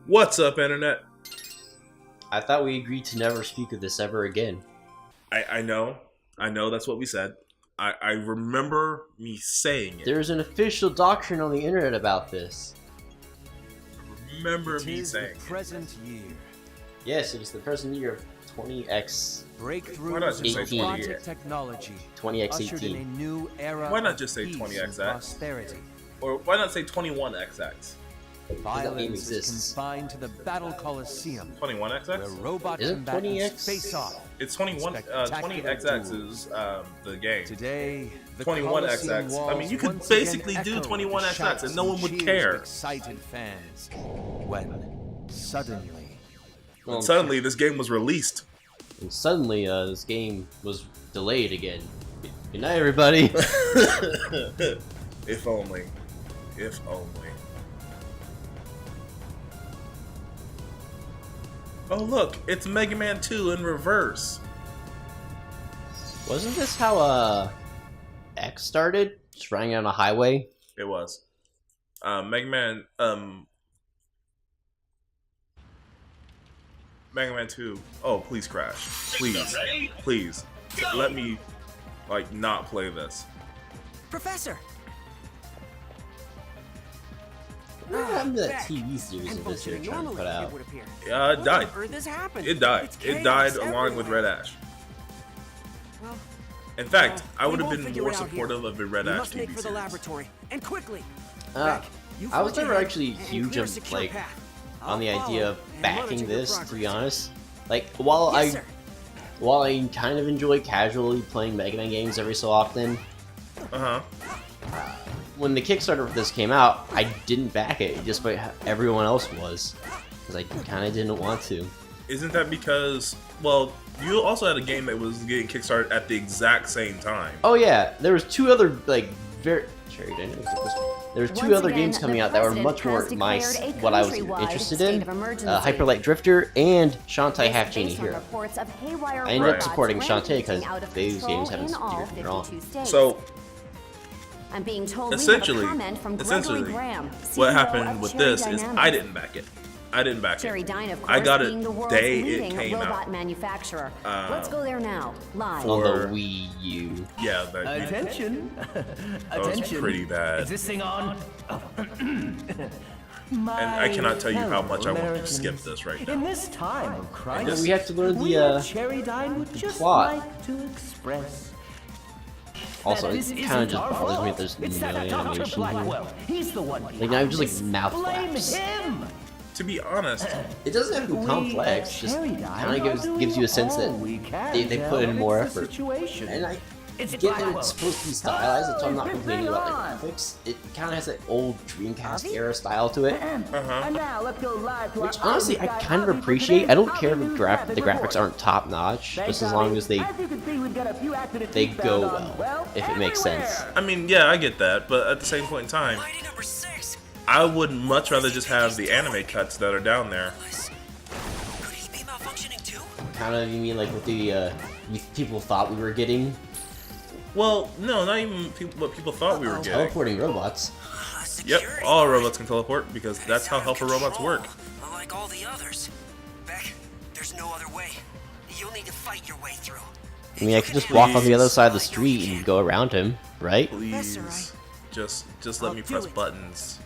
What's up, Internet? I thought we agreed to never speak of this ever again. I know that's what we said. I remember me saying it. There's an official doctrine on the internet about this. I remember me saying the present year. Yes, it is the present year of 20x. Why not Breakthroughs just in say robotic technology 20x18. ushered in a new era Why not of just say peace 20XX? and prosperity. Or why not say 21XX? that game Violence is exists. confined to the Battle Coliseum, where 21XX? robot Is it combatants 20X? face off. It's 21. Spectacular 20XX duels. is the game. Today, the 21XX. Coliseum I mean, walls you could once again basically do echo 21XX the shouts and no one would cheers care. of excited fans. When suddenly, Well, Suddenly, this game was released. and suddenly, this game was delayed again. Good night, everybody. If only. If only. Oh look, it's Mega Man 2 in reverse. Wasn't this how X started? Just running on a highway. It was. Mega Man, Mega Man 2. Oh, please crash. Please. Please. Let me, like, not play this. Professor! What happened to that TV series of this you're trying to put out? It died. Where this happened? It died. It's It died chaos along with everywhere. Red Ash. Well, In fact, I we would have won't been figure more it out here. supportive of a Red we Ash must make TV for the series. laboratory, and quickly. Uh, Beck, you I was forge never ahead actually and huge clear a of secure like path. on the I'll idea follow of and backing monitor your this. To be progress. honest, like while Yes, sir. while I kind of enjoy casually playing Mega Man games every so often, Uh-huh. when the Kickstarter for this came out, I didn't back it, despite how everyone else was, because I kind of didn't want to. Isn't that because, well, you also had a game that was getting kickstarted at the exact same time. Oh yeah, there was two other like there was two Once other again, games coming the out that were president much more has my declared a what I was countrywide interested state in. of emergency. Hyper Light Drifter and Shantae Half Genie Based on Hero. reports of haywire I ended up robots supporting Shantae rampaging because out of these control games haven't in all steered wrong. 52 states. So, I'm being told essentially, we have a comment from Gregory essentially, Graham, what CEO happened of with Cherry this is Dynamics. I didn't back it. I didn't back Cherry it. Dyne, of course, I got being it the world's day it leading came robot out. manufacturer. Let's go there now, live. On For- the Wii U. Yeah, that, Attention! that was Attention! pretty bad. Is this thing on? And I cannot tell you how fellow much I want to Americans, skip this right In now. this time of crisis, We have to learn we the at Cherry Dine would just plot. like to express Also, that it this kind of isn't just our bothers me fault. that there's It's no that Dr. animation here. Blackwell. He's the one Like, behind I'm just like this. mouth Blame flaps. him. To be honest, It doesn't have to be We complex, at just Cherry Dine kind are of doing gives you a sense that all we can they to put in fix more the effort. situation. And I It's get that Blackwell. it's supposed to be stylized, so I'm not Oh, complaining about the graphics. It kind of has that old Dreamcast era style to it, uh-huh. And now let's go live to which our honestly I Avi kind of Avi for appreciate. today's I don't care if Avi the News graphics Report. aren't top notch, Thanks, just as long Avi. as they As you can see, we've got a few accidents they we go found well, on, if it makes sense. everywhere. I mean, yeah, I get that, but at the same point in time, Mighty number 6. I would much rather just have the anime cuts that are down there. Could he be malfunctioning too? Kind of, you mean like what the people thought we were getting? Well, no, not even what people thought we were getting. Teleporting robots. Yep, Security. all robots can teleport because that's It's how out of helper robots control, work. Unlike all the others. Beck, there's no other way. You'll need to fight your way through. I mean, I could just walk on the other side of the street and go around him, right? Please, Professor, just let I'll me do press it. buttons.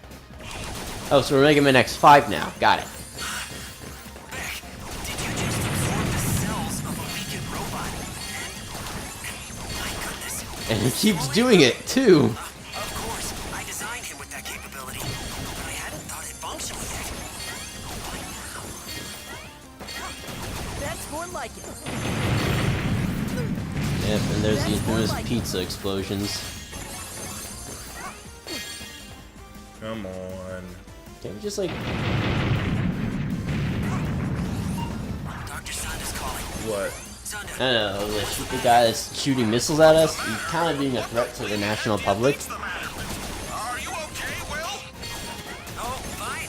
Oh, so we're Mega Man X5 now. Got it. Beck, did you just absorb the cells of a weakened robot? My goodness. And he keeps doing it too. Of course, I designed him with that capability, but I hadn't thought it functioned yet. That's more like it. Yep, and there's the infamous pizza explosions. Come on. Can't we just like Dr. Sanda's calling. What? Sanda, I don't know, the guy that's shooting missiles at us, he's kind of being a threat to the national public. are you okay, Will? Oh, fine.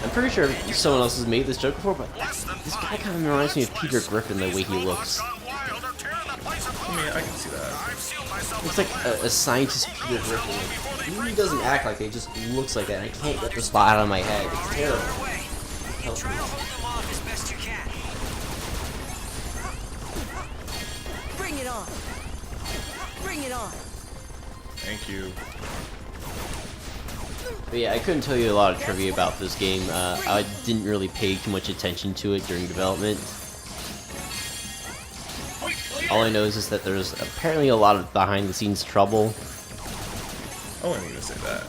I'm pretty sure someone else has made this joke before, but this guy kind of reminds me of Peter Griffin the way he looks. I mean, I can see that. It's like a scientist Peter Griffin. really doesn't act like it. It just looks like that. And I can't get the spot out of my head. It's terrible. Away. Help Try me. to hold them off as best you can. Bring it on. Bring it on. Thank you. But yeah, I couldn't tell you a lot of trivia about this game. I didn't really pay too much attention to it during development. All I know is that there's apparently a lot of behind-the-scenes trouble. I wouldn't even say that.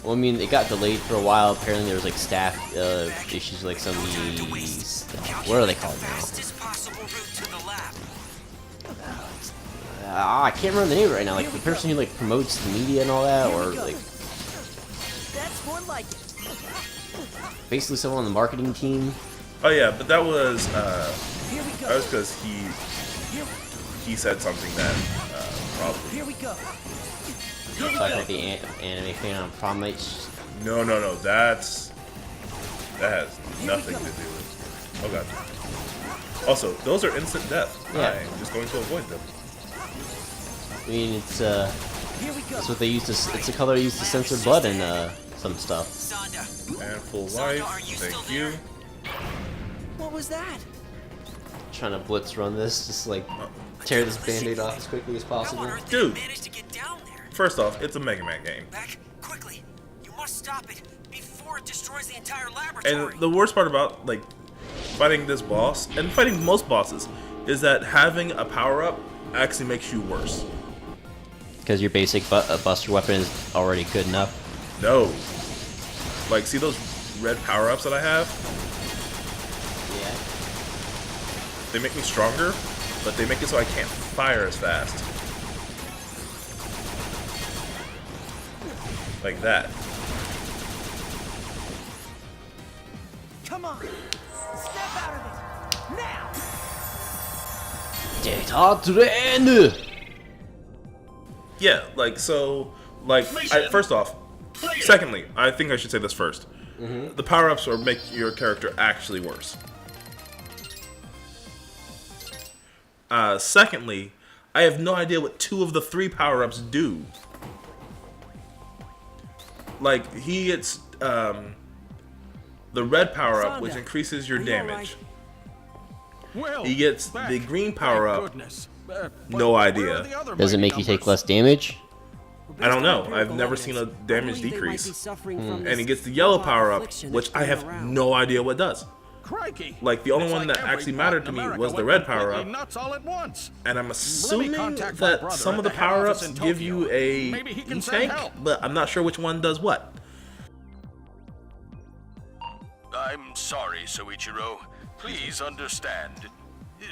Well, I mean, it got delayed for a while. Apparently, there was like staff issues, like some of the what are they called now? Fastest possible route to the lab. I can't remember the name right now. Like the person who like promotes the media and all that, or like That's more like it. basically someone on the marketing team. Oh yeah, but that was Here we that go. was because he said something that probably Here we go. Talking about the anime fan on prom night. no, that has nothing to do with. Oh god. Also, those are instant death. Yeah. I'm just going to avoid them. I mean, it's Here we go. that's what they used to. It's the color used to censor blood in some stuff. Sonda, And full Sonda, life. are you Thank still you. there? What was that? Trying to blitz run this, just like tear this band-aid off as quickly as How on possible. earth did Dude. it manage to get down there? First off, it's a Mega Man game. Beck, quickly. You must stop it before it destroys the entire laboratory. And the worst part about like fighting this boss and fighting most bosses is that having a power-up actually makes you worse. Because your basic buster weapon is already good enough. No. Like, see those red power-ups that I have? Yeah. They make me stronger, but they make it so I can't fire as fast. Like that. Come on. Step out of it. Now. Data train. Yeah, like, so, like, first off, secondly, I think I should say this first. The power-ups will make your character actually worse. Secondly, I have no idea what 2 of the 3 power-ups do. Like, he gets, the red power-up, which increases your damage. Well, He gets back. the green Thank power-up. goodness. No Where idea. are the other Does it mighty make you take numbers? less damage? I don't know. I've never seen a damage decrease. And he gets the yellow power-up, which I have no idea what does. Crikey. Like, the only It's one like that every actually bot mattered in to me America was the went red completely power-up. nuts all at once. And I'm assuming contact my that brother some at of the the head office power-ups in give Tokyo. you a Maybe he can send E-tank, help. but I'm not sure which one does what. I'm sorry, Soichiro. Please understand.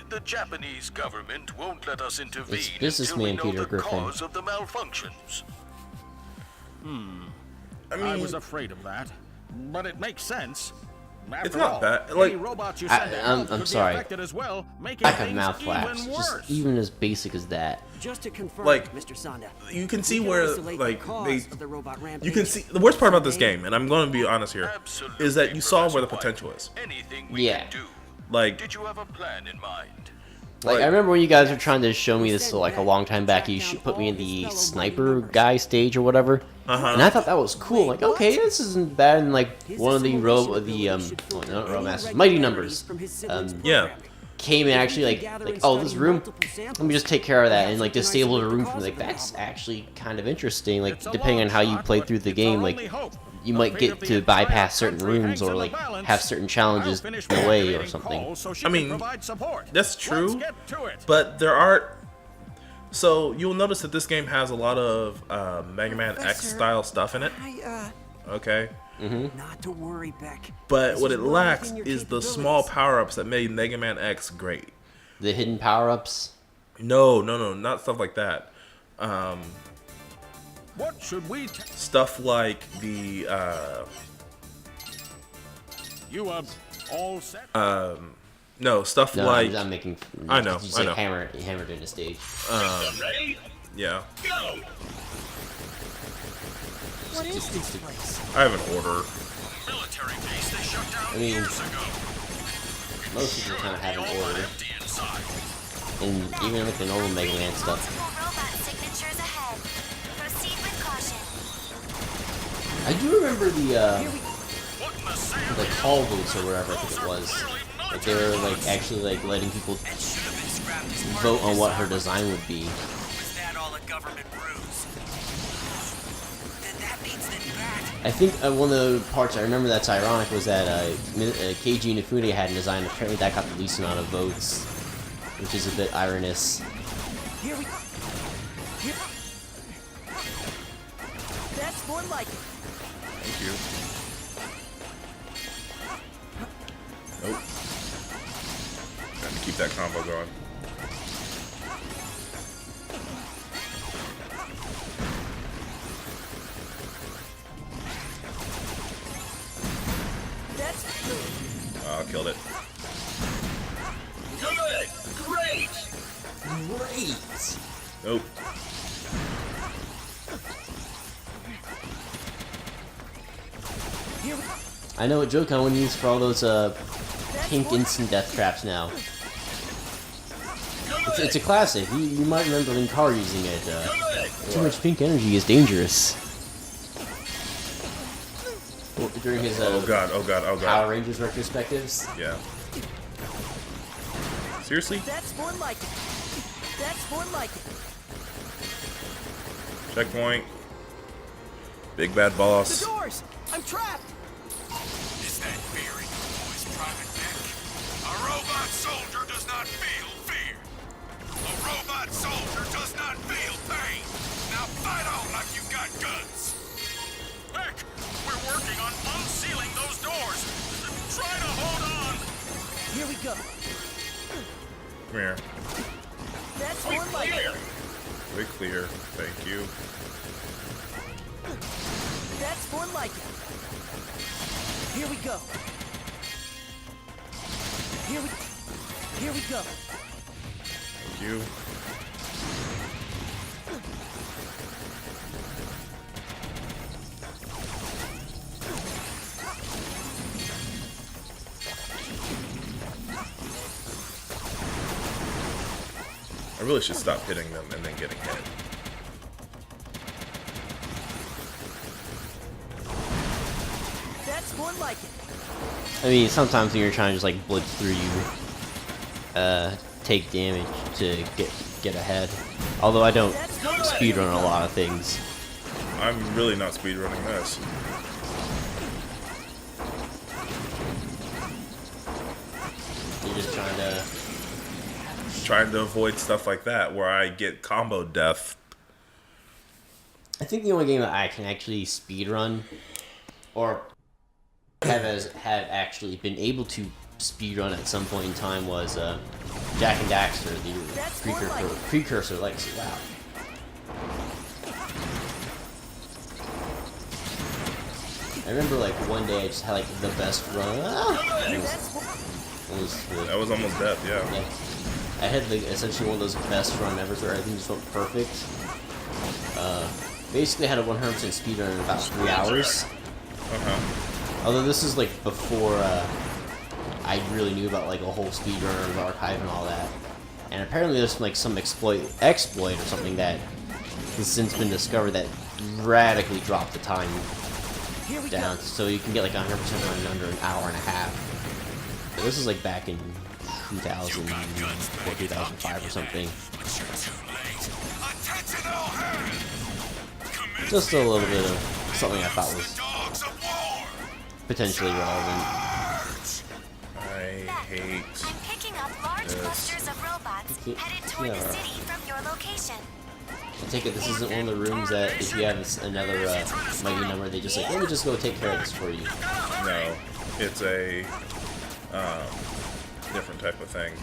The Japanese government won't let us intervene It's until we businessman know Peter the Griffin. cause of the malfunctions. I was afraid of that, but it makes sense. After It's not all, bad, any like- robots you I- send to I'm- help I'm could be sorry. affected as well, making Lack of things mouth flaps. even Just worse. even as basic as that. Just to confirm, Like, Mr. Sonda. You can see we where, isolate the like, cause of the robot you rampage. can see the worst part about this game, and I'm going to be honest here, Absolutely, is that you saw where the Professor potential White. is. Anything we Yeah. can do. Like, Did you have a plan in mind? Like, Like- I remember when you guys were trying to show me this like a long time back. You put me in the sniper guy stage or whatever, and I thought that was cool. Like, okay, this isn't bad. And like one of the not Roadmasters, Mighty Numbers, yeah. came and actually like oh, this room, let me just take care of that and like disable the room for me. Like that's actually kind of interesting. Like It's a depending on long how you shot, play but through the it's game, our like only hope. you The might fate get of the to entire bypass certain country rooms hangs or in the like balance. have certain I'll challenges finish in the way or coordinating something. calls so she I can mean, provide support. That's true, Let's get to it. but there are... So, you'll notice that this game has a lot of Mega Man X style stuff in it, okay? Not to worry, Beck. But This what is it well lacks within your is the small capabilities. power-ups that made Mega Man X great. The hidden power-ups. No, not stuff like that. What should we? Stuff like the You all set? no stuff No, like I'm making. I know, You I said know. hammered in the stage. yeah. What is this place? I have an order. Military base they shut down I mean, years ago. most people kind of have an All but order, empty inside. and even with the normal Mega Man stuff. Multiple robot signatures I do remember the What in the Sam? call votes or whatever I think it was. Like they were like actually like letting people That should have been scrapped as part vote of on this what her armor. design would be. Was that all a government ruse? Then that means that Bat... I think one of the parts I remember that's ironic was that Keiji Inafune had a design. Apparently that got the least amount of votes, which is a bit ironous. Here we... Here... That's more like it. Thank you. Nope. Trying to keep that combo going. That's... Oh, killed it. Good! Great! Great. Nope. Here we... I know what Joe-Con would use for all those pink instant death traps now. It's a classic. You might remember Linkar using it. Too much pink energy is dangerous. Well, during his Oh god, oh god, oh Power god. Rangers retrospectives. Yeah. Seriously? That's more like it. That's more like it. Checkpoint. Big bad The boss. doors! I'm trapped! Is that fear in your voice, Private Mech? A robot soldier does not feel fear. A robot soldier does not feel pain. Now fight on like you've got guns. Mech, we're working on unsealing those doors. Try to hold on. Here we go. Come here. That's more like it. Way clear. Thank you. That's more like it. Here we go. Here we go. Thank you. I really should stop hitting them and then getting hit. That's more like it. I mean, sometimes when you're trying to just like blitz through, you take damage to get ahead. Although I don't speedrun a lot of things. I'm really not speedrunning this. You're just Trying to avoid stuff like that where I get combo death. I think the only game that I can actually speedrun, or have actually been able to speedrun at some point in time, was Jak and Daxter, the precursor legacy. Wow. I remember like one day I just had like the best run. That was almost death, yeah. Yeah. I had like essentially one of those best run ever where everything just went perfect. Basically had a 100% speedrun in about 3 hours. Although this is like before I really knew about like a whole speedrunner's archive and all that. And apparently there's like some exploit or something that has since been discovered that radically dropped the time down, so you can get like 100% run in under an hour and a half. But this is like back in 2000 or 2005 or something. Just a little bit of something I thought was potentially relevant. I hate I'm picking up large clusters of robots headed toward the city from your location. I take it this isn't one of the rooms that if you have another mighty number, they just like, let me just go take care of this for you. No, it's a different type of thing.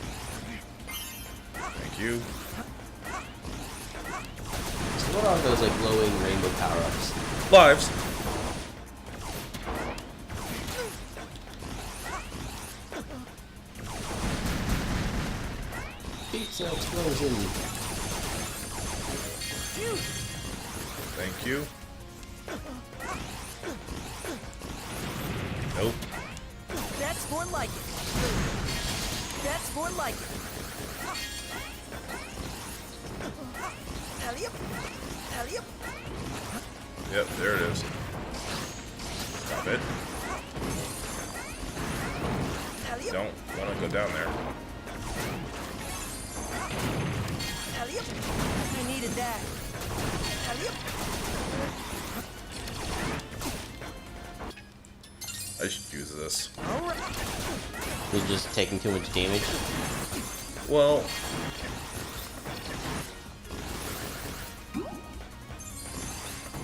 Thank you. So what are those like glowing rainbow power-ups? Lives. Pizza explosion. Thank you. Nope. That's more like it. That's more like it. Alley-up. Alley-up. Yep, there it is. Stop it. Don't want to go down there. I needed that. I should use this. You're just taking too much damage. Well,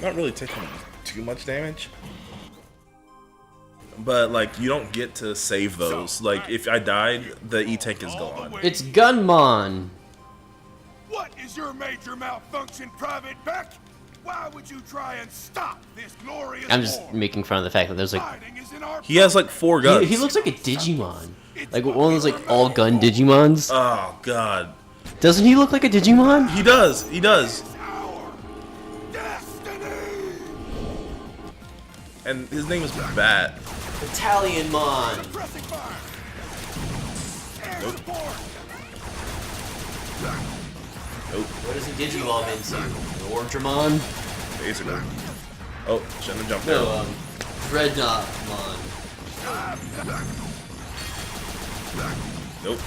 not really taking too much damage. But, like, you don't get to save those. Like, if I died, the E-Tank is gone. It's Gunmon! What is your major malfunction, Private Beck? Why would you try and stop this glorious I'm just war? making fun of the fact that there's like... Fighting is in our He has, like, 4 guns. He looks like a Digimon. Like one of those, like, all-gun Digimons. Oh, God. Doesn't he look like a Digimon? He does. He does. our destiny. And his name is Bat. Italianmon! Pressing fire. Air Nope. support. Nope. What does he Digivolve into? Ordramon? Basically. Oh, shouldn't have jumped No, there. Dreadnoughtmon. Nope.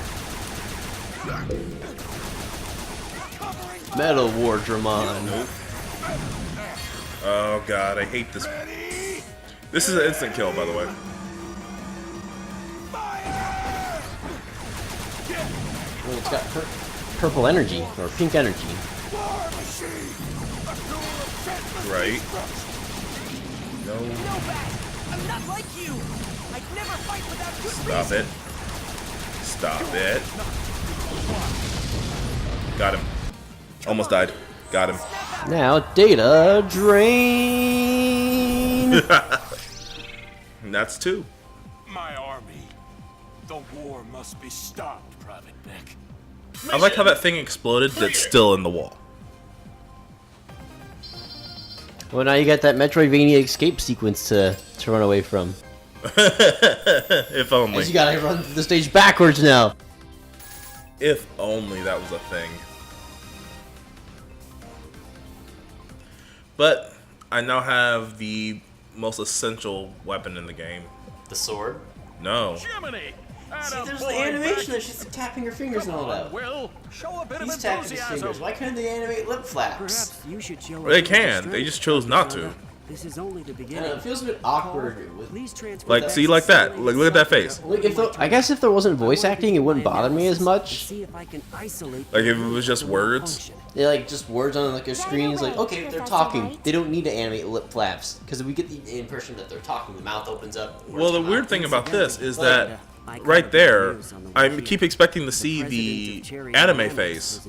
Metal Wardramon. Nope. Oh, God, I hate this. This is an instant kill, by the way. Well, it's got purple energy, or pink energy. Right. No. No, Bat. I'm not like you. I'd never fight without good Stop reason. it. Stop it. Got him. Almost died. Got him. Now, data drain! And that's 2. My army. The war must be stopped, Private Beck. I like how that thing exploded that's still in the wall. Well, now you got that Metroidvania escape sequence to run away from. If only. Because you gotta run the stage backwards now. If only that was a thing. But I now have the most essential weapon in the game. The sword? No. Jiminy! See, there's the animation that she's tapping her fingers and all that. Will, show a bit He's of tapping his enthusiasm. fingers. Why couldn't they animate lip flaps? Perhaps you should show They can. They just chose not to. This is only the I don't know, beginning. it feels a bit awkward. With, Please transfer Like, back see, to like that. Silent Like, look at that face. like if I guess if there wasn't voice acting, it wouldn't bother me as much. See if I can isolate Like, if it was just words. function. They're like just words on like a screen. It's like, okay, if they're talking, they don't need to animate lip flaps because we get the impression that they're talking. The mouth opens up. Well, the weird thing about this is that right there, I keep expecting to see the anime face,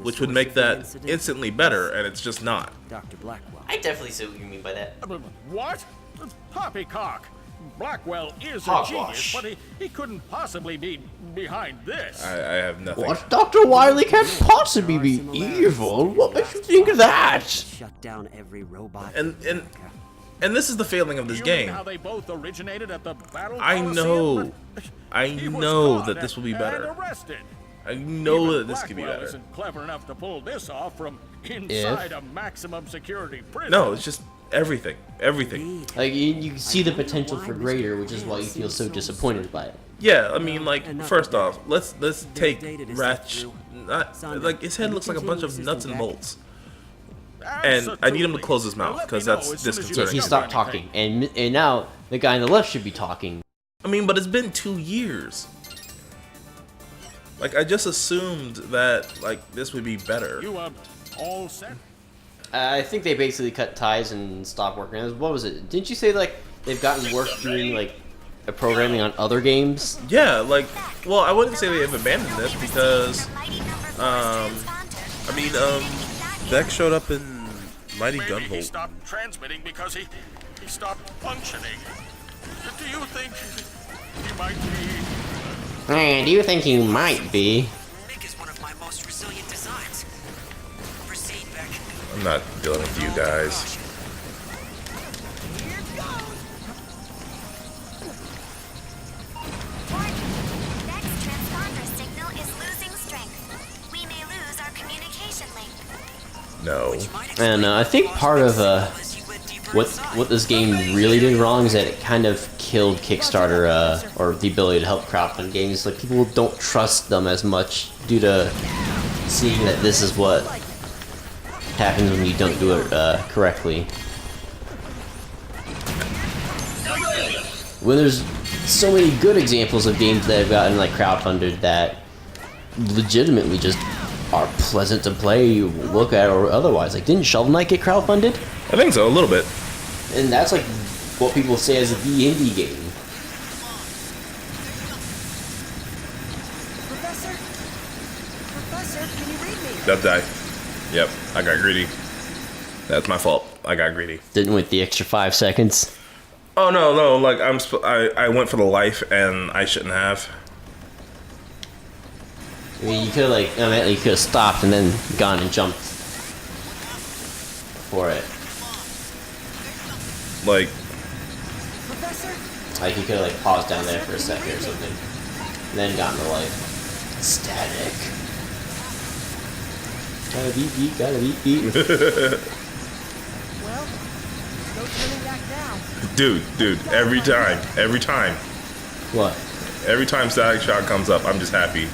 which would make that instantly better, and it's just not. Dr. Blackwell. I definitely see what you mean by that. What? Poppycock! Blackwell is a Hogwash. genius, but he couldn't possibly be behind this. I have nothing. What? Dr. Wily can't possibly be evil. What makes you think of that? Shut down every robot. And this is the failing of this You mean game. how they both originated at the Battle I Coliseum? know. I He was know caught that this will be and better. arrested. I know Even that this could be Blackwell better. isn't clever enough to pull this off from inside a maximum security prison. No, it's just everything. Everything. Like you see the potential for greater, which is why you feel so disappointed by it. Yeah, I mean, like, first off, let's take Ratch. Like, his head looks like a bunch of nuts and bolts. And I need him to close his mouth, because that's disconcerting. He stopped talking, and now the guy on the left should be talking. I mean, but it's been 2 years. Like, I just assumed that, like, this would be better. You all set? I think they basically cut ties and stopped working. What was it? Didn't you say like they've gotten work doing like programming on other games? Yeah, like, well, I wouldn't say they have abandoned this because, Beck showed up in Mighty Maybe he Gunvolt. stopped transmitting because he stopped functioning. Do you think he might be? Do you think you might be? Mick is one of my most resilient designs. Proceed, Beck. I'm not dealing with you guys. Next transponder signal is losing strength. We may lose our communication link. No. And I think part of what this game really did wrong is that it kind of killed Kickstarter or the ability to help crowdfund games. Like people don't trust them as much due to seeing that this is what happens when you don't do it correctly. When there's so many good examples of games that have gotten like crowdfunded that legitimately just are pleasant to play, look at, or otherwise. Like, didn't Shovel Knight get crowdfunded? I think so, a little bit. And that's like what people say as the indie game. Professor, can you read me? That die. Yep, I got greedy. That's my fault. I got greedy. Didn't wait the extra 5 seconds. Oh no, like I went for the life and I shouldn't have. I mean, you could have like, you could have stopped and then gone and jumped for it. Like, Like you could have like paused down there for a second or something, and then gotten the life. Static. Gotta beat, gotta beat. Well, no turning back now. dude, every time. What? Every time Static Shock comes up, I'm just happy.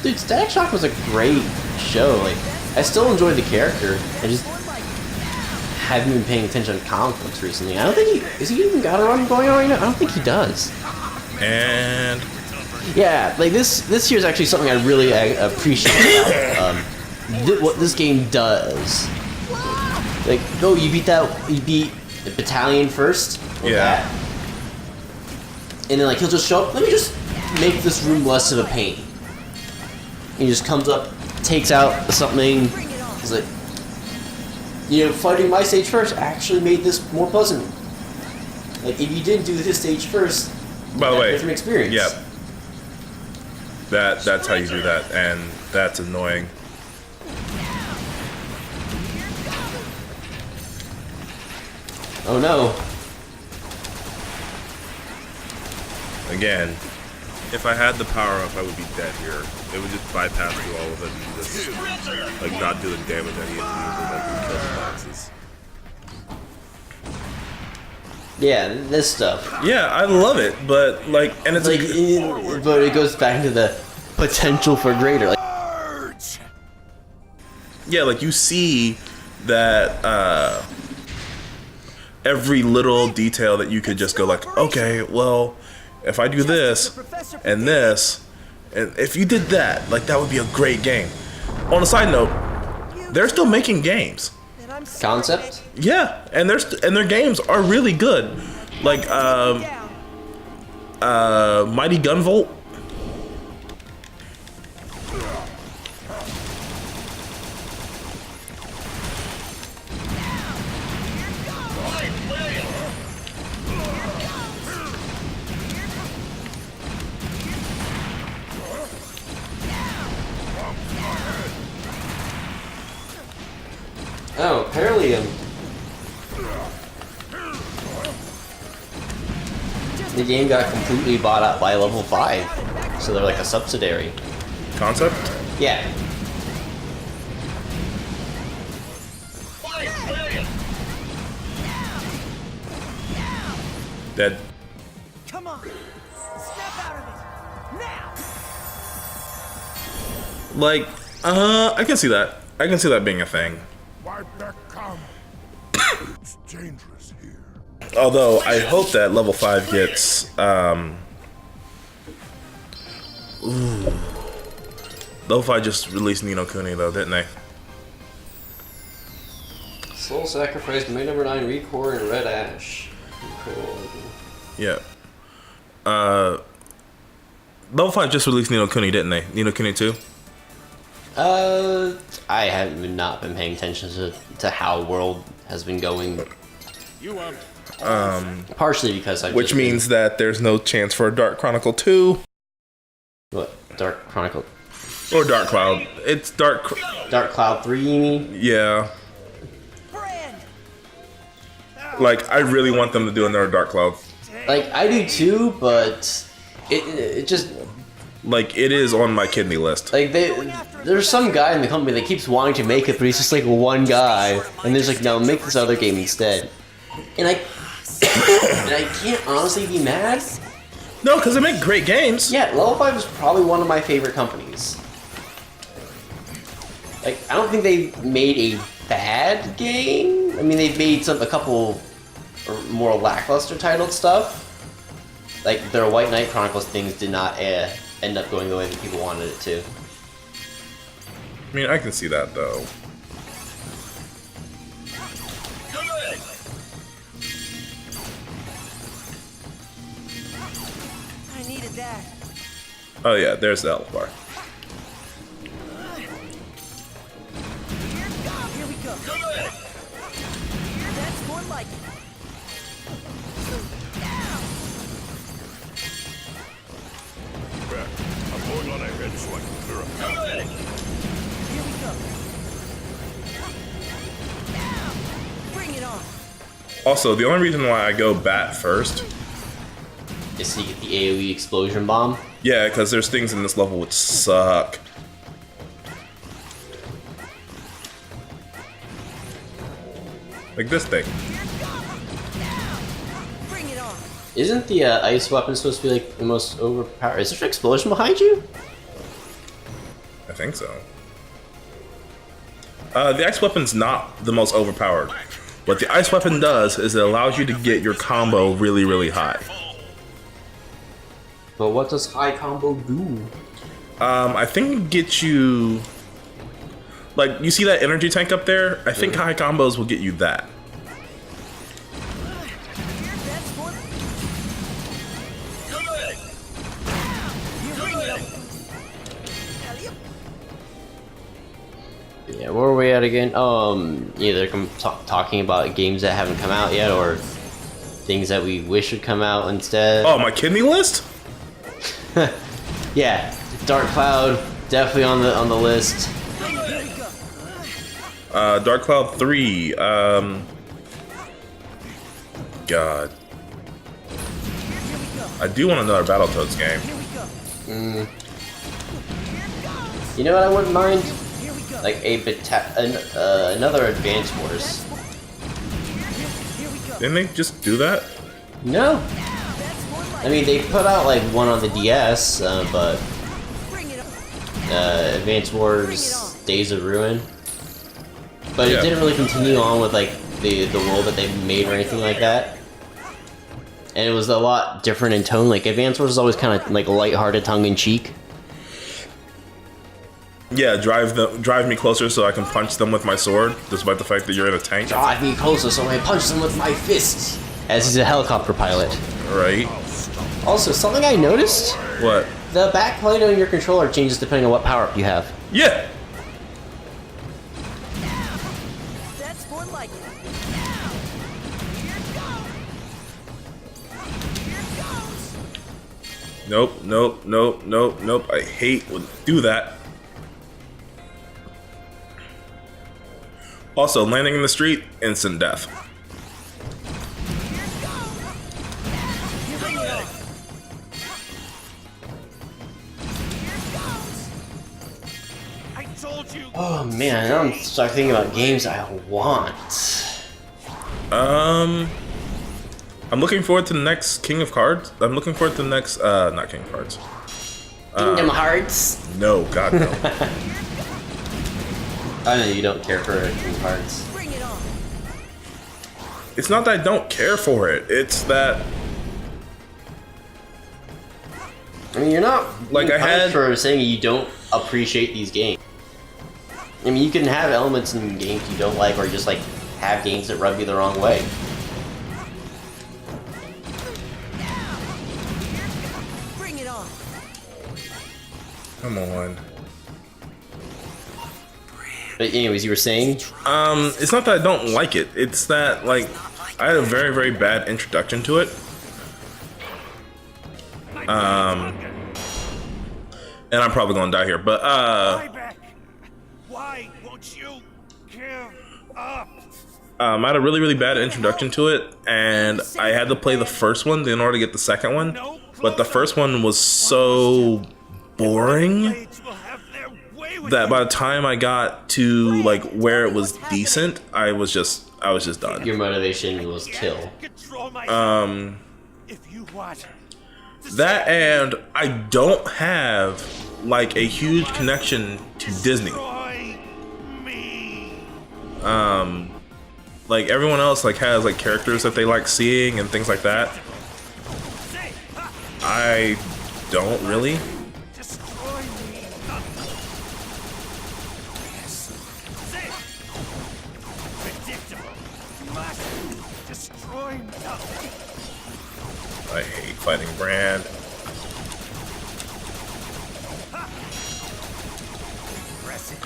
Dude, Static Shock was a great show. Like, I still enjoy the character. I just haven't been paying attention to comic books recently. I don't think he even got a run going on right now? I don't think he does. And yeah, like this year is actually something I really appreciate about what this game does. Like, oh, you beat the battalion first. Yeah. That. And then like he'll just show up. Let me just make this room less of a pain. He just comes up, takes out something. He's like, you know, fighting my stage first actually made this more pleasant. Like, if you didn't do this stage first, by the way, different experience. Yep. That's how you do that, and that's annoying. Oh no. Again, if I had the power up, I would be dead here. It would just bypass through all of it and just like not do the damage I need to do to like kill the boxes. Yeah, this stuff. Yeah, I love it, but like, and it's like, but it goes back to the potential for greater. Like, yeah, like you see that every little detail that you could just go like, okay, well, if I do this and this, and if you did that, like that would be a great game. On a side note, they're still making games. Concept? Yeah, and their games are really good. Like Mighty Gunvolt. Oh, Paralium. The game got completely bought out by Level 5, so they're like a subsidiary. Concept? Yeah. Dead. Come on, snap out of it now. Like, I can see that. I can see that being a thing. Why back come? It's dangerous here. Although I hope that level 5 gets Level 5 just released Ni no Kuni though, didn't they? Soul Sacrifice, May number 9, Recore, and Red Ash. Cool. Yeah. Level 5 just released Ni no Kuni, didn't they? Ni no Kuni 2? I haven't not been paying attention to how World has been going. Partially because I've which means that there's no chance for a Dark Chronicle 2. What? Dark Chronicle? Or Dark Cloud. It's Dark Cloud 3, you mean? Yeah. Like, I really want them to do another Dark Cloud. Like, I do too, but it just... Like, it is on my kidney list. Like, there's some guy in the company that keeps wanting to make it, but he's just like one guy, and there's like, no, make this other game instead. and I can't honestly be mad. No, because they make great games. Yeah, Level 5 is probably one of my favorite companies. Like, I don't think they made a bad game. I mean, they've made a couple more lackluster titled stuff. Like, their White Knight Chronicles things did not end up going the way that people wanted it to. I mean, I can see that, though. I needed that. Oh yeah, there's the health bar. Here we go. That's more like it. I'm going on ahead so I can clear up. Here we go. Bring it on. Also, the only reason why I go bat first, Is to get the AoE explosion bomb. yeah, because there's things in this level which suck. Like this thing. Bring it on. Isn't the ice weapon supposed to be like the most overpowered? Is there an explosion behind you? I think so. The ice weapon's not the most overpowered. What the ice weapon does is it allows you to get your combo really, really high. But what does high combo do? I think it gets you... Like, you see that energy tank up there? I think high combos will get you that. That's more. You bring it on. Alley-oop. Yeah, where are we at again? Either talking about games that haven't come out yet, or things that we wish would come out instead. Oh, my kidney list? Yeah, Dark Cloud definitely on the list. Dark Cloud 3, God. I do want another Battletoads game. You know what I wouldn't mind? Like another Advance Wars. Didn't they just do that? No. I mean, they put out like one on the DS, but Advance Wars Days of Ruin. But Yeah. it didn't really continue on with like the world that they made or anything like that. And it was a lot different in tone. Like Advance Wars is always kind of like lighthearted, tongue-in-cheek. Yeah, drive me closer so I can punch them with my sword, despite the fact that you're in a tank. Drive me closer so I punch them with my fists. As he's a helicopter pilot. Right? Also, something I noticed: What? the backplate on your controller changes depending on what power-up you have. Yeah! That's more like it. Nope, nope, nope, nope, nope. I hate when they do that. Also, landing in the street, instant death. I told you. Oh man, now I'm starting thinking about games I want. I'm looking forward to the next King of Cards. I'm looking forward to the next, not King of Cards. Kingdom Hearts. No, God, no. I know you don't care for Kingdom Hearts. Bring it on. It's not that I don't care for it. It's that, I mean, you're not Like, being I had- punished for saying you don't appreciate these games. I mean, you can have elements in games you don't like, or just like have games that rub you the wrong way. Bring it on. come on. But anyways, you were saying? It's not that I don't like it. It's that, like, I had a very, very bad introduction to it. And I'm probably gonna die here, but, Back. Why won't you give up? I had a really, really bad introduction to it, and I had to play the first one in order to get the second one. But the first one was so boring Blades will have their way with that you. by the time I got to like where it was decent, I was just I was just done. Your motivation was kill. Control myself. If you want. That, and I don't have like a huge connection to Disney. Destroy me. Like everyone else like has like characters that they like seeing and things like that. Say, ha, I don't really. destroy me. Say, predictable. Must destroy me. I hate fighting Brand. Press it.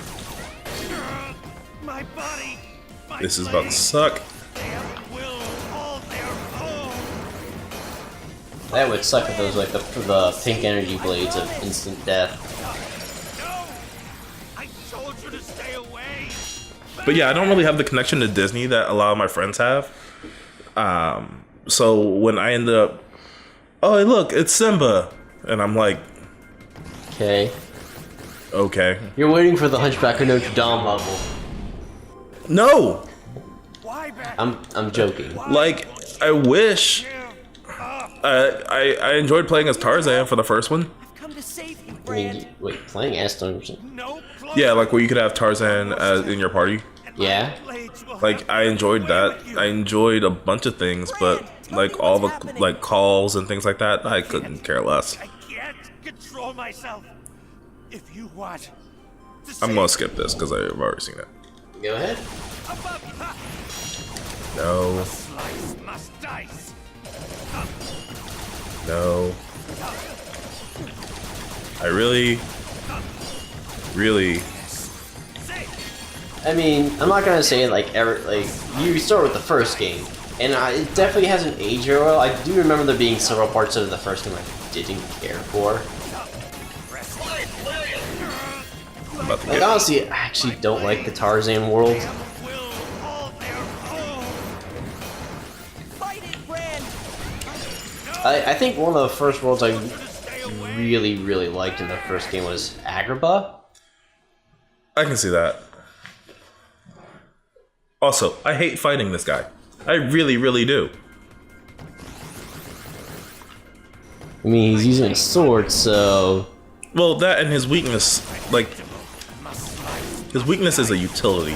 My body. My This is about to blade. suck. They will hold their own. That would suck if those like the pink energy blades of instant death. No! I told you to stay away! But yeah, I don't really have the connection to Disney that a lot of my friends have. So when I end up, oh hey, look, it's Simba, and I'm like, Okay. okay, You're waiting for the Hunchback of Notre Dame level. no, Why back? I'm joking. like I wish. I enjoyed playing as Tarzan for the first one. I've come to save you, I Brand. mean, wait, playing as Tarzan? No Yeah, like where you could have Tarzan in your party. Yeah. Like I enjoyed that. I enjoyed a bunch of things, but like all the like calls and things like that, I couldn't care less. I can't control myself. If you want to I'm save gonna skip this because I've already seen it. Go ahead. above you, ha, No, slice must dice. no. I really. Say, I mean, I'm not gonna say like you start with the first game, and it definitely hasn't aged very well. I do remember there being several parts of the first game I didn't care for. I'm about to Like get. honestly, I actually don't like the Tarzan world. will hold their own. Fight it, Brand. I think one of the first worlds I really liked in the first game was Agrabah. I can see that. Also, I hate fighting this guy. I really do. I mean, he's using a sword, so Well, that and his weakness, like, his weakness is a utility.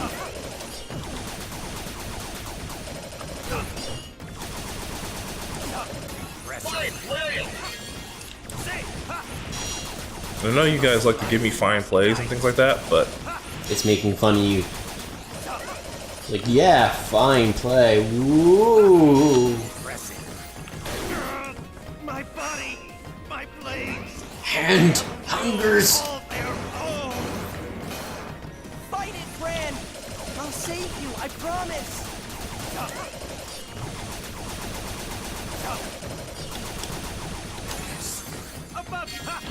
I know you guys like to give me fine plays and things like that, but it's making fun of you. Like, yeah, fine play. Woo! My body, my blades, Hand hungers. hold their own. Fight it, Brand. I'll save you, I promise. Above you, ha!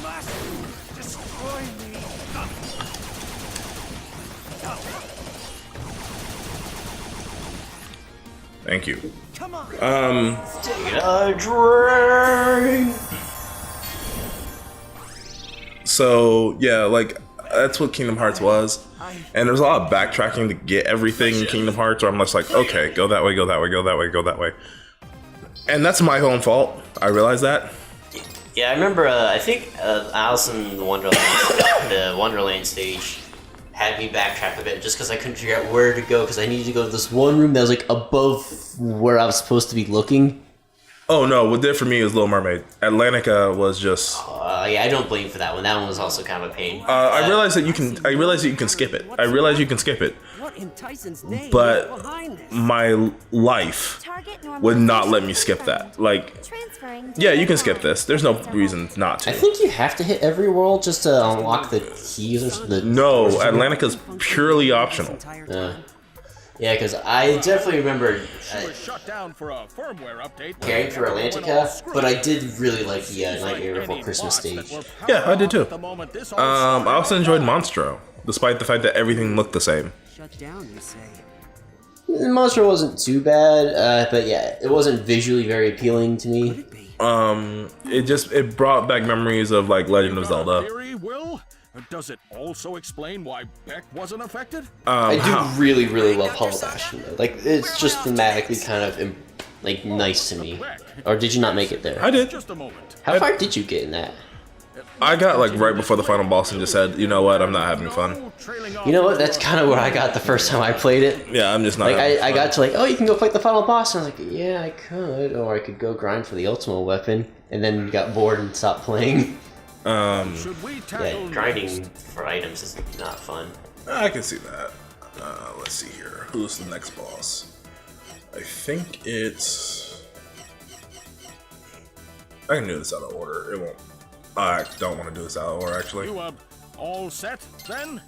Must destroy me. thank you. Come on. A drink. So yeah, like that's what Kingdom Hearts was, and there's a lot of backtracking to get everything in Kingdom Hearts. Where I'm just like, okay, go that way, go that way, go that way, go that way, and that's my own fault. I realize that. Yeah, I remember. I think Alice in Wonderland, the Wonderland stage, had me backtrack a bit just because I couldn't figure out where to go because I needed to go to this one room that was like above where I was supposed to be looking. Oh no, what did for me was Little Mermaid. Atlantica was just. Yeah, I don't blame for that one. That one was also kind of a pain. I realize that you can. I realize that you can skip it. I realize you can skip it, What in Tyson's name but is behind this? my life would not let me skip that. Like, Transferring. yeah, you can skip this. There's no reason not I to. think you have to hit every world just to unlock the keys or something. No, Atlantica's purely optional. Entire time. Yeah, because I definitely remember She was shut down for a firmware update. caring for Atlantica, but I did really like the Nightmare Before Christmas stage. Yeah, I did too. The moment this all I also enjoyed Monstro, despite the fact that everything looked the same. Shut down, you say. The monster wasn't too bad, but yeah, it wasn't visually very appealing to me. It brought back memories of like Legend of Zelda. theory will Does it also explain why Beck wasn't affected? I do really, really love Hollow Bastion though. Like, it's just thematically kind of like nice to me. Or did you not make it there? I did. Just a moment. How far did you get in that? I got like right before the final boss and just said, you know what, I'm not having fun. You know what? That's kind of where I got the first time I played it. Yeah, I'm just not. Like having I fun. got to like, oh, you can go fight the final boss, and I was like, yeah, I could, or I could go grind for the ultimate weapon, and then got bored and stopped playing. Should we tackle Yeah, grinding for items is not fun. I can see that. Let's see here. Who's the next boss? I think it's. I can do this out of order. It won't. I don't want to do this out of order, actually. You all set then?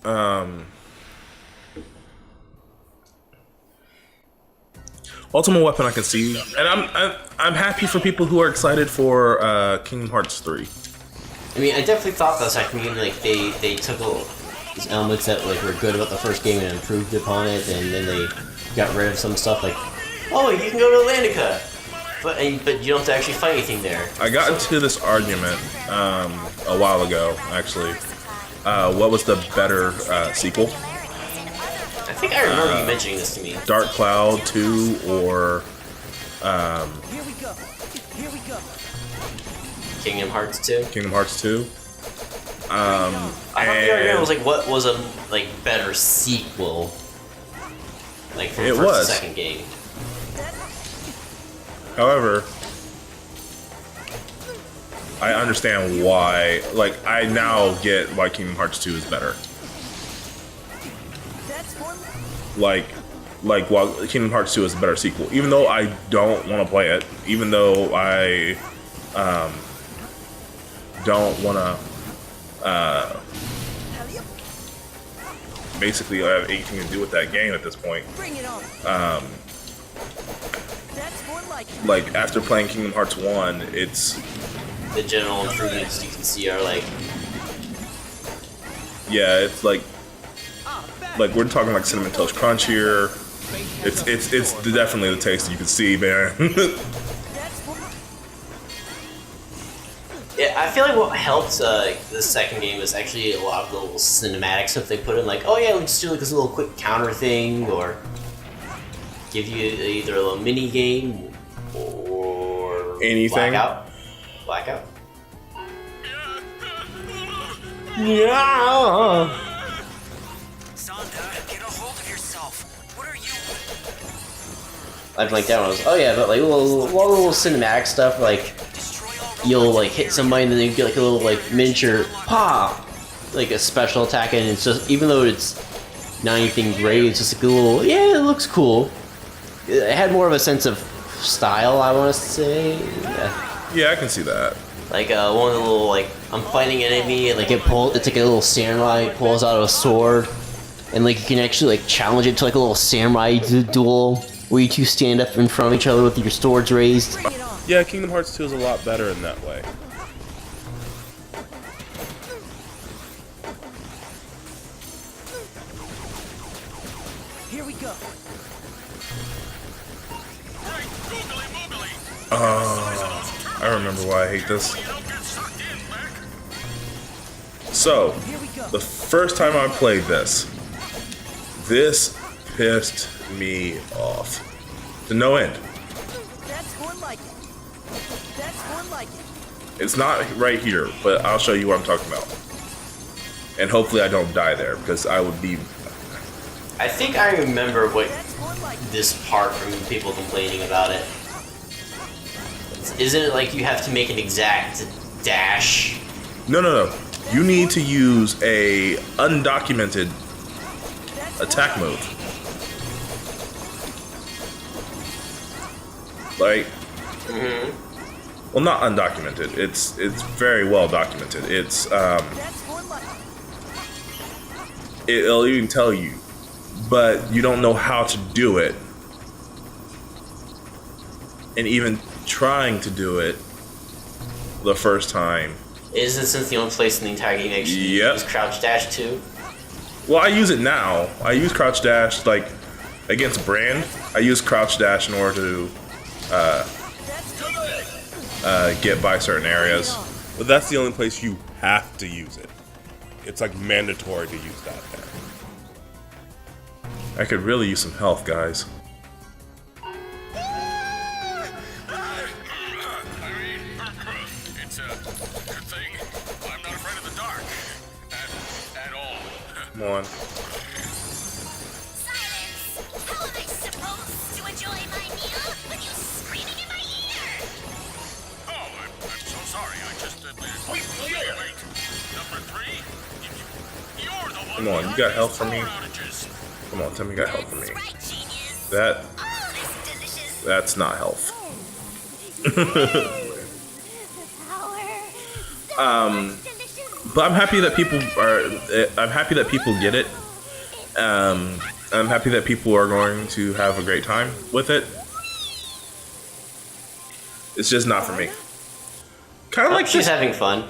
Ultimate Weapon I can see, and I'm happy for people who are excited for Kingdom Hearts 3. I mean, I definitely thought the second game, like, they took these elements that like were good about the first game and improved upon it, and then they got rid of some stuff like, oh, you can go to Atlantica, but you don't have to actually fight anything there. I got into this argument a while ago, actually. What was the better sequel? I think I remember you mentioning this to me. Dark Cloud 2 or Here we go. Here we go. Kingdom Hearts 2. Kingdom Hearts 2. I thought the argument was like, what was a like better sequel? Like from It the first was. to second game. However, I understand why. Like, I now get why Kingdom Hearts 2 is better. That's one. Like while Kingdom Hearts 2 is a better sequel, even though I don't want to play it, even though I don't want to basically have anything to do with that game at this point. Bring it on. That's more like it. Like, after playing Kingdom Hearts 1, it's, The general improvements you can see are like, yeah, it's like we're talking like Cinnamon Toast Crunch here. It's definitely the taste that you can see, man. That's more. yeah, I feel like what helped the second game is actually a lot of the little cinematic stuff they put in, like, oh yeah, we just do like this little quick counter thing, or give you either a little mini game or Anything. Blackout. Yeah. Zonda, get a hold of yourself. What are you? I blanked out. I was, oh yeah, but like little cinematic stuff, like Destroy all you'll like hit somebody and then you get like a little like miniature pop, like a special attack, and it's just, even though it's not anything great, it's just like a little, yeah, it looks cool. It had more of a sense of style, I want to say. Yeah, I can see that. Like one of the little, like, I'm fighting an enemy and like it's like a little samurai, it pulls out a sword, and like you can actually like challenge it to like a little samurai duel where you two stand up in front of each other with your swords raised. Bring it on. Yeah, Kingdom Hearts 2 is a lot better in that way. Here we go. Right, googly moogly. I remember why I hate this. You don't get sucked in, Beck. So, Here we go. the first time I played this pissed me off to no end. That's more like it. That's more like it. It's not right here, but I'll show you what I'm talking about. And hopefully I don't die there, because I would be... I think I remember what That's more like it. this part from people complaining about it. Isn't it like you have to make an exact dash? No. You need to use a undocumented That's attack more move. Like... Well, not undocumented. It's very well documented. It's That's more like it. it'll even tell you, but you don't know how to do it. And even trying to do it the first time. Isn't since the only place in the entire game actually Yep. use crouch dash too? Well, I use it now. I use crouch dash, like, against Brand. I use crouch dash in order to get by certain areas. But that's the only place you have to use it. it's like mandatory to use that there. I could really use some health, guys. It's a good thing I'm not afraid of the dark. At all. Come on. Silence! How am I supposed to enjoy my meal with you screaming in my ear? Oh, I'm so sorry. I just wait. Number 3, you're the one. Come on, you got health for me? Outages. Come on, tell me you got health for me. That's right, genius. That, All this delicious that's not health. power. But I'm happy that people are. I'm happy that people get it. I'm happy that people are going to have a great time with it. It's just not for me. Kind of like She's this. having fun.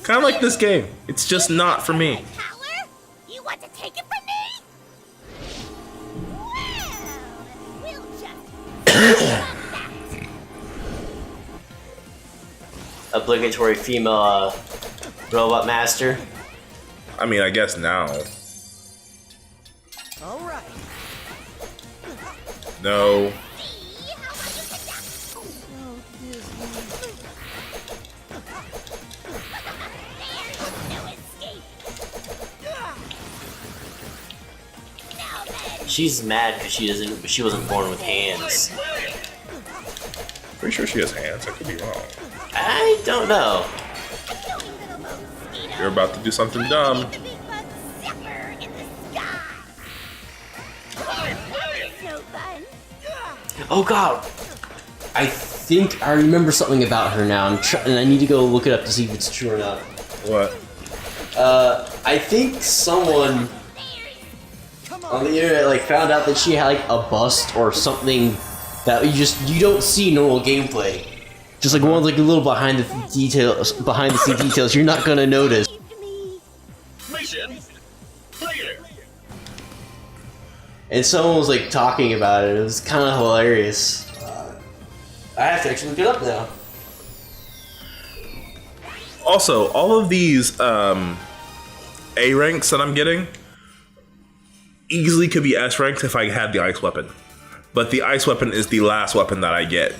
Kind of like this game. It's just not for me. Power? You want to take it from me? Well, we'll just Obligatory female robot master. I mean, I guess now. All right. No. see how much you can There's no escape. Now then. She's mad because she wasn't born with hands. Pretty sure she has hands. I could be wrong. I don't know. You're about to do something dumb. The big bug zipper in the sky. No fun. Oh god. I think I remember something about her now. And I need to go look it up to see if it's true or not. What? I think someone on the internet like found out that she had like a bust or something that you don't see normal gameplay. Just like one of like the little behind the scene details you're not gonna notice. Mission clear. And someone was like talking about it. It was kind of hilarious. I have to actually look it up now. Also, all of these A ranks that I'm getting easily could be S ranks if I had the ice weapon. But the ice weapon is the last weapon that I get.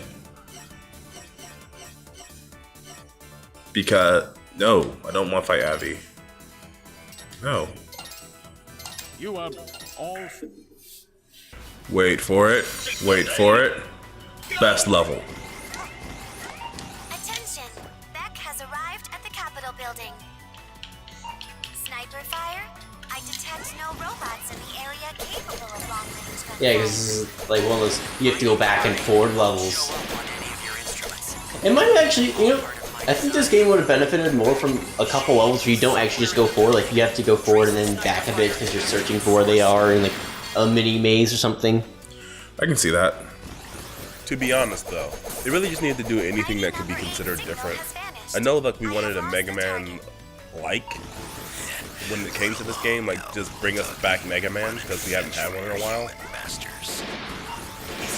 Because, no, I don't want to fight Abby. No. You all. Wait for it. Wait for it. Best level. Attention! Beck has arrived at the Capitol building. Sniper fire? I detect no robots in the area capable of long-range gunfire. Yeah, because this is like one of those you have to go back and forward levels. It might actually, I think this game would have benefited more from a couple levels where you don't actually just go forward. Like you have to go forward and then back a bit because you're searching for where they are in like a mini maze or something. I can see that. To be honest, though, they really just needed to do anything that could be considered different. I know that we wanted a Mega Man-like when it came to this game, like just bring us back Mega Man because we haven't had one in a while.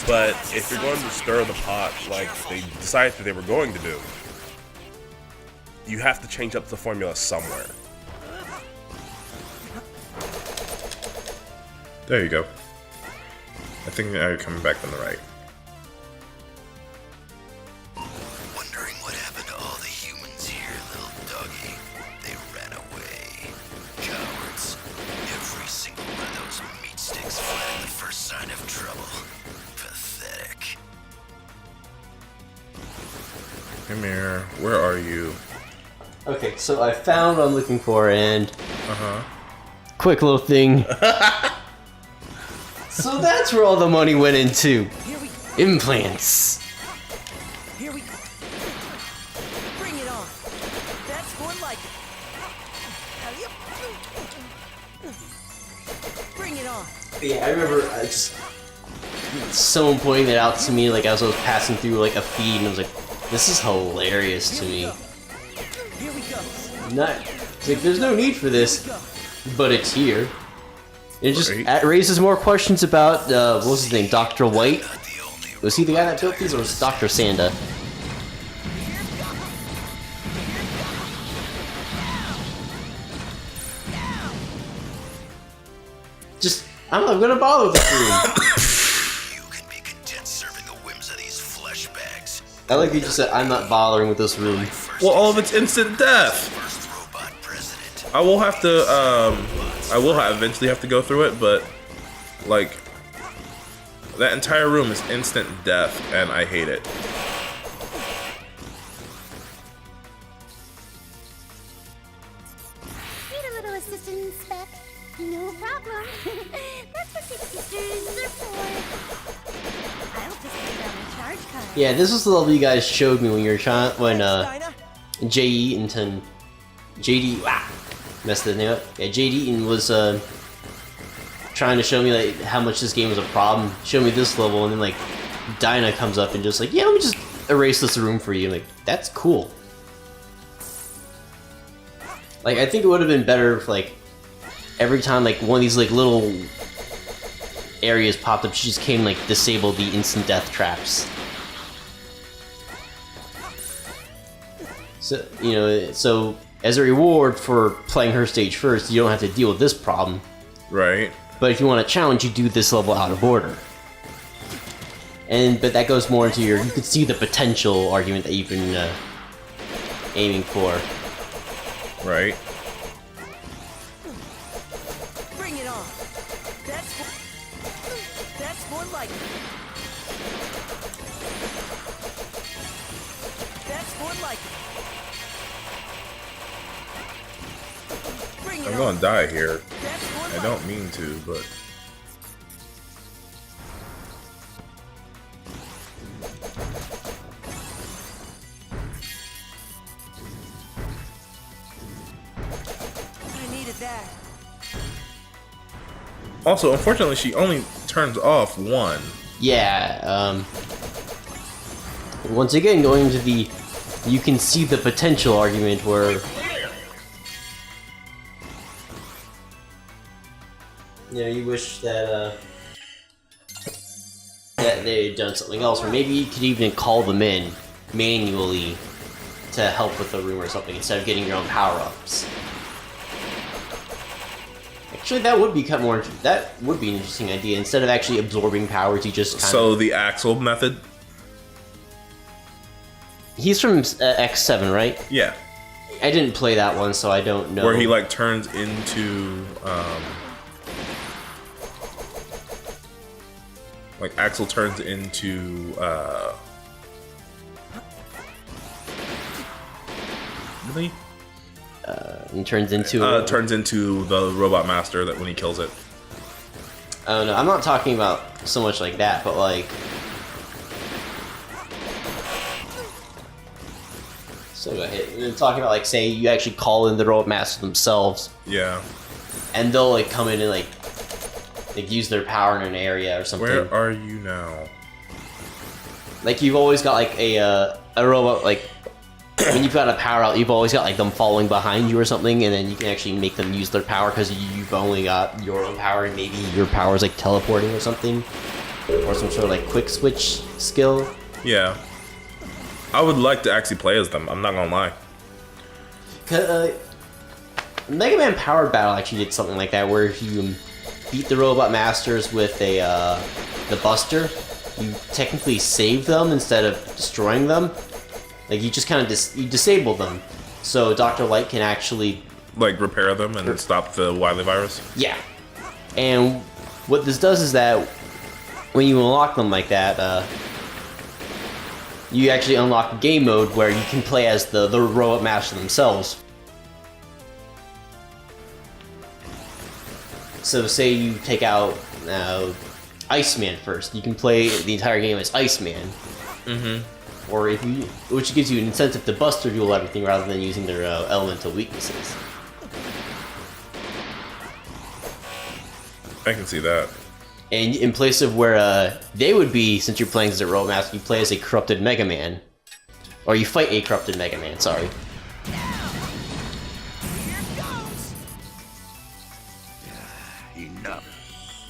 But if you're going to stir the pot like they decided that they were going to do, you have to change up the formula somewhere. There you go. I think I'm coming back on the right. Wondering what happened to all the humans here, little doggy. They ran away. Cowards. Every single one of those meat sticks fled at the first sign of trouble. Pathetic. Come here. Where are you? Okay, so I found what I'm looking for and quick little thing. So that's where all the money went into. Implants. Here we go. Bring it on. That's more like it. Bring it on. Yeah, I remember someone pointing it out to me like as I was passing through like a feed and I was like, this is hilarious to me. Here we go. It's like there's no need for this, but it's here. It just raises more questions about what was his name, Dr. White? Was he the guy that built these, or was it Dr. Sanda? I'm not gonna bother with this room. You can be content serving the whims of these flesh bags. I like you just said, I'm not bothering with this room. Well, all of it's instant death. First robot president. I will have to, eventually have to go through it, but, like, that entire room is instant death, and I hate it. Need a little assistance, Spec? No problem. That's what big sisters are for. I'll just put it on a charge card. Yeah, this was the level you guys showed me when you were trying, when, Dinah. Jay Eaton, messed the name up. Yeah, Jay Eaton was, trying to show me, like, how much this game was a problem. Show me this level, and then, like, Dinah comes up and just, like, yeah, let me just erase this room for you. I'm like, that's cool. Like, I think it would have been better if, like, every time, like, one of these, like, little areas popped up, she just came, like, disable the instant death traps. So, you know, so, as a reward for playing her stage first, you don't have to deal with this problem. Right. But if you want a challenge, you do this level out of order. But that goes more into you could see the potential argument that you've been aiming for. Right. Bring it on. That's more like it. That's more like it. Bring it I'm on. gonna die here. That's more I like don't mean to, but... I needed that. Also, unfortunately, she only turns off one. Yeah, once again, going to the you can see the potential argument where you know, you wish that that they had done something else, or maybe you could even call them in manually to help with the room or something instead of getting your own power-ups. Actually, that would be that would be an interesting idea. Instead of actually absorbing powers, you just kind So the Axel method? He's from X7, right? Yeah. I didn't play that one, so I don't know. Where he, like, turns into, like, Axel turns into, really? And turns into turns into the Robot Master that when he kills it. Oh no, I'm not talking about so much like that, but like so go ahead. I'm talking about like say you actually call in the Robot Master themselves. Yeah. And they'll like come in and like use their power in an area or something. Where are you now? Like you've always got like a robot like when you've got a power out, you've always got like them following behind you or something, and then you can actually make them use their power because you've only got your own power, and maybe your power is like teleporting or something, or some sort of like quick switch skill. Yeah, I would like to actually play as them. I'm not gonna lie. Mega Man Power Battle actually did something like that, where if you beat the Robot Masters with the Buster, you technically save them instead of destroying them. Like, you just kind of disable them, so Dr. Light can actually... Like, repair them and stop the Wily virus? Yeah. And what this does is that when you unlock them like that, you actually unlock game mode where you can play as the Robot Master themselves. So say you take out Iceman first, you can play the entire game as Iceman. Mm-hmm. Or if you, which gives you an incentive to Buster duel everything rather than using their elemental weaknesses. I can see that. And in place of where they would be, since you're playing as a Robot Master, you play as a corrupted Mega Man. Or you fight a corrupted Mega Man, sorry. Enough.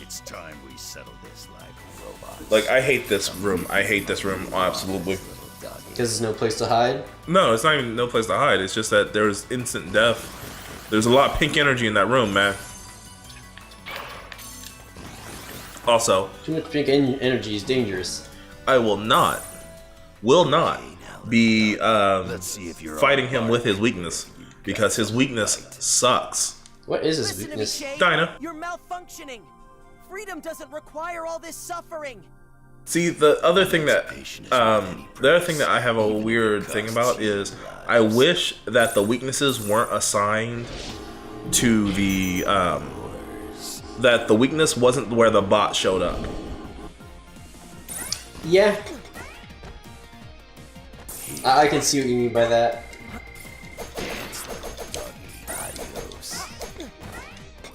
It's time we settle this like robots. Like, I hate this room. I hate this room, absolutely. Because there's no place to hide? No, it's not even no place to hide. It's just that there's instant death. There's a lot of pink energy in that room, man. Also, Too much pink energy is dangerous. I will not be fighting him with his weakness because his weakness sucks. What is his Listen to me, weakness? Shay. Dinah. You're malfunctioning. Freedom doesn't require all this suffering. See, the other thing that I have a weird thing about is I wish that the weaknesses weren't assigned to the that the weakness wasn't where the bot showed up. Yeah. I can see what you mean by that.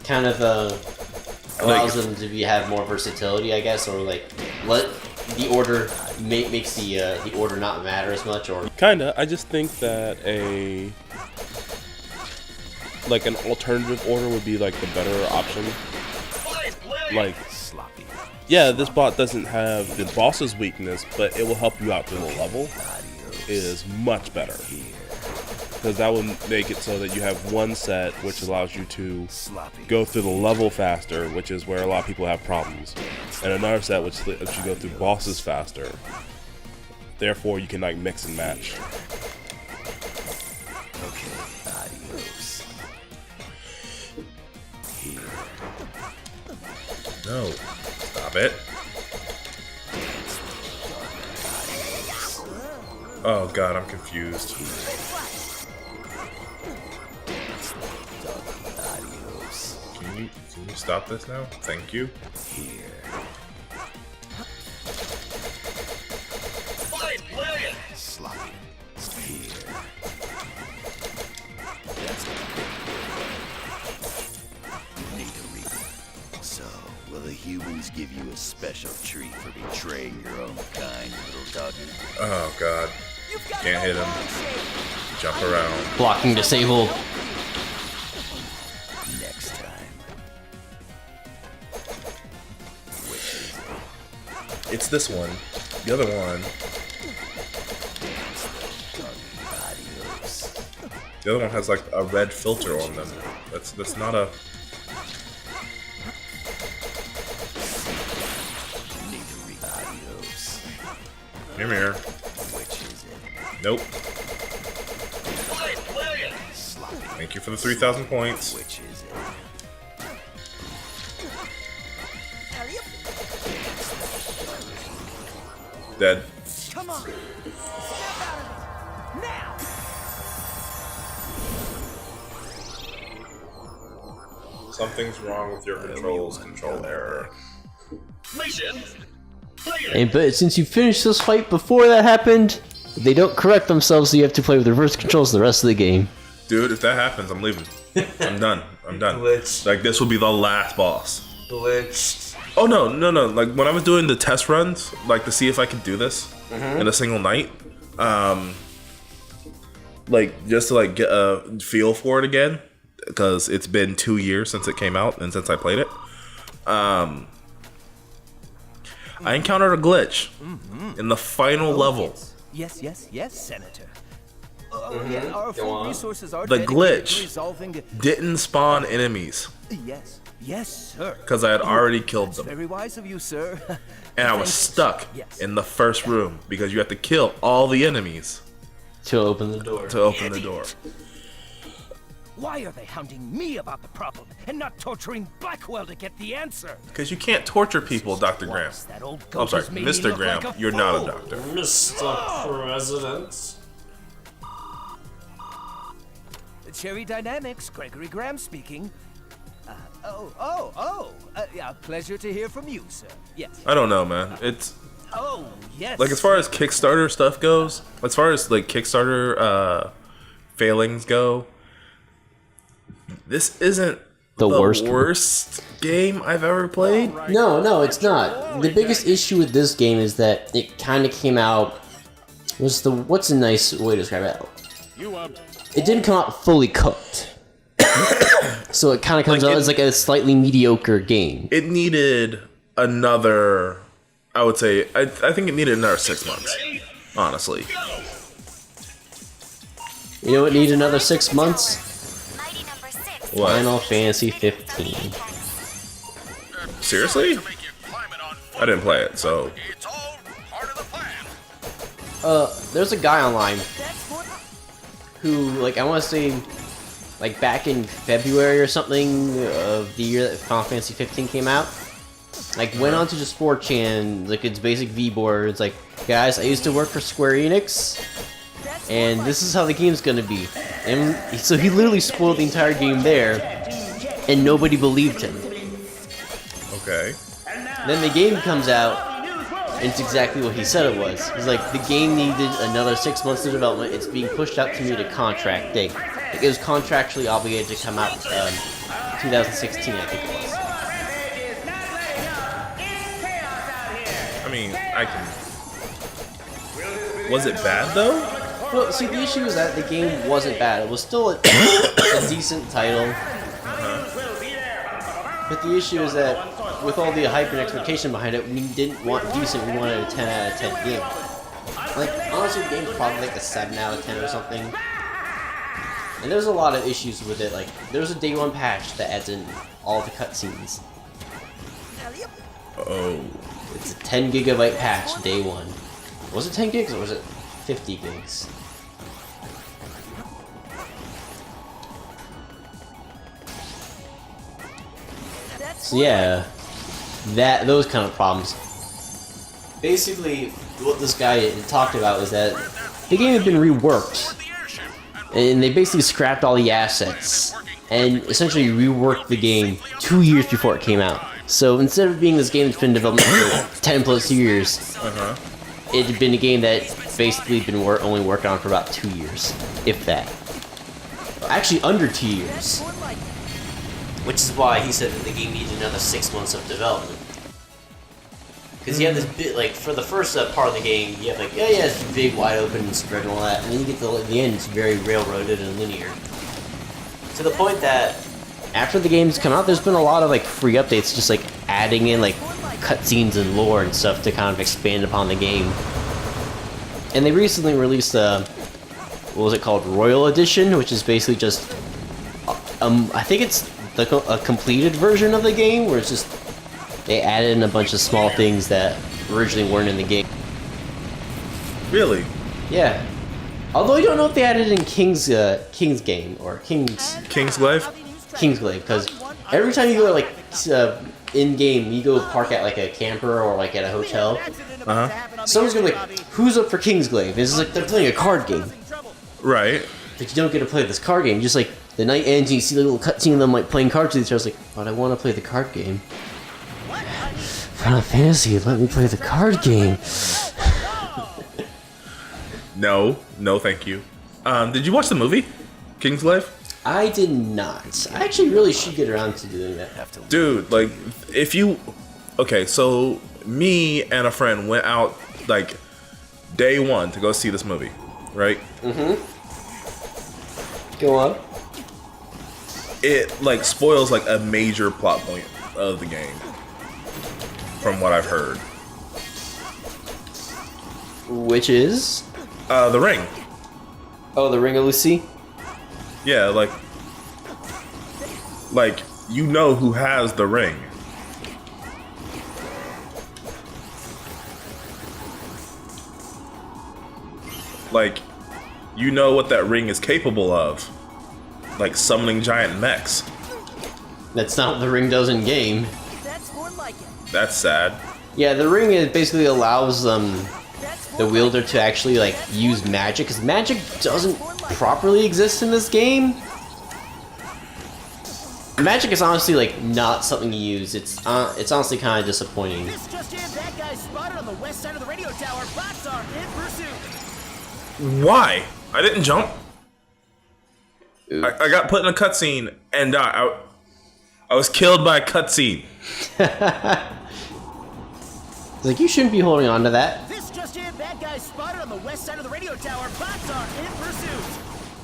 Kind of allows them to have more versatility, I guess, or like let the order makes the order not matter as much, or Kinda. I just think that an alternative order would be like the better option. Like, yeah, this bot doesn't have the boss's weakness, but it will help you out through the level. Is much better. Because that will make it so that you have one set which allows you to go through the level faster, which is where a lot of people have problems, and another set which lets you go through bosses faster. Therefore, you can like mix and match. No, stop it. Oh god, I'm confused. Can you stop this now? Thank you. So, will the humans give you a special treat for betraying your own kind, little doggy? Oh god. Can't hit him. Jump around. blocking disabled. Next time. It's this one. The other one. The other one has like a red filter on them. That's not a. Come here. Nope. Thank you for the 3,000 points. Dead. Come on. Step out of it. Now. Something's wrong with your controls. Control error. And but since you finished this fight before that happened, they don't correct themselves, so you have to play with reverse controls the rest of the game. Dude, if that happens, I'm leaving. I'm done. I'm done. Glitched. Like, this will be the last boss. Glitched. Oh, no. Like, when I was doing the test runs, like, to see if I could do this in a single night, like, just to, like, get a feel for it again, because it's been 2 years since it came out and since I played it, I encountered a glitch in the final level. Yes, Senator. Yeah, our Go full on. resources are The dedicated to glitch resolving the... didn't spawn enemies Yes, sir. because I had already killed them. Very wise of you, sir. And I was stuck in the first room because you have to kill all the enemies To open the door. to open the door. Why are they hounding me about the problem and not torturing Blackwell to get the answer? Because you can't torture people, Dr. Graham. That old I'm goat sorry, has made me Mr. look Graham. like a You're not a fool. doctor. Mr. President. Cherry Dynamics, Gregory Graham speaking. Yeah, pleasure to hear from you, sir. Yes. I don't know, man. It's Oh, yes. like as far as Kickstarter stuff goes, as far as like Kickstarter failings go, this isn't The worst. worst game I've ever played. No, it's not. The biggest issue with this game is that it kind of came out. What's a nice way to describe it? It didn't come out fully cooked. So it kind of comes Like out as like a slightly mediocre game. It needed another. I would say. I think it needed another 6 months. Honestly. You know what needed another 6 months? What? Final Fantasy 15. Seriously? I didn't play it, so It's all part of the plan. There's a guy online who, like, I want to say, like, back in February or something of the year that Final Fantasy 15 came out, like, went on to just 4chan, like, its basic V-board. It's like, guys, I used to work for Square Enix, and this is how the game's gonna be. And so he literally spoiled the entire game there, and nobody believed him. okay. Then the game comes out, and it's exactly what he said it was. He's like, the game needed another 6 months of development. It's being pushed out to me to contract date. It was contractually obligated to come out 2016, I think it was. I mean, I can. Was it bad though? Well, see, the issue is that the game wasn't bad. It was still a decent title. But the issue is that with all the hype and expectation behind it, we didn't want decent, we wanted a 10 out of 10 game. Like, honestly, the game's probably like a 7 out of 10 or something. And there's a lot of issues with it, like, there's a day one patch that adds in all the cutscenes. Oh. It's a 10 gigabyte patch, day one. Was it 10 gigs or was it 50 gigs? So yeah, those kind of problems. Basically, what this guy talked about was that the game had been reworked, and they basically scrapped all the assets, and essentially reworked the game 2 years before it came out. So instead of being this game that's been developed for 10 plus years, it had been a game that basically been only working on for about 2 years, if that. Actually, under 2 years. Which is why he said that the game needed another 6 months of development. Because you have this bit, like, for the first part of the game, you have, like, yeah, it's big, wide open, and spread and all that, and then you get to the end, it's very railroaded and linear. To the point that, after the game's come out, there's been a lot of, like, free updates, just, like, adding in, like, cutscenes and lore and stuff to kind of expand upon the game. And they recently released what was it called, Royal Edition, which is basically just, I think it's a completed version of the game, where it's just, they added in a bunch of small things that originally weren't in the game. Really? Yeah. Although I don't know if they added in King's game, or Kingsglaive? Kingsglaive, because every time you go, like, in-game, you go park at, like, a camper or, like, at a hotel, someone's gonna be like, who's up for Kingsglaive? It's like, they're playing a card game. Right. But you don't get to play this card game. Just like the night ends, and you see the little cutscene of them like playing cards with each other. It's like, but I want to play the card game. Final Fantasy, let me play the card game. No, thank you. Did you watch the movie, Kingsglaive? I did not. I actually really should get around to doing that. Dude, like, if you... Okay, so me and a friend went out, like, day one to go see this movie, right? Mm-hmm. Go on. It, like, spoils, like, a major plot point of the game, from what I've heard. Which is? The ring. Oh, the Ring of Lucy? Yeah, like, you know who has the ring. Like, you know what that ring is capable of. Like, summoning giant mechs. That's not what the ring does in game. That's sad. Yeah, the ring basically allows the wielder to actually, like, use magic, because magic doesn't properly exist in this game. Magic is honestly, like, not something you use. It's honestly kind of disappointing. This just in, bad guys spotted on the west side of the radio tower. Bots are in pursuit. Why? I didn't jump. I got put in a cutscene and died. I was killed by a cutscene. It's like, you shouldn't be holding on to that. This just in, bad guys spotted on the west side of the radio tower. Bots are in pursuit.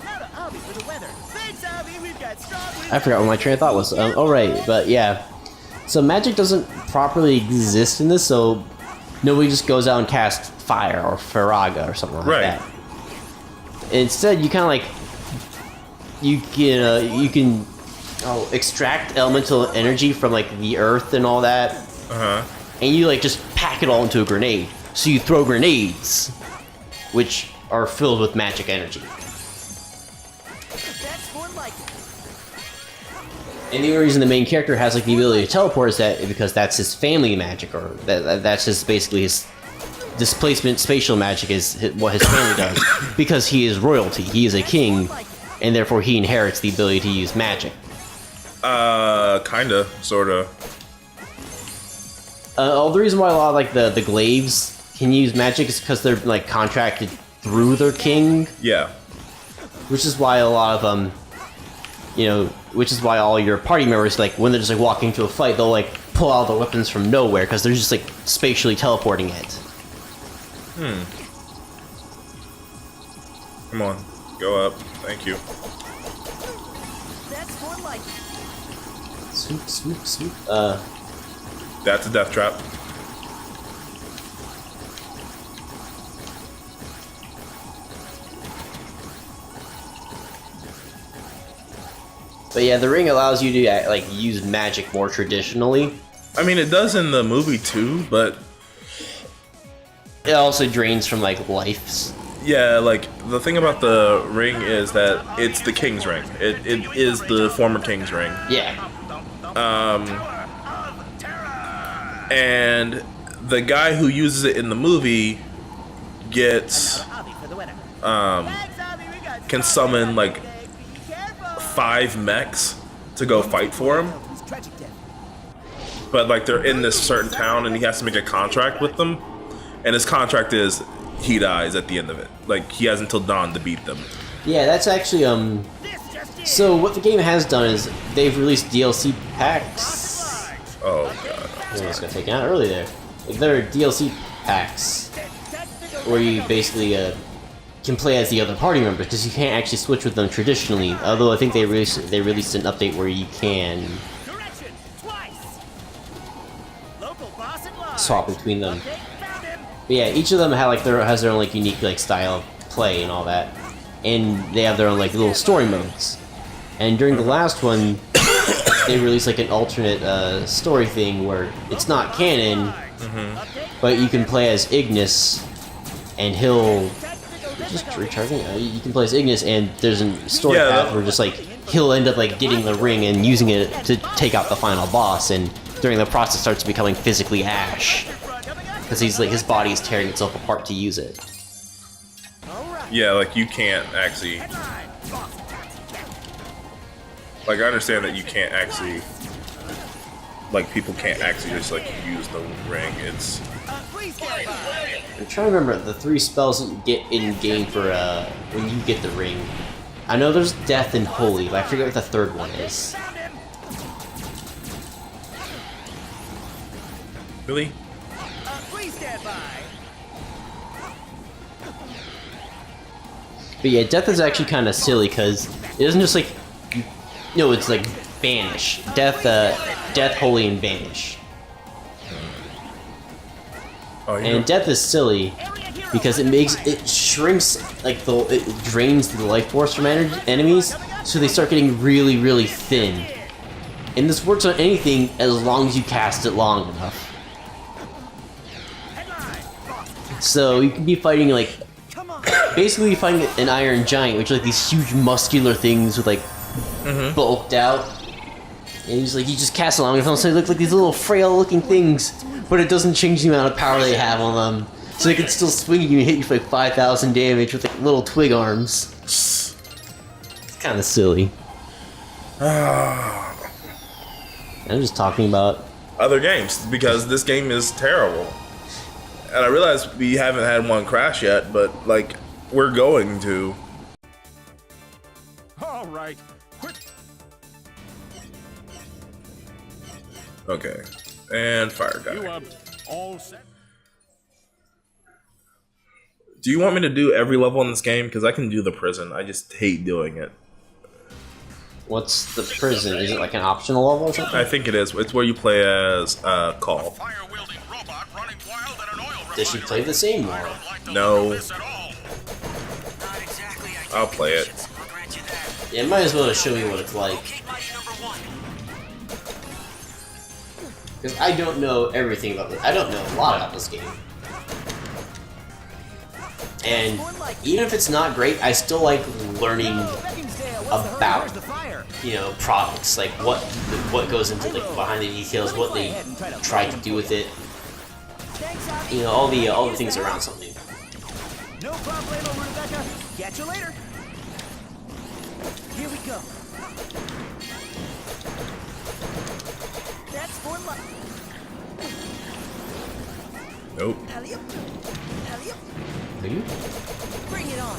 Now to Abby for the weather. Thanks, Abby. We've got strong winds. I forgot what my train of thought was. Alright, but yeah. So magic doesn't properly exist in this, so nobody just goes out and casts fire or Faraga or something like that. Instead, you kind of like, you can extract elemental energy from like the earth and all that, and you like just pack it all into a grenade. So you throw grenades, which are filled with magic energy. That's more like it. And the only reason the main character has like the ability to teleport is that because that's his family magic, or that's just basically his displacement spatial magic is what his family does. Because he is royalty, he is a king, and therefore he inherits the ability to use magic. Kinda, sorta. The reason why a lot of like the glaives can use magic is because they're like contracted through their king. Yeah. Which is why a lot of which is why all your party members, like when they're just like walking into a fight, they'll like pull out the weapons from nowhere because they're just like spatially teleporting it. Come on, go up. Thank you. That's more like it. Swoop, swoop, swoop. That's a death trap. But yeah, the ring allows you to like use magic more traditionally. I mean, it does in the movie too, but it also drains from like lives. Yeah, like the thing about the ring is that it's the king's ring. It is the former king's ring. Yeah. And the guy who uses it in the movie gets can summon like 5 mechs to go fight for him. But like they're in this certain town and he has to make a contract with them. And his contract is he dies at the end of it. Like he has until dawn to beat them. Yeah, that's actually so what the game has done is they've released DLC packs. Oh god. I was gonna take it out early there. Like there are DLC packs where you basically can play as the other party members because you can't actually switch with them traditionally. Although I think they released an update where you can swap between them. But yeah, each of them has their own like unique like style of play and all that, and they have their own like little story modes. And during the last one, they released like an alternate story thing where it's not canon, but you can play as Ignis, and he'll just recharging. You can play as Ignis, and there's a story path where just like he'll end up like getting the ring and using it to take out the final boss, and during the process starts becoming physically Ash because he's like his body is tearing itself apart to use it. Yeah, like you can't actually. Like I understand that you can't actually. Like people can't actually just like use the ring. It's. I'm trying to remember the 3 spells that you get in game for when you get the ring. I know there's Death and Holy, but I forget what the third one is. Really? Please stand by. But yeah, Death is actually kind of silly because it isn't just like it's like Banish, Death, Holy, and Banish. Oh, yeah. And Death is silly because it shrinks like it drains the life force from enemies, so they start getting really, really thin. And this works on anything as long as you cast it long enough. So you can be fighting like basically fighting an Iron Giant, which are like these huge muscular things with like bulked out. And you just cast it long enough, so they look like these little frail looking things, but it doesn't change the amount of power they have on them. So they can still swing you and hit you for like 5,000 damage with like little twig arms. It's kind of silly. I'm just talking about other games because this game is terrible. And I realize we haven't had one crash yet, but like we're going to. All right. Quit. Okay. And fire guy. You all set? Do you want me to do every level in this game? Because I can do the prison. I just hate doing it. What's the prison? Is it like an optional level or something? I think it is. It's where you play as Call. Does she play the same more? No. I'll play it. Yeah, might as well show you what it's like. Because I don't know everything about this. I don't know a lot about this game. And even if it's not great, I still like learning about, you know, products, like what goes into like behind the details, what they try to do with it, you know, all the things around something. No problemo, Rebecca. Catch you later. Here we go. That's for luck. Nope. Alley-oop. Alley-oop. Bring it on.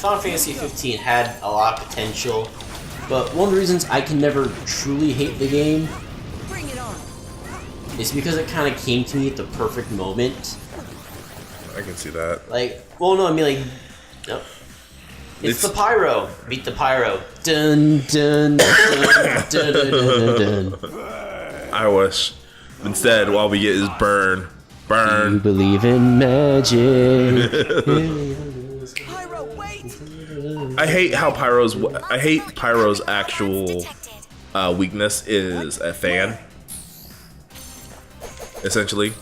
Final Fantasy 15 had a lot of potential, but one of the reasons I can never truly hate the game Bring it on. is because it kind of came to me at the perfect moment. I can see that. Like, well, no, I mean, like, no. It's the pyro. Beat the pyro. Dun dun dun dun dun dun dun. I wish. Instead, all we get is burn. Burn. You believe in magic. Pyro, wait. I hate how Pyro's actual weakness is a fan. Essentially.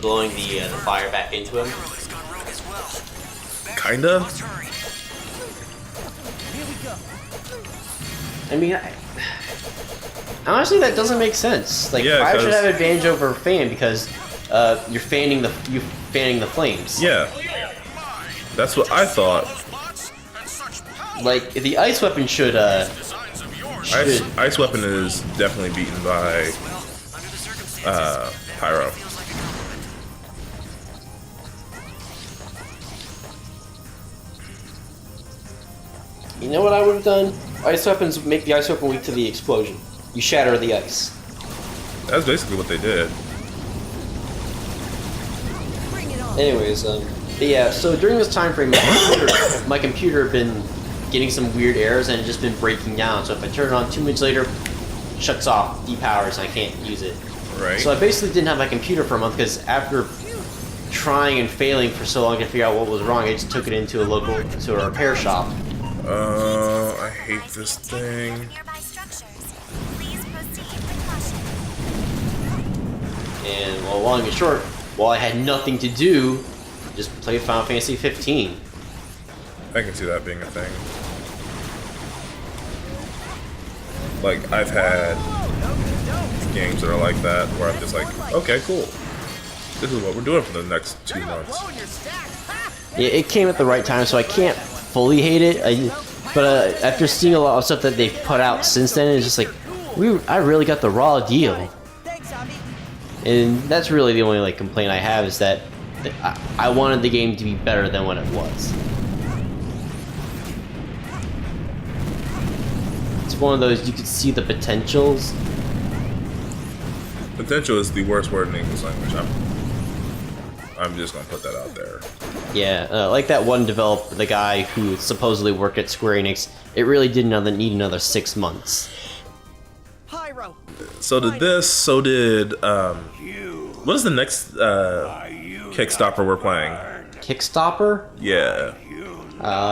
Blowing the fire back into him. Kinda. Here we go. I mean, honestly, that doesn't make sense. Like, Yeah, fire should 'cause- have advantage over fan because you're fanning the flames. Yeah. That's what I thought. Like, the ice weapon should Ice weapon is definitely beaten by Pyro. You know what I would have done? Ice weapons make the ice weapon weak to the explosion. You shatter the ice. That's basically what they did. Anyways, but yeah, so during this time frame, my computer had been getting some weird errors and had just been breaking down. So if I turn it on 2 minutes later, it shuts off, depowers, and I can't use it. Right. So I basically didn't have my computer for a month because after trying and failing for so long to figure out what was wrong, I just took it into a repair shop. I hate this thing. And well, long and short, while I had nothing to do, just played Final Fantasy 15. I can see that being a thing. Like, I've had games that are like that, where I'm just like, okay, cool. This is what we're doing for the next 2 months. Yeah, it came at the right time, so I can't fully hate it. But after seeing a lot of stuff that they've put out since then, it's just like, I really got the raw deal. And that's really the only like complaint I have is that I wanted the game to be better than what it was. It's one of those you could see the potentials. Potential is the worst word in English language. I'm just gonna put that out there. Yeah, like that one developer, the guy who supposedly worked at Square Enix, it really did need another 6 months. Pyro. So did this, so did, what is the next, Kickstopper we're playing? Kickstopper? Yeah.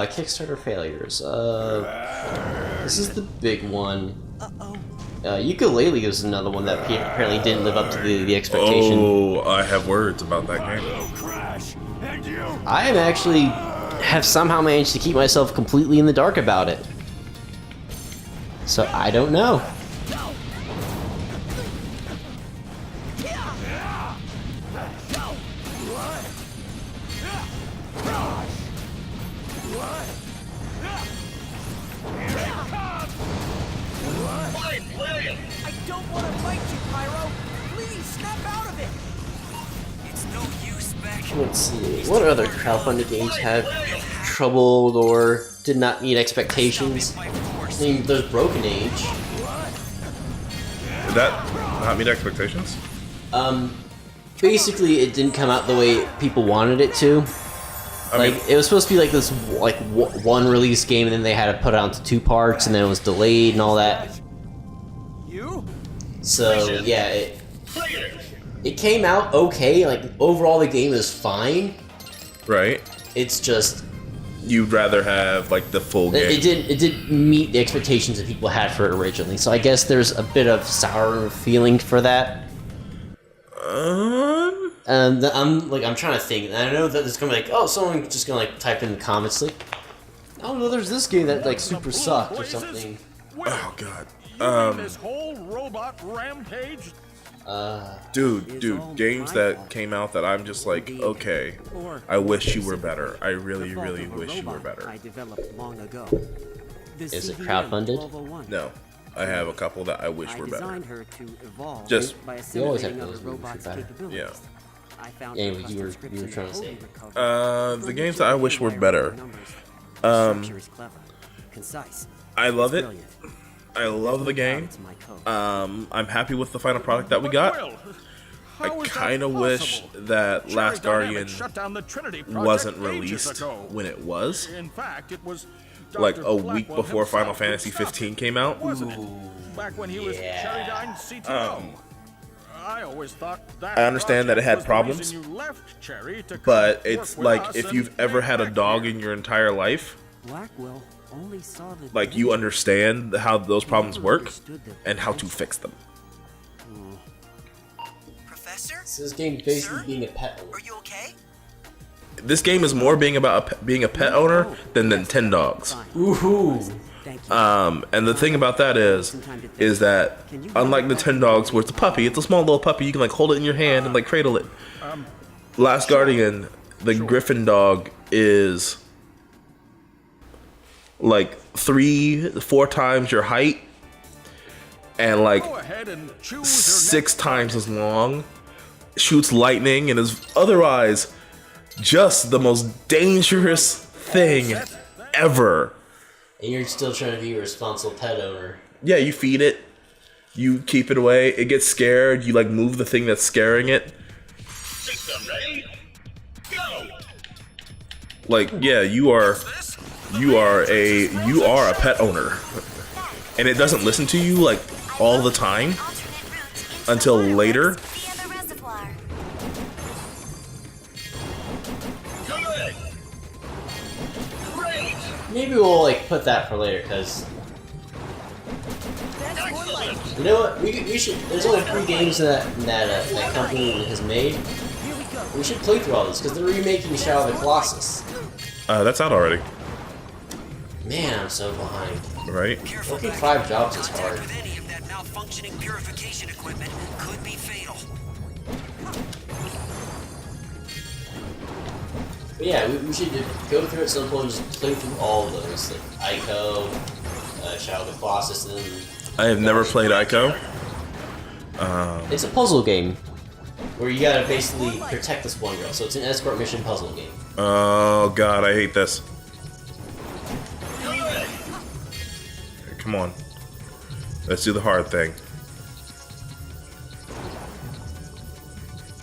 Kickstarter failures. This is the big one. Ukulele is another one that apparently didn't live up to the expectation. Oh, I have words about that game. I have somehow managed to keep myself completely in the dark about it. So I don't know. I don't want to fight you, Pyro. Please snap out of it. It's no use, Beck. Let's see. What other crowdfunded games have troubled or did not meet expectations? I mean, there's Broken Age. Did that not meet expectations? Basically, it didn't come out the way people wanted it to. It was supposed to be like this, one release game, and then they had to put it out into 2 parts, and then it was delayed and all that. So yeah, it came out okay. Like overall, the game is fine. Right. It's just you'd rather have like the full game. It didn't meet the expectations that people had for it originally. So I guess there's a bit of sour feeling for that. And I'm trying to think. And I know that there's gonna be like, oh, someone just gonna like type in the comments like, oh no, there's this game that like super sucked or something. Oh god. This whole robot rampage. Dude, games that came out that I'm just like, okay, I wish you were better. I really wish you were better. I developed long ago. Is it crowdfunded? No, I have a couple that I wish were better. Designed her to evolve Just by you always have assimilating those other movies robots' better. capabilities. Yeah. I found Yeah, her you were custom scripts trying to in say. Code The games that I wish were better. Structure is clever, concise. I love it. Brilliant. I love the game. It's my code. I'm happy with the final product that we got. I kind of wish that Last Guardian wasn't released when it was. In fact, it was Like Dr. a week Blackwell before Final himself Fantasy who discovered 15 came out. Wasn't it? Back when he was Cherrydyne CTO. I always thought that I understand that it had project was problems, the reason you left Cherry to but come it's work with like us if and you've ever make had a back dog here. in your entire life, Blackwell only saw the like you understand how those problems work and how to fix them. Professor? So this game basically being a pet owner. Are you okay? This game is more being about being a pet owner than 10 dogs. Woohoo! And the thing about that is that unlike the 10 dogs where it's a puppy, it's a small little puppy, you can like hold it in your hand and like cradle it. Last Guardian, the Griffin dog is like 3-4 times your height and like Go ahead and choose your 6 times as long, shoots lightning, and is otherwise just the most dangerous thing ever. And you're still trying to be a responsible pet owner. Yeah, you feed it, you keep it away, it gets scared, you like move the thing that's scaring it. System ready? Go! Like, yeah, you are a pet owner. And it doesn't listen to you like all the time until later. Good! Great! Maybe we'll like put that for later, cause you know what? We should. There's only 3 games that company has made. We should play through all this because they're remaking Shadow of the Colossus. That's out already, Man, I'm so behind. right? Working 5 jobs is hard. With any of that malfunctioning purification equipment could be fatal. But yeah, we should go through it at some point and just play through all of those, like Ico, Shadow of the Colossus, and then I have never played Ico. it's a puzzle game where you gotta basically protect this one girl. So it's an escort mission puzzle game. Oh god, I hate this. Come on. Let's do the hard thing.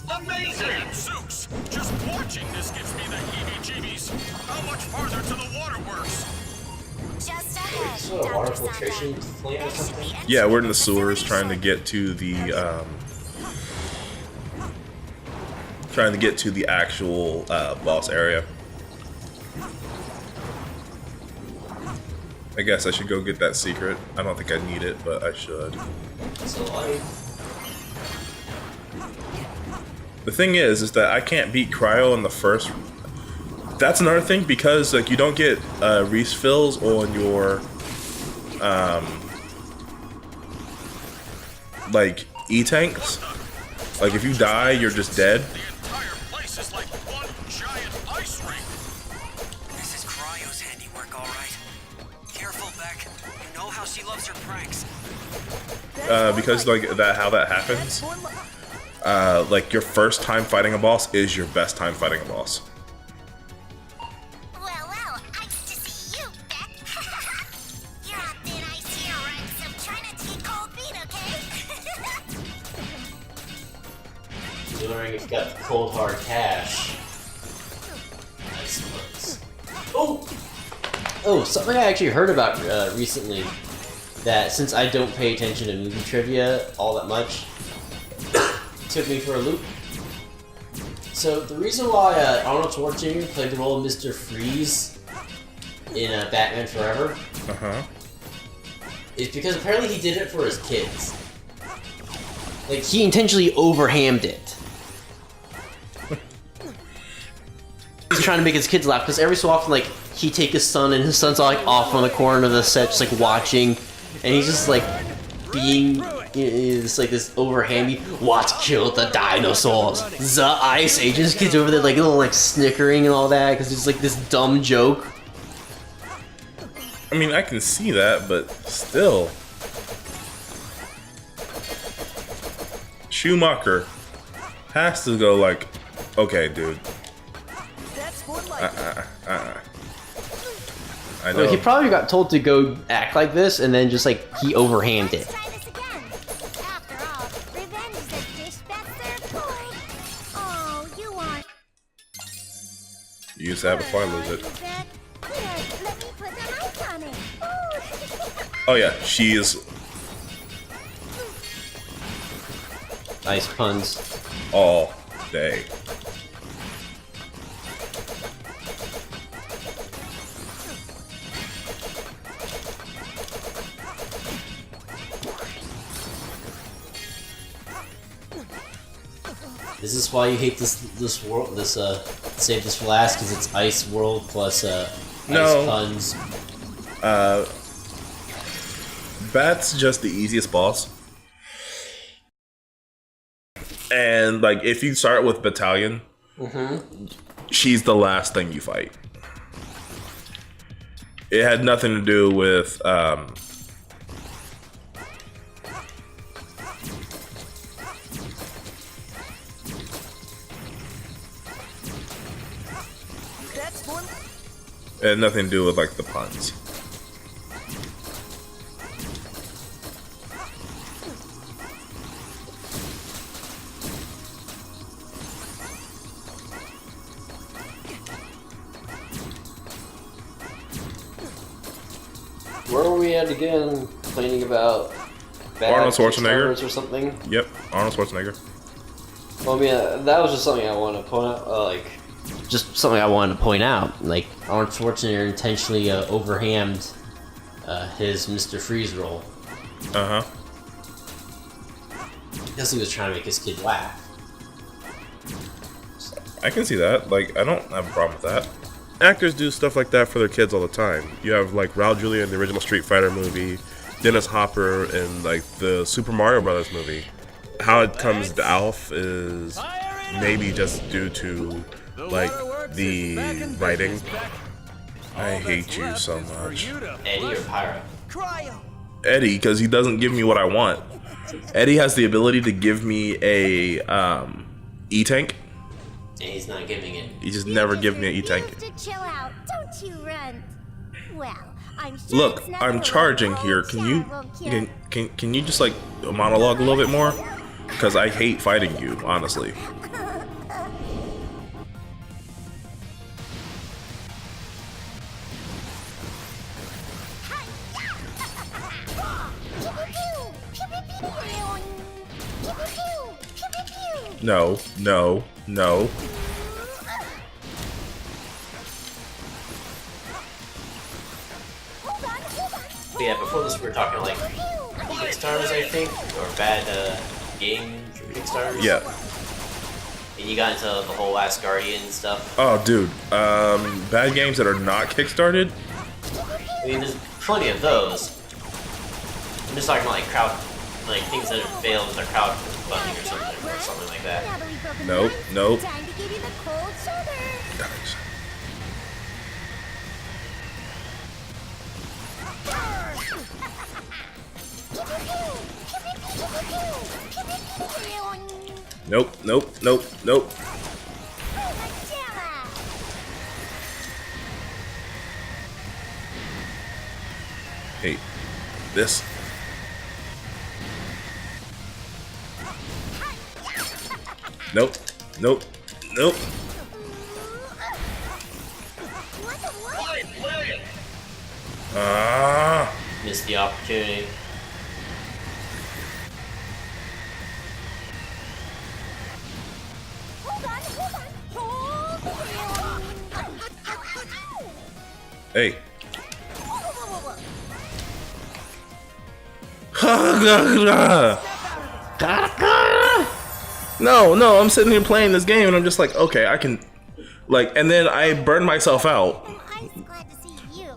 Amazing! Zooks! Just watching this gives me the heebie-jeebies. How much farther to the waterworks? Just ahead, So a water filtration plant or something? Yeah, we're in the sewers trying to get to the actual boss area. I guess I should go get that secret. I don't think I need it, but I should. So The thing is that I can't beat Cryo in the first. That's another thing because like you don't get refills on your like E-tanks. Like if you die, you're just dead. The entire place is like one giant ice rink. This is Cryo's handiwork, all right. Careful, Beck. You know how she loves her pranks. Because like that, how that happens. Like your first time fighting a boss is your best time fighting a boss. Well, nice to see you, Beck. You're on thin ice here, right? So try not to get cold feet, okay? wondering if you got cold hard cash. I suppose. Oh, something I actually heard about recently. That since I don't pay attention to movie trivia all that much, took me for a loop. So the reason why Arnold Schwarzenegger played the role of Mr. Freeze in Batman Forever is because apparently he did it for his kids. Like, he intentionally overhammed it. He's trying to make his kids laugh, because every so often, like, he'd take his son, and his son's all, like, off on the corner of the set, just, like, watching, and he's just, like, being, it's like this overhammy, what killed the dinosaurs? The Ice Age. And his kids over there, like, little, like, snickering and all that, because it's, like, this dumb joke. I mean, I can see that, but still. Schumacher has to go like, okay, dude. I know. Well, he probably got told to go act like this, and then just, like, he overhammed it. You use that before I lose it. Oh yeah, she is. Ice puns. All day. Is this why you hate this world? Save this for last because it's Ice World plus No. Ice puns. Bat's just the easiest boss. And like, if you start with Battalion, she's the last thing you fight. It had nothing to do with it had nothing to do with like the puns. Where were we at again? Complaining about Arnold Schwarzenegger or something? Yep, Arnold Schwarzenegger. Well, I mean, that was just something I wanted to point out. Just something I wanted to point out. Like, Arnold Schwarzenegger intentionally overhammed his Mr. Freeze role. Uh huh. Because he was trying to make his kid laugh. I can see that. Like, I don't have a problem with that. Actors do stuff like that for their kids all the time. You have like Raul Julia in the original Street Fighter movie, Dennis Hopper in like the Super Mario Brothers movie. How it comes to Alf is maybe just due to like the writing. I hate you so much. Eddie or Pyro? Eddie, because he doesn't give me what I want. Eddie has the ability to give me a E-Tank. And he's not giving it. He just never gives me an E-Tank. Chill out, don't you run. Well, I'm sure Look, I'm charging here. Can you just like monologue a little bit more? Because I hate fighting you, honestly. No, no, no. But yeah, before this we were talking like Kickstarters, I think, or bad game Kickstarters. Yeah. And you got into the whole Last Guardian stuff. Oh, dude. Bad games that are not kickstarted? I mean, there's plenty of those. I'm just talking about like like things that have failed with their crowdfunding or something like that. Nope, nope. Time to give you the cold shoulder. Nope, nope, nope, nope. Hey, this. Nope, nope, nope. Ah. Missed the opportunity. Hey, No, I'm sitting here playing this game and I'm just like, okay, I can, like, and then I burn myself out,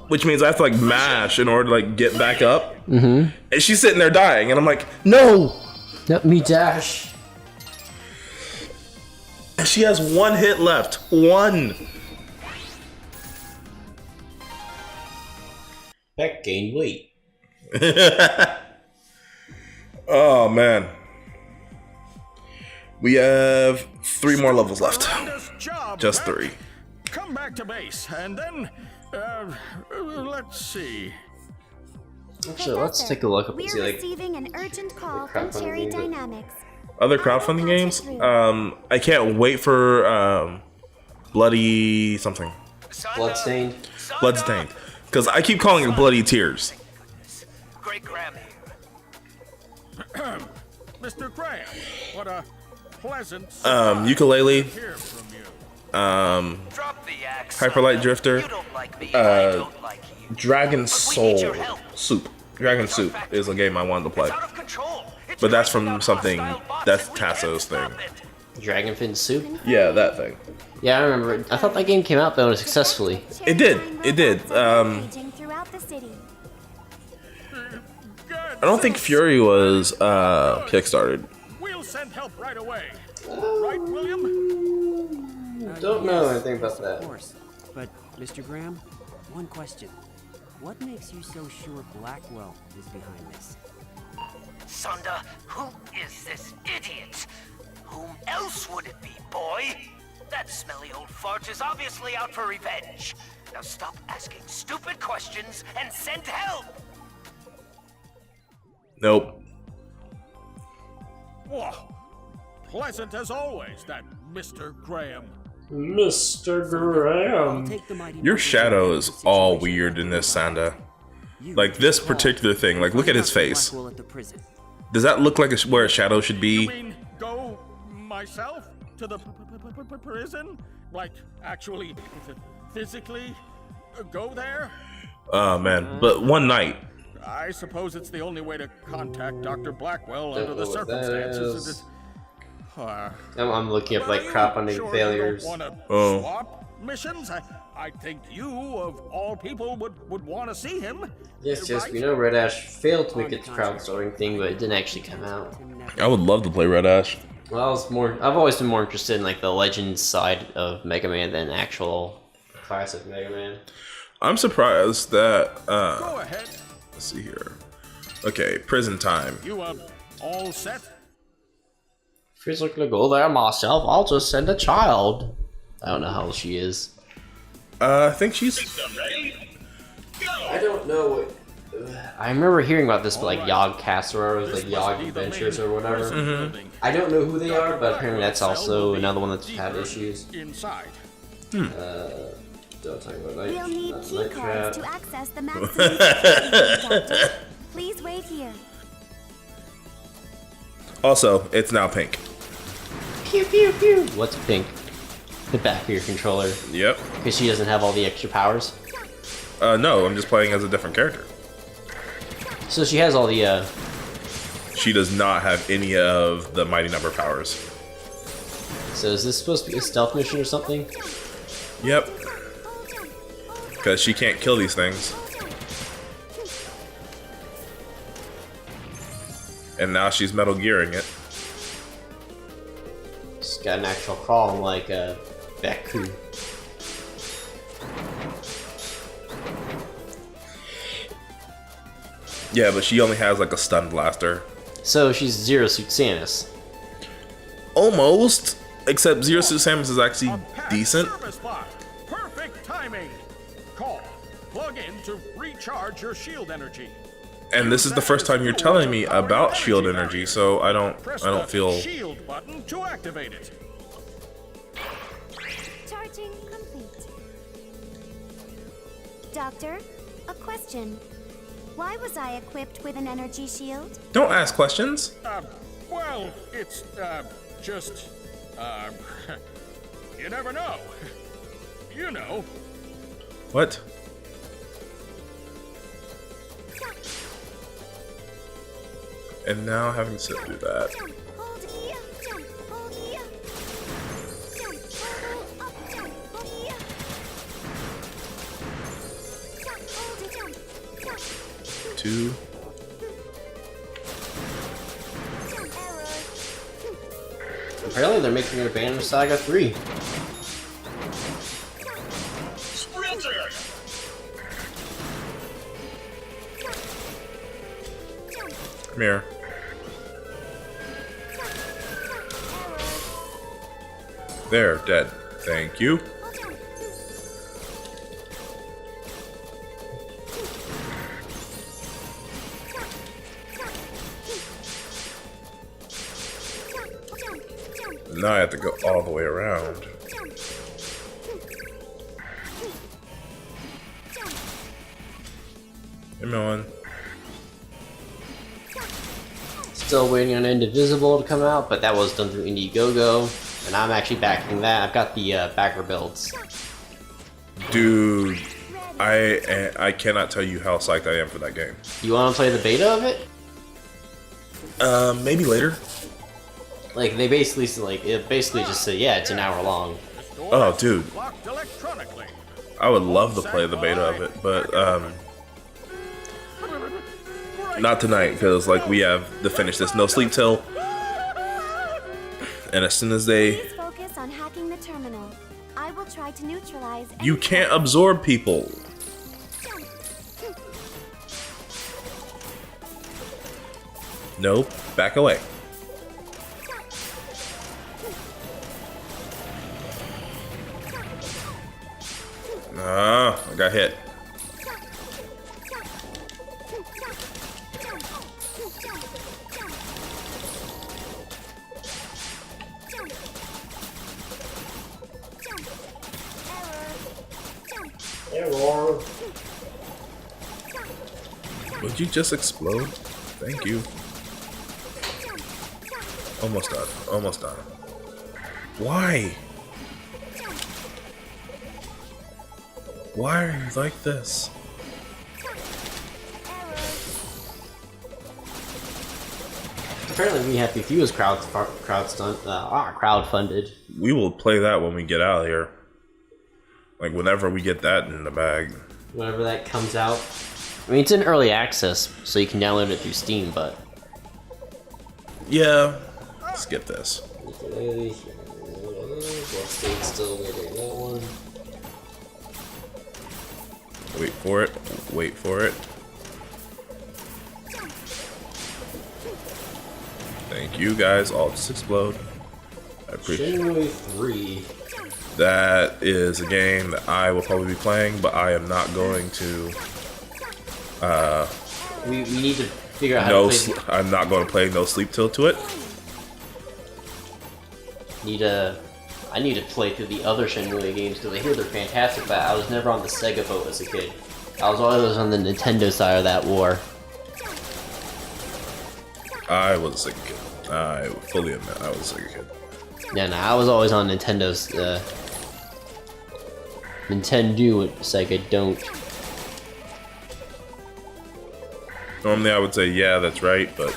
which means I have to like mash in order to like get back up. And she's sitting there dying, and I'm like, no. Let me dash. And she has one hit left. One. Beck gained weight. Oh man. We have 3 more levels left. Job, Just Beck. 3. Come back to base, and then, let's see. Actually, let's take a look up and see We're like receiving an urgent call from crowdfunding Cherry game. Dynamics. Other crowdfunding games. I can't wait for Bloody something. Bloodstained. Bloodstained. Because I keep calling it Bloody Tears. Great Grammy. Mr. Graham, what a pleasant Ukulele. to hear from you. Drop the axe. Hyperlight Drifter. You don't like me, I don't like you. Dragon But we need Soul your help. Soup. Dragon Soup is a game I wanted to play. Out of control. It's But that's breaking from out something, hostile bots that's and we can't Tasso's thing. stop it. Dragonfin soup. Yeah, that thing. Yeah, I remember. I thought that game came out though successfully. It did. It did. Throughout the city. I don't think Fury was kickstarted. We'll send help right away. Right, William? Don't know anything about Of that. course. But, Mr. Graham, one question. What makes you so sure Blackwell is behind this? Sonda, who is this idiot? Whom else would it be, boy? That smelly old fart is obviously out for revenge. Now stop asking stupid questions and send help! Nope. Whoa. Pleasant as always, that Mr. Graham. Mr. Graham. Take the mighty Your Morphin shadow to is the all situation weird in this Sanda. You Like this particular thing. Like look at his face. Blackwell at the prison. Does that look like where a shadow should You be? mean go myself to the prison? Like, actually, physically go there? Oh man. But one night. I suppose it's the only way to contact Dr. Blackwell under Don't the know what that circumstances. is. I'm looking up like crowdfunding failures. Oh. Swap missions? I think you, of all people, would want to see him. Yes, right? we know Red Ash failed to make its crowdsourcing thing, but it didn't actually come out. I would love to play Red Ash. Well, I've always been more interested in like the Legends side of Mega Man than actual classic Mega Man. I'm surprised that Go ahead. let's see here. Okay, prison time. You all set? Physically go there myself, I'll just send a child. I don't know how old she is. I think she's I don't know what. I remember hearing about this, but like Yog Casserole, was like Yog Adventures or whatever. I don't know who they are, but apparently that's also another one that's had issues. Inside. Don't talk about night. We'll need not key night cards trap. to access the maximum security, Doctor. Please wait here. also, it's now pink. Pew pew pew. What's pink? The back of your controller. Yep. Because she doesn't have all the extra powers. No, I'm just playing as a different character. So she has all the She does not have any of the mighty number powers. So is this supposed to be a stealth mission or something? Yep. Because she can't kill these things. And now she's Metal Gearing it. She's got an actual crawl like Baku. Yeah, but she only has like a stun blaster. So she's Zero Suit Samus. Almost. Except Zero Suit Samus is actually decent. Service bot. Perfect timing. Call. Plug in to recharge your shield energy. And this is the first time you're telling me about shield energy, so I don't feel. Shield button to activate it. Charging complete. Doctor, a question. Why was I equipped with an energy shield? Don't ask questions. Well, it's just you never know. You know. What? And now having to sit through that. Two. Apparently they're making a Banner Saga 3. Come here. There, dead. Thank you. Now I have to go all the way around. Come on. Still waiting on Indivisible to come out, but that was done through Indiegogo, and I'm actually backing that. I've got the backer builds. Dude, I cannot tell you how psyched I am for that game. You want to play the beta of it? Maybe later. Like they basically just say, yeah, it's an hour long. Oh, dude, I would love to play the beta of it, but not tonight because like we have to finish this No Sleep Till, and as soon as they focus on hacking the terminal, I will try to neutralize. You can't absorb people. Nope, back away. Ah, I got hit. Error. Would you just explode? Thank you. Almost done. Almost done. Why? Why are you like this? Apparently, We Happy Few is crowdfunded. We will play that when we get out of here. Like whenever we get that in the bag. Whenever that comes out. I mean, it's in early access, so you can download it through Steam, but... Yeah, skip this. Still waiting that one. Wait for it. Wait for it. Thank you guys. All just explode. I appreciate Shenmue 3. That is a game that I will probably be playing, but I am not going to. We need to figure out how to play. I'm not going to play No Sleep Till to it. I need to play through the other Shenmue games because I hear they're fantastic, but I was never on the Sega boat as a kid. I was always on the Nintendo side of that war. I was a Sega kid. I fully admit I was a Sega kid. Yeah, no, I was always on Nintendo's. Nintendo, Sega don't. Normally I would say, yeah, that's right, but...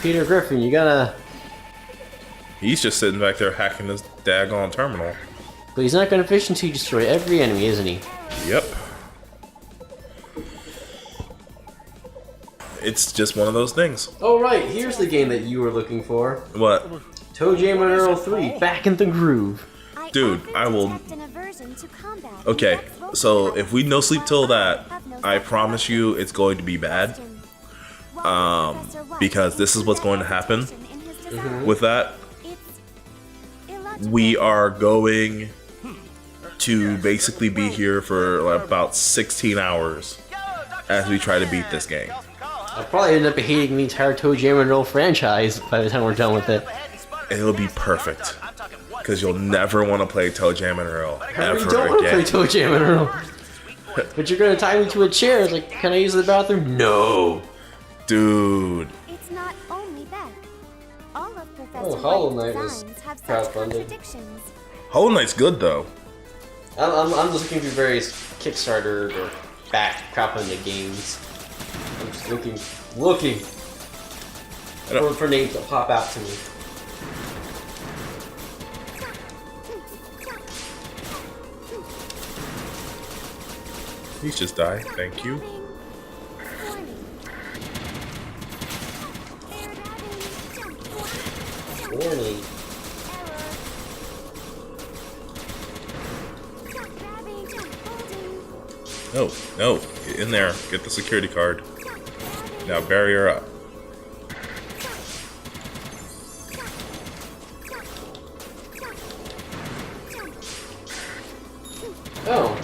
Peter Griffin, you gotta... He's just sitting back there hacking this daggone terminal. But he's not gonna fish until you destroy every enemy, isn't he? Yep. It's just one of those things. Oh right, here's the game that you were looking for. What? ToeJam and Earl 3, Back in the Groove. Dude, I will... Okay, so if we No Sleep Till that, I promise you it's going to be bad. Because this is what's going to happen with that. We are going to basically be here for about 16 hours as we try to beat this game. I'll probably end up hating the entire ToeJam and Earl franchise by the time we're done with it. It'll be perfect. Because you'll never want to play ToeJam and Earl ever you don't want to again. play ToeJam and Earl. But you're gonna tie me to a chair. It's like, can I use the bathroom? No. Dude. It's not only Beck. All of Professor Oh, Hollow White's Knight was designs have such crowdfunded. contradictions. Hollow Knight's good though. I'm just looking through various Kickstarter or back crowdfunding games. I'm just looking for names that pop out to me. Please just die. Thank you. Warning. No, no. Get in there. Get the security card. Now barrier up. Oh,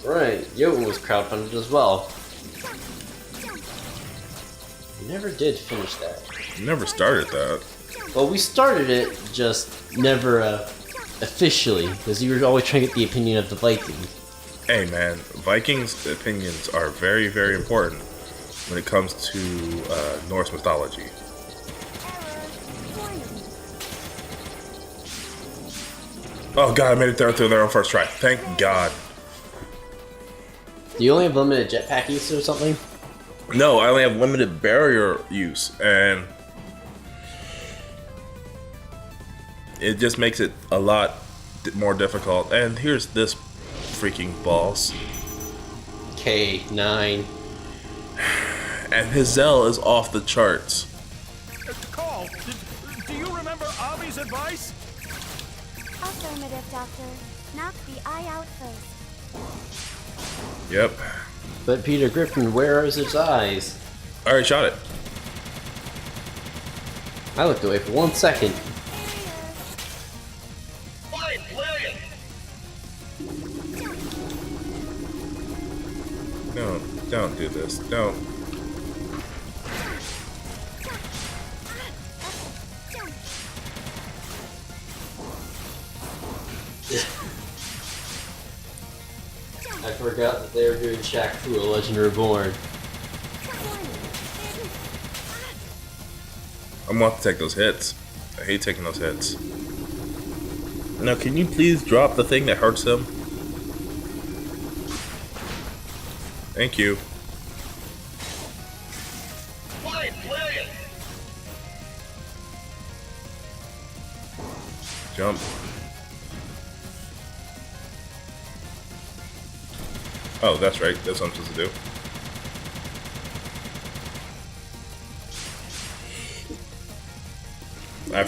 right. Jotun was crowdfunded as well. We never did finish that. You never started that. Well, we started it, just never officially, because you were always trying to get the opinion of the Vikings. Hey man, Vikings' opinions are very, very important when it comes to Norse mythology. Oh god, I made it through there on first try. Thank god. Do you only have limited jetpack use or something? No, I only have limited barrier use, and it just makes it a lot more difficult. And here's this freaking boss. K9. And his Zell is off the charts. Call, do you remember Avi's advice? Affirmative, Doctor. Knock the eye out first. Yep. But Peter Griffin, where is its eyes? I already shot it. I looked away for 1 second. No, don't do this. Don't. I forgot that they were doing Shaq Fu, A Legend Reborn. I'm gonna have to take those hits. I hate taking those hits. Now, can you please drop the thing that hurts him? Thank you. Jump. Oh, that's right. That's what I'm supposed to do. I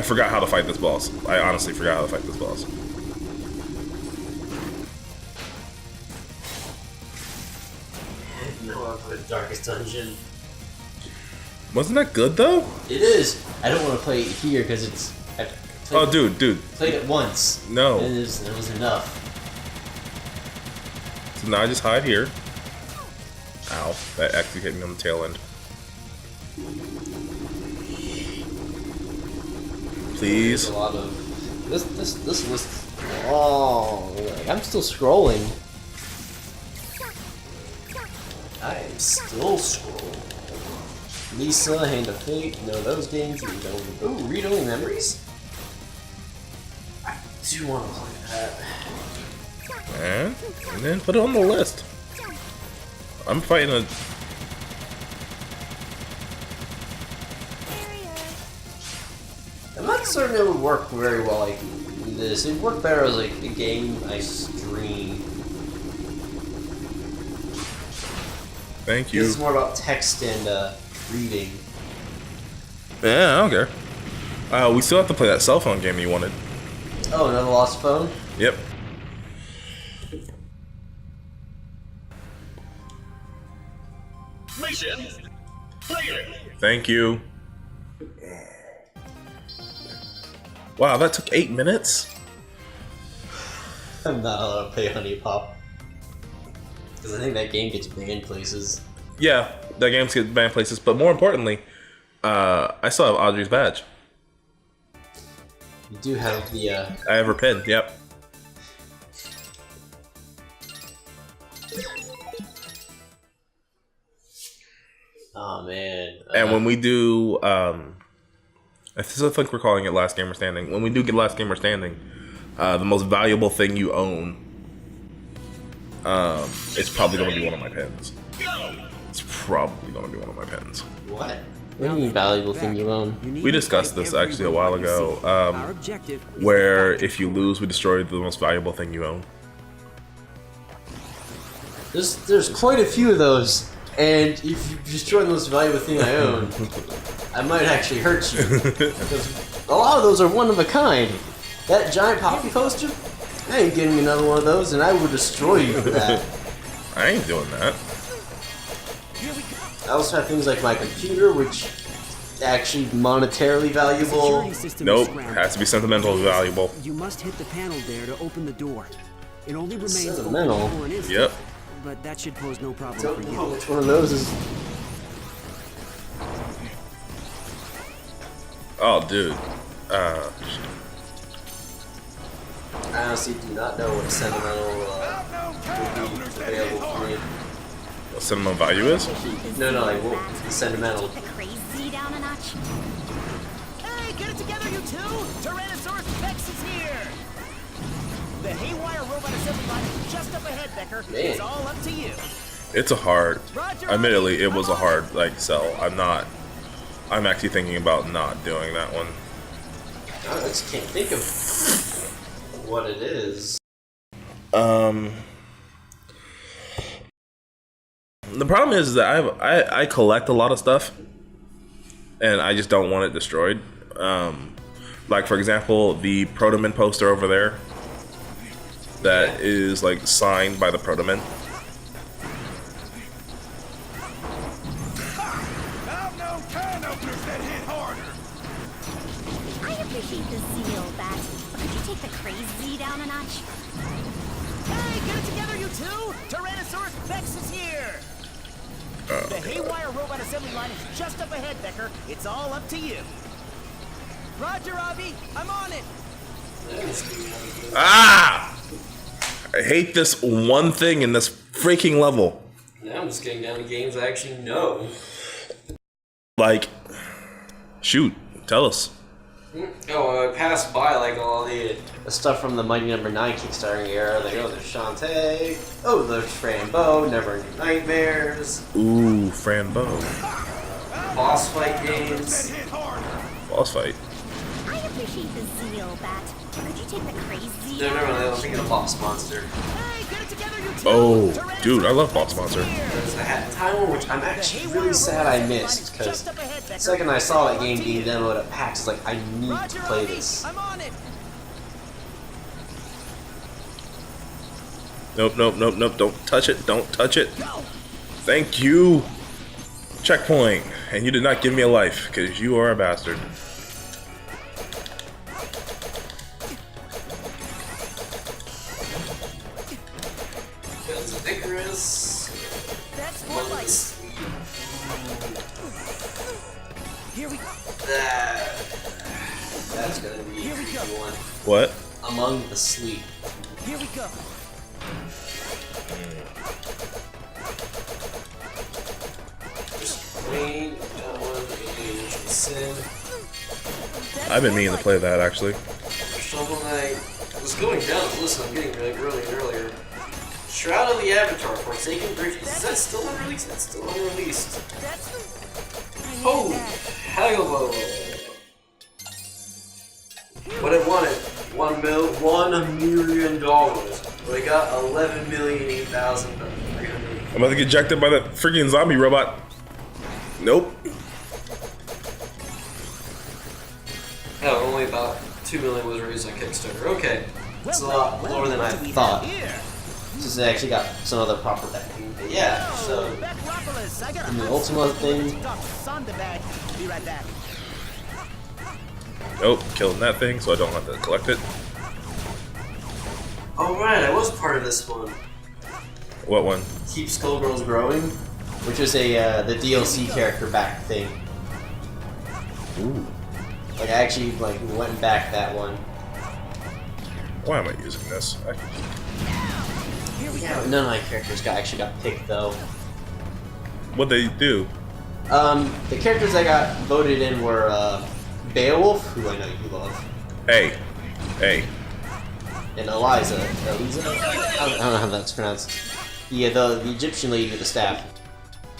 forgot how to fight this boss. I honestly forgot how to fight this boss. No, I'm the Darkest Dungeon. Wasn't that good though? It is. I don't want to play it here because it's. Oh, dude. Played it once. No. And it was enough. So now I just hide here. Ow, that actually hit me on the tail end. Please. There's a lot of this list is long. Like, I'm still scrolling. I am still scrolling. Lisa, Hand of Fate, you know those games. Read Only Memories. I do want to play that. And then put it on the list. I'm fighting a. I'm not certain it would work very well like this. It'd work better as like a game I stream. Thank you. This is more about text and reading. Yeah, I don't care. We still have to play that cell phone game you wanted. Oh, another lost phone? Yep. Mission clear. Thank you. Wow, that took 8 minutes? I'm not allowed to play Honey Pop. Because I think that game gets banned places. Yeah, that game gets banned places, but more importantly, I still have Audrey's badge. You do have the, I have her pin, yep. Oh man. And when we do, I still think we're calling it Last Gamer Standing. When we do get Last Gamer Standing, the most valuable thing you own, it's probably going to be one of my pens. It's probably going to be one of my pens. What? What do you mean valuable thing you own? We discussed this actually a while ago, where if you lose, we destroy the most valuable thing you own. There's quite a few of those, and if you destroy the most valuable thing I own, I might actually hurt you. Because a lot of those are one of a kind. That giant Poppy poster, I ain't getting another one of those, and I will destroy you for that. I ain't doing that. I also have things like my computer, which actually monetarily valuable. Nope, has to be sentimental valuable. You must hit the panel there to open the door. It only remains Sentimental? open for an instant, Yep. but that should pose no problem Don't for you. know which one of those is. Oh, dude. I honestly do not know what sentimental would be available for me. What sentimental value is? No, like what sentimental. The crazy down a notch. Hey, get it together, you two! Tyrannosaurus Rex is here! The Haywire robot assembly line is just up ahead, Becker. Man. It's all up to you. It's a hard. Admittedly, it was a hard sell. I'm actually thinking about not doing that one. I just can't think of what it is. The problem is that I collect a lot of stuff, and I just don't want it destroyed. Like for example, the Protoman poster over there, that is like signed by the Protoman. I've known can openers that hit harder. I appreciate the zeal, Bat. But could you take the crazy down a notch? Hey, get it together, you two! Tyrannosaurus Rex is here! The Haywire robot assembly line is just up ahead, Becker. It's all up to you. Roger, Avi. I'm on it. Ah! I hate this one thing in this freaking level. Now I'm just getting down to games I actually know. Like, shoot, tell us. Oh, I passed by like all the stuff from the Mighty Number 9 Kickstarter era. Like, oh, there's Shantae. Oh, there's Frambo, Never Ending Nightmares. Ooh, Frambo. Boss fight games. Boss fight. I appreciate the zeal, Bat. Could you take the crazy No, I was thinking of Boss Monster. Hey, get it together, you two! Oh, dude, I love Boss Monster. There's the Hat in Time one, which I'm actually really sad I missed, because the second I saw that game being demoed at PAX, I was like, I need to play this. I'm on it. Nope, don't touch it, don't touch it. Thank you. Checkpoint. And you did not give me a life, because you are a bastard. Guns of Icarus. That's more like. Here we go. That's gonna be a good one. What? Among the Sleep. Here we go. Rain, that one, Age of Sin. I've been meaning to play that, actually. Shovel Knight. Was going down the list, I'm getting like earlier and earlier. Shroud of the Avatar, Forsaken Bridges. Is that still unreleased? That's still unreleased. Oh, Hagglebone. What it wanted, $1 million. But it got 11,008,000. I'm about to get ejected by that freaking zombie robot. Nope. No, only about 2 million was released on Kickstarter. Okay, it's a lot lower than I thought. Just actually got some other proper backing. But yeah, so and the Ultima thing. Be right back. Nope, killing that thing so I don't have to collect it. Oh right, I was part of this one. What one? Keep Skullgirls Growing, which is a the DLC character back thing. Ooh. Like I actually like went back that one. Why am I using this? Yeah, but none of my characters actually got picked though. What'd they do? The characters that got voted in were Beowulf, who I know you love. Hey. and Eliza. I don't know how that's pronounced. Yeah, the Egyptian lady with the staff.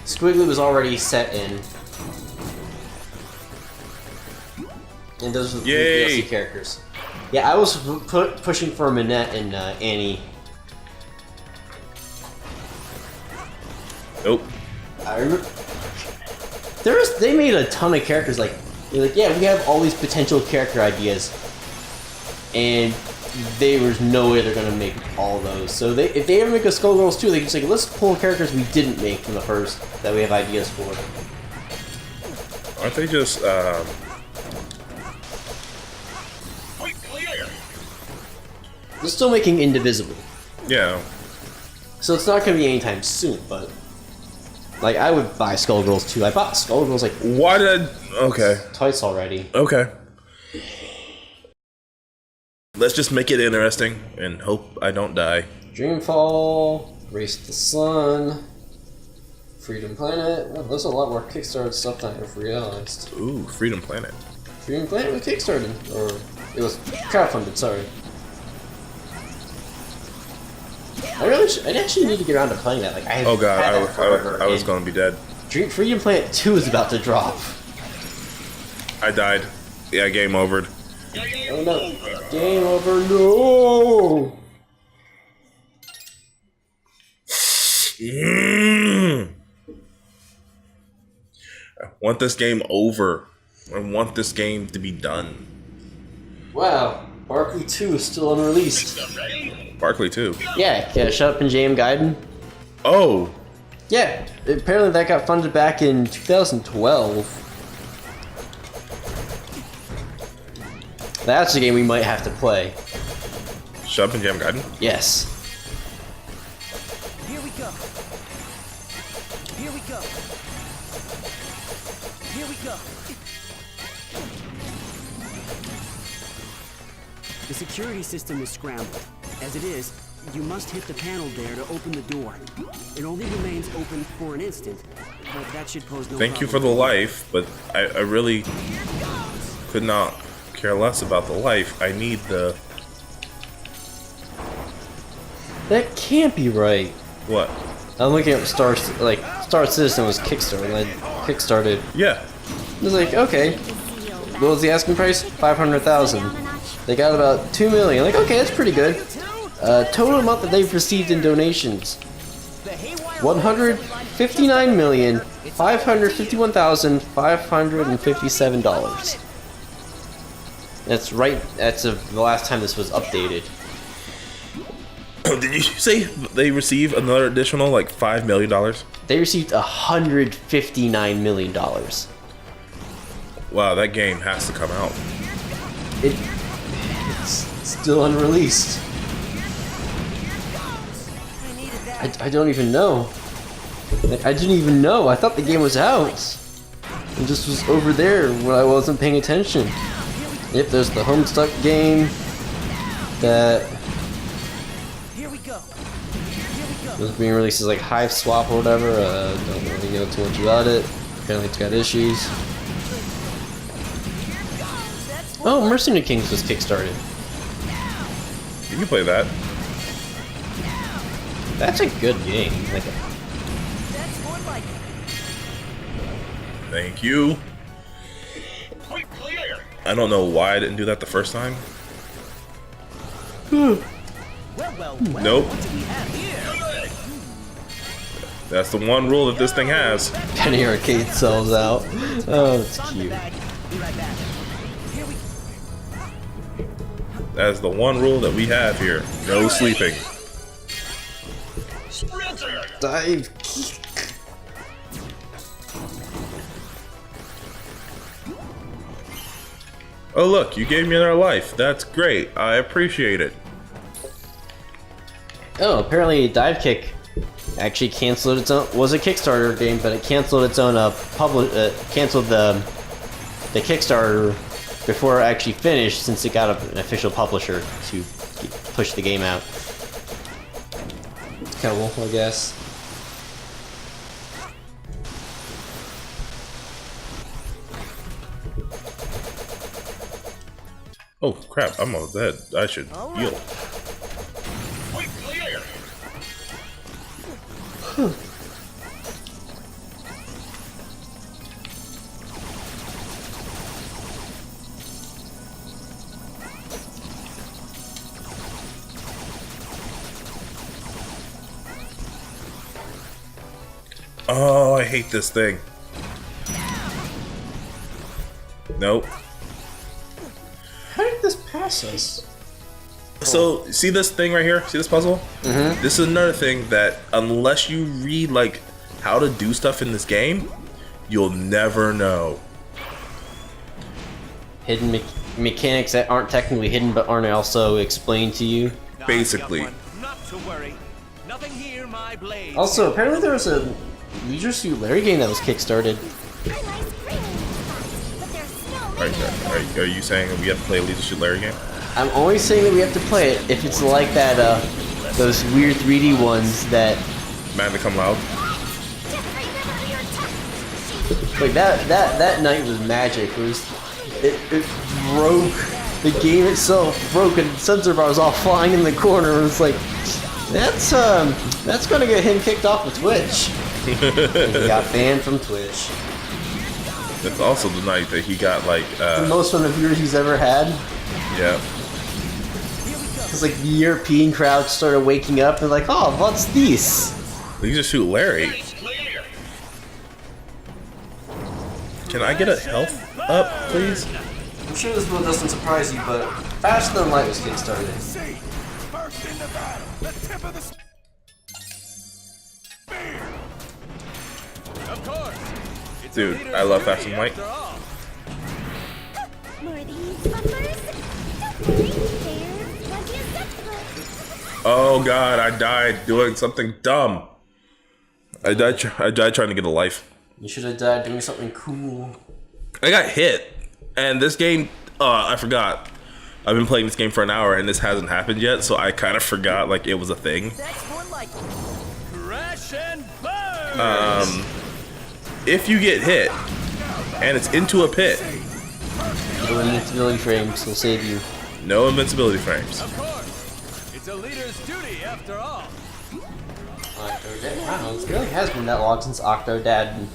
Squiggly was already set in. And those were the DLC characters. Yeah, I was pushing for Minette and Annie. Nope. I remember they made a ton of characters. Like, they're like, yeah, we have all these potential character ideas, and there was no way they're gonna make all those. So if they ever make a Skullgirls 2, they can just like, let's pull characters we didn't make from the first that we have ideas for. Aren't they just They're still making Indivisible. Yeah. So it's not gonna be anytime soon, but like I would buy Skullgirls 2. I bought Skullgirls like why did okay twice already. Okay. Let's just make it interesting and hope I don't die. Dreamfall, Race to the Sun, Freedom Planet. Well, there's a lot more Kickstarter stuff than I've realized. Ooh, Freedom Planet. Freedom Planet was Kickstarted, or it was crowdfunded. Sorry. I actually need to get around to playing that. Like I oh god, I was gonna be dead. Freedom Planet 2 is about to drop. I died. Yeah, game overed. Oh no! Game over! No! I want this game over. I want this game to be done. Wow, Barkley 2 is still unreleased. Barkley 2? Yeah, Shut Up and Jam Gaiden. Oh! Yeah, apparently that got funded back in 2012. That's a game we might have to play. Shut Up and Jam Gaiden? Yes. Here we go. Here we go. Here we go. The security system is scrambled. As it is, you must hit the panel there to open the door. It only remains open for an instant, but that should pose no Thank you for the life, but I really could not care less about the life. I need the... That can't be right. What? I'm looking at Star Citizen was kickstarted. Yeah. It was like, okay. What was the asking price? 500,000. They got about 2 million. Like, okay, that's pretty good. Total amount that they've received in donations: $159,551,557. That's right. That's the last time this was updated. Did you say they receive another additional like $5 million? They received $159 million. Wow, that game has to come out. It's still unreleased. I don't even know. Like, I didn't even know. I thought the game was out. It just was over there when I wasn't paying attention. Yep, there's the Homestuck game that was being released as like Hive Swap or whatever. Don't really know too much about it. Apparently it's got issues. Oh, Mercenary Kings was kickstarted. You can play that. That's a good game. Like, thank you. I don't know why I didn't do that the first time. Nope. That's the one rule that this thing has. Penny Arcade sells out. Oh, it's cute. That's the one rule that we have here. No sleeping. Dive kick. Oh look, you gave me another life. That's great. I appreciate it. Oh, apparently Dive Kick actually canceled its own. Was a Kickstarter game, but it canceled its own canceled the Kickstarter before it actually finished, since it got an official publisher to push the game out. Cool, I guess. Oh crap, I'm almost dead. I should heal. Oh, I hate this thing. Nope. How did this pass us? So, see this thing right here? See this puzzle? Mm-hmm. This is another thing that, unless you read, like, how to do stuff in this game, you'll never know. Hidden mechanics that aren't technically hidden but aren't also explained to you. Basically. Not to worry. Nothing here, my blade. Also, apparently there was a Leisure Suit Larry game that was kickstarted. Are you saying that we have to play a Leisure Suit Larry game? I'm only saying that we have to play it if it's like that, those weird 3D ones that... Man, they come loud. Like, that night was magic. It broke. The game itself broke and sensor bars all flying in the corner. It was like, that's gonna get him kicked off of Twitch. He got banned from Twitch. That's also the night that he got, like, the most amount of viewers he's ever had. Yeah. It's like the European crowd started waking up and like, oh, what's this? Leisure Suit Larry. Can I get a health up, please? I'm sure this one doesn't surprise you, but Faster Than Light was kickstarted. First in the battle, the tip of the spear. Of course. Dude, I love Fast and Light. More of these bumpers? Don't worry, there's plenty of stuff. Oh god, I died doing something dumb. I died trying to get a life. You should have died doing something cool. I got hit, and this game, I forgot. I've been playing this game for an hour, and this hasn't happened yet, so I kind of forgot, like, it was a thing. That's more like crash and burn. If you get hit, and it's into a pit. No invincibility frames will save you. No invincibility frames. Of course. It's a leader's duty after all. Octodad. Wow, it really has been that long since Octodad.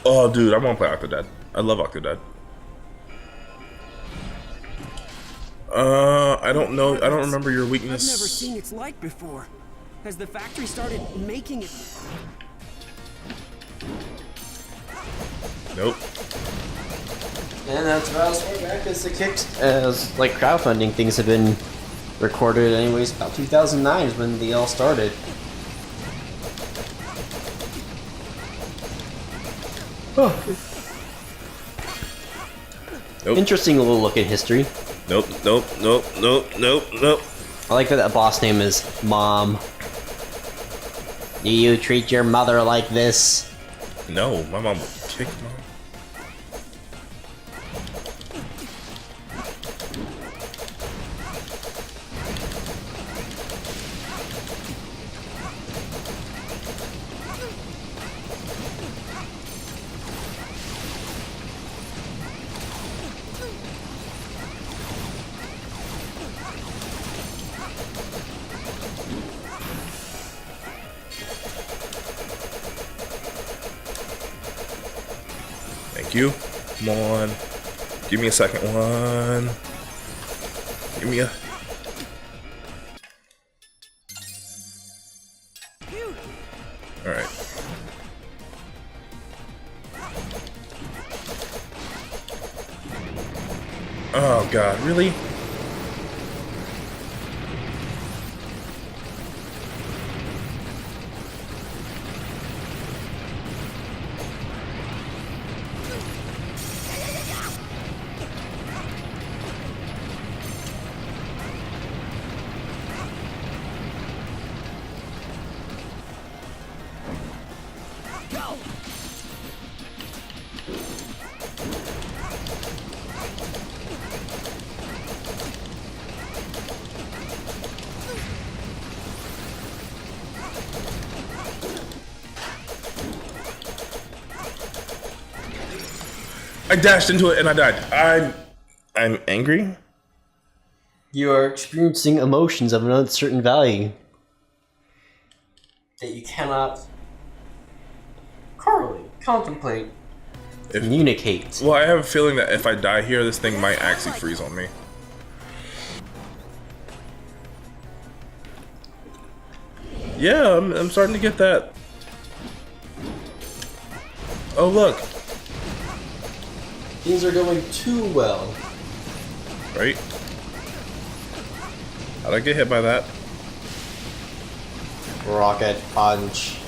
Oh, dude, I want to play Octodad. I love Octodad. I don't know. I don't remember your weakness. I've never seen its like before. Has the factory started making it? Nope. And that's about as far back as the kicks, as like crowdfunding things have been recorded. Anyways, about 2009 is when they all started. Oh. Nope. Interesting little look at history. Nope, nope, nope, nope, nope, nope. I like that the boss name is Mom. Do you treat your mother like this? No, my mom will kick mom. Thank you. Come on. Give me a second one. Give me a... Alright. Oh god, really? I dashed into it and I died. I'm angry. You are experiencing emotions of an uncertain value that you cannot Contemplate. Communicate. Well, I have a feeling that if I die here, this thing might actually freeze on me. Yeah, I'm starting to get that. Oh, look. Things are going too well. Right? How'd I get hit by that? Rocket punch.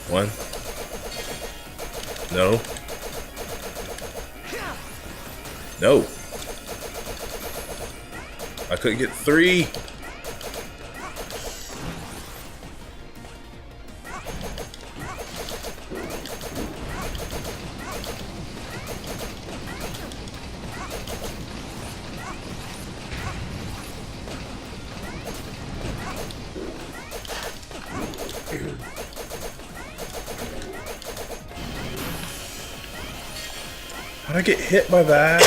One. No. No. I couldn't get 3. How'd I get hit by that?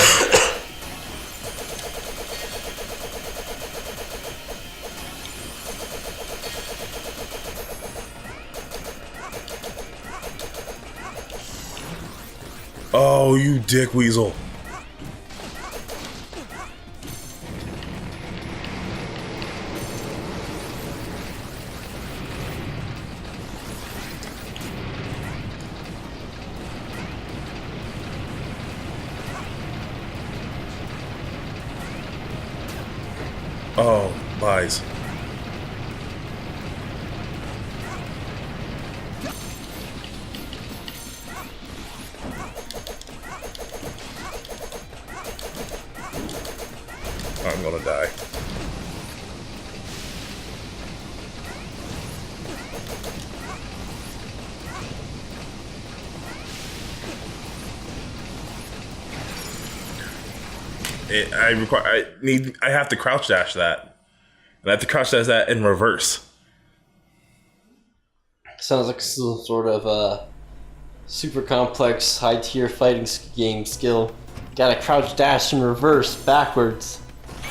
Oh, you dick weasel. Oh, lies. I'm gonna die. I have to crouch dash that. And I have to crouch dash that in reverse. Sounds like some sort of super complex high tier fighting game skill. Gotta crouch dash in reverse, backwards,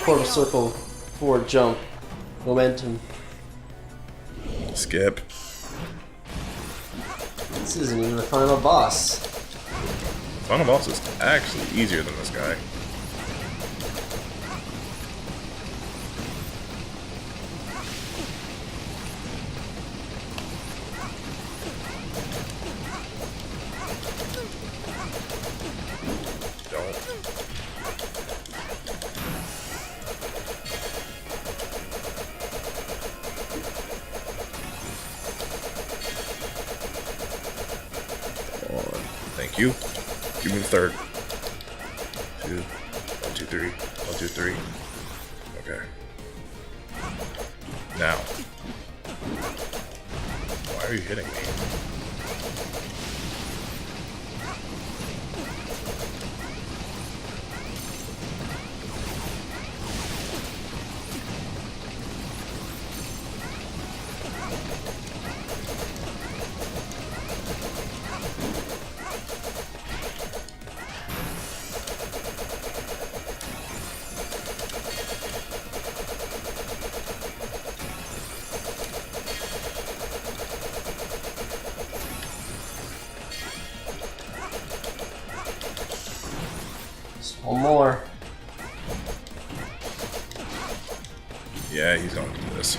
quarter circle, forward jump, momentum. Skip. This isn't even the final boss. Final boss is actually easier than this guy. Thank you. Give me the third. 2, 1, 2, 3. 1, 2, 3. Okay. Now. Why are you hitting me? One more. Yeah, he's gonna do this.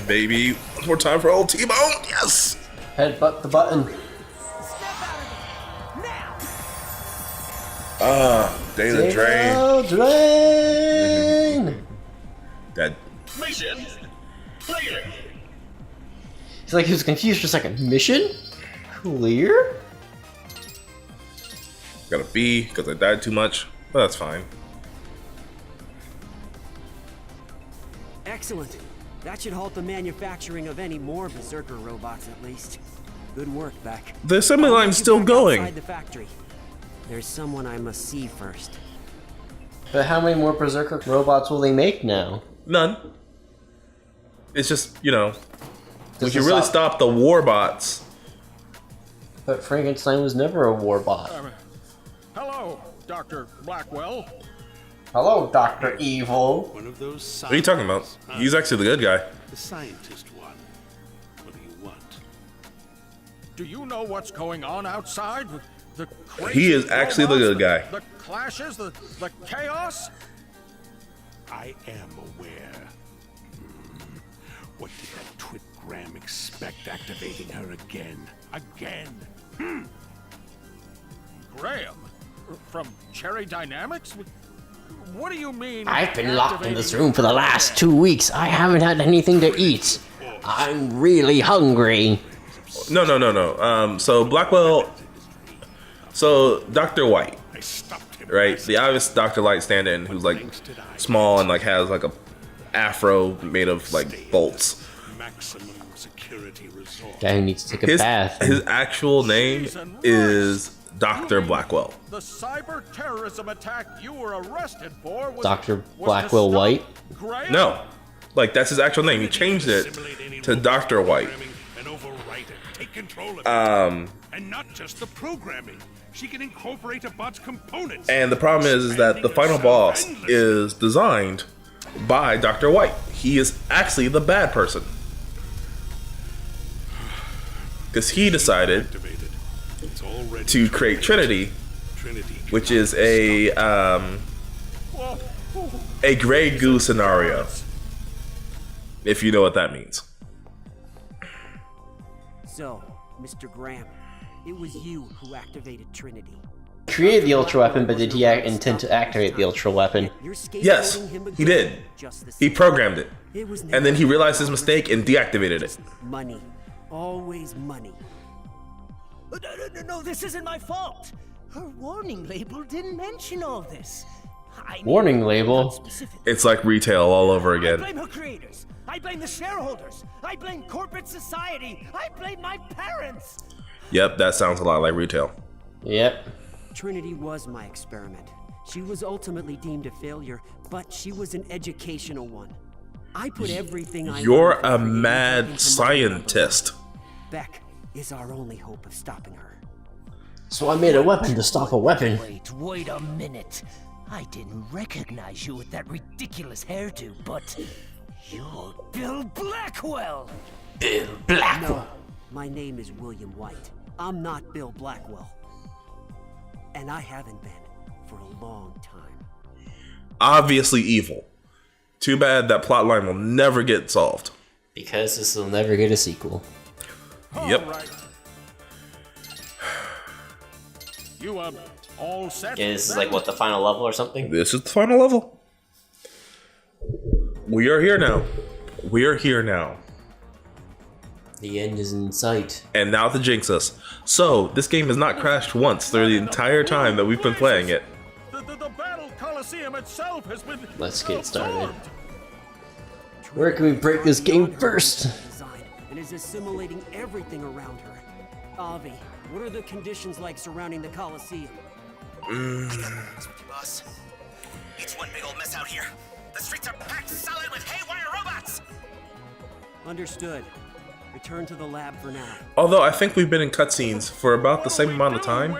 Baby, one more time for old T-Bone. Yes. Headbutt the button. Data drain. That. Mission clear. He's like, he was confused for a second. Mission? Clear? Got a B because I died too much, but that's fine. Excellent. That should halt the manufacturing of any more Berserker robots, at least. Good work, Beck. The assembly line's still going. Outside the factory. There's someone I must see first. But how many more Berserker robots will they make now? None. It's just, you know, we Does can it really stop the war bots. But Frankenstein was never a warbot. Hello, Dr. Blackwell. Hello, Dr. Evil. One of those What are you talking about? He's actually the good guy. The scientist one. What do you want? Do you know what's going on outside? The He is actually the good guy. The clashes, the chaos? I am aware. What did that twit Graham expect activating her again? Graham? From Cherry Dynamics? What do you mean? I've been locked in this room for the last 2 weeks. I haven't had anything to eat. I'm really hungry. No. So Blackwell. So Dr. White, right? The obvious Dr. Light stand-in, who's like small and like has like a afro made of like bolts. Guy who needs to take a bath. His actual name is Dr. Blackwell. The cyber terrorism attack you were arrested for was Dr. Blackwell White? Graham? No, like that's his actual name. He changed it to Dr. White. And not just the programming. She can incorporate a bot's components. And the problem is that the final boss is designed by Dr. White. He is actually the bad person. Because he decided to create Trinity, which is a Grey Goo scenario, if you know what that means. So, Mr. Graham, it was you who activated Trinity. Created the Ultra Weapon, but did he intend to activate the Ultra Weapon? Yes, he did. He programmed it. And then he realized his mistake and deactivated it. Money. Always money. No, this isn't my fault. Her warning label didn't mention all this. Warning label? It's like retail all over I again. blame her creators. I blame the shareholders. I blame corporate society. I blame my parents. Yep, that sounds a lot like retail. Yep. Trinity was my experiment. She was ultimately deemed a failure, but she was an educational one. I put everything I You're learned a from creating mad into my scientist. Beck is our only hope of stopping her. So I made a weapon to stop a weapon. Wait a minute. I didn't recognize you with that ridiculous hairdo, but you're Bill Blackwell. Bill Blackwell. No, my name is William White. I'm not Bill Blackwell. And I haven't been for a long time. Obviously evil. Too bad that plot line will never get solved. Because this will never get a sequel. Yep. Right. You all set? Okay, this is like what, the final level or something? This is the final level. We are here now. We are here now. The end is in sight. And now to jinx us. So, this game has not crashed once through the entire time that we've been playing it. The Battle Coliseum itself has been. Let's get started. Where can we break this game first? Design and is assimilating everything around her. Avi, what are the conditions like surrounding the Coliseum? Boss, it's one big old mess out here. The streets are packed solid with haywire robots. Understood. Return to the lab for now. Although I think we've been in cutscenes for about the same amount of time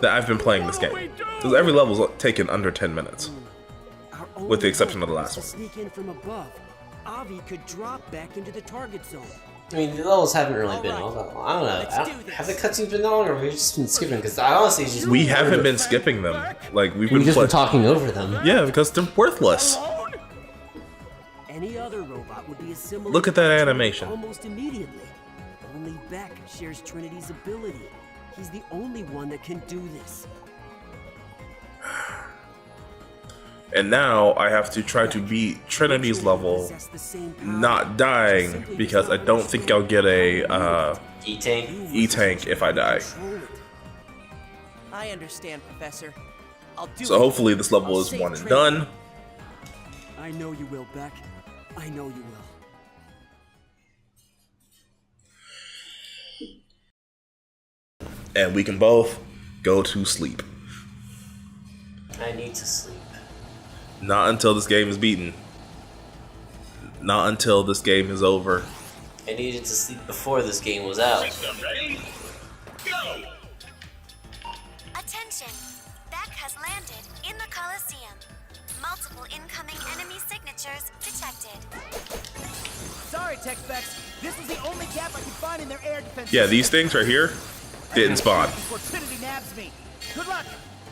that I've been playing this game. Because every level's taken under 10 minutes. With the exception of the last one. Sneak in from above. Avi could drop back into the target zone. I mean, the levels haven't really been all that long. I don't know. Have the cutscenes been that long, or have we just been skipping? Because I honestly just... We haven't been skipping them. Like, we've We've been just been talking over them. Yeah, because they're worthless. Any other robot would be assimilated. Look at that animation. Almost immediately. Only Beck shares Trinity's ability. He's the only one that can do this. And now I have to try to beat Trinity's level, not dying, because I don't think I'll get a E-Tank if I die. I understand, Professor. I'll do So hopefully this level is one and done. I know you will, Beck. I know you will. And we can both go to sleep. I need to sleep. Not until this game is beaten. Not until this game is over. I needed to sleep before this game was out. Attention! Beck has landed in the Colosseum. Multiple incoming enemy signatures detected. Sorry, Tech Specs. This was the only gap I could find in their air defense. Yeah, these things right here didn't spawn. Before Trinity nabs me. Good luck.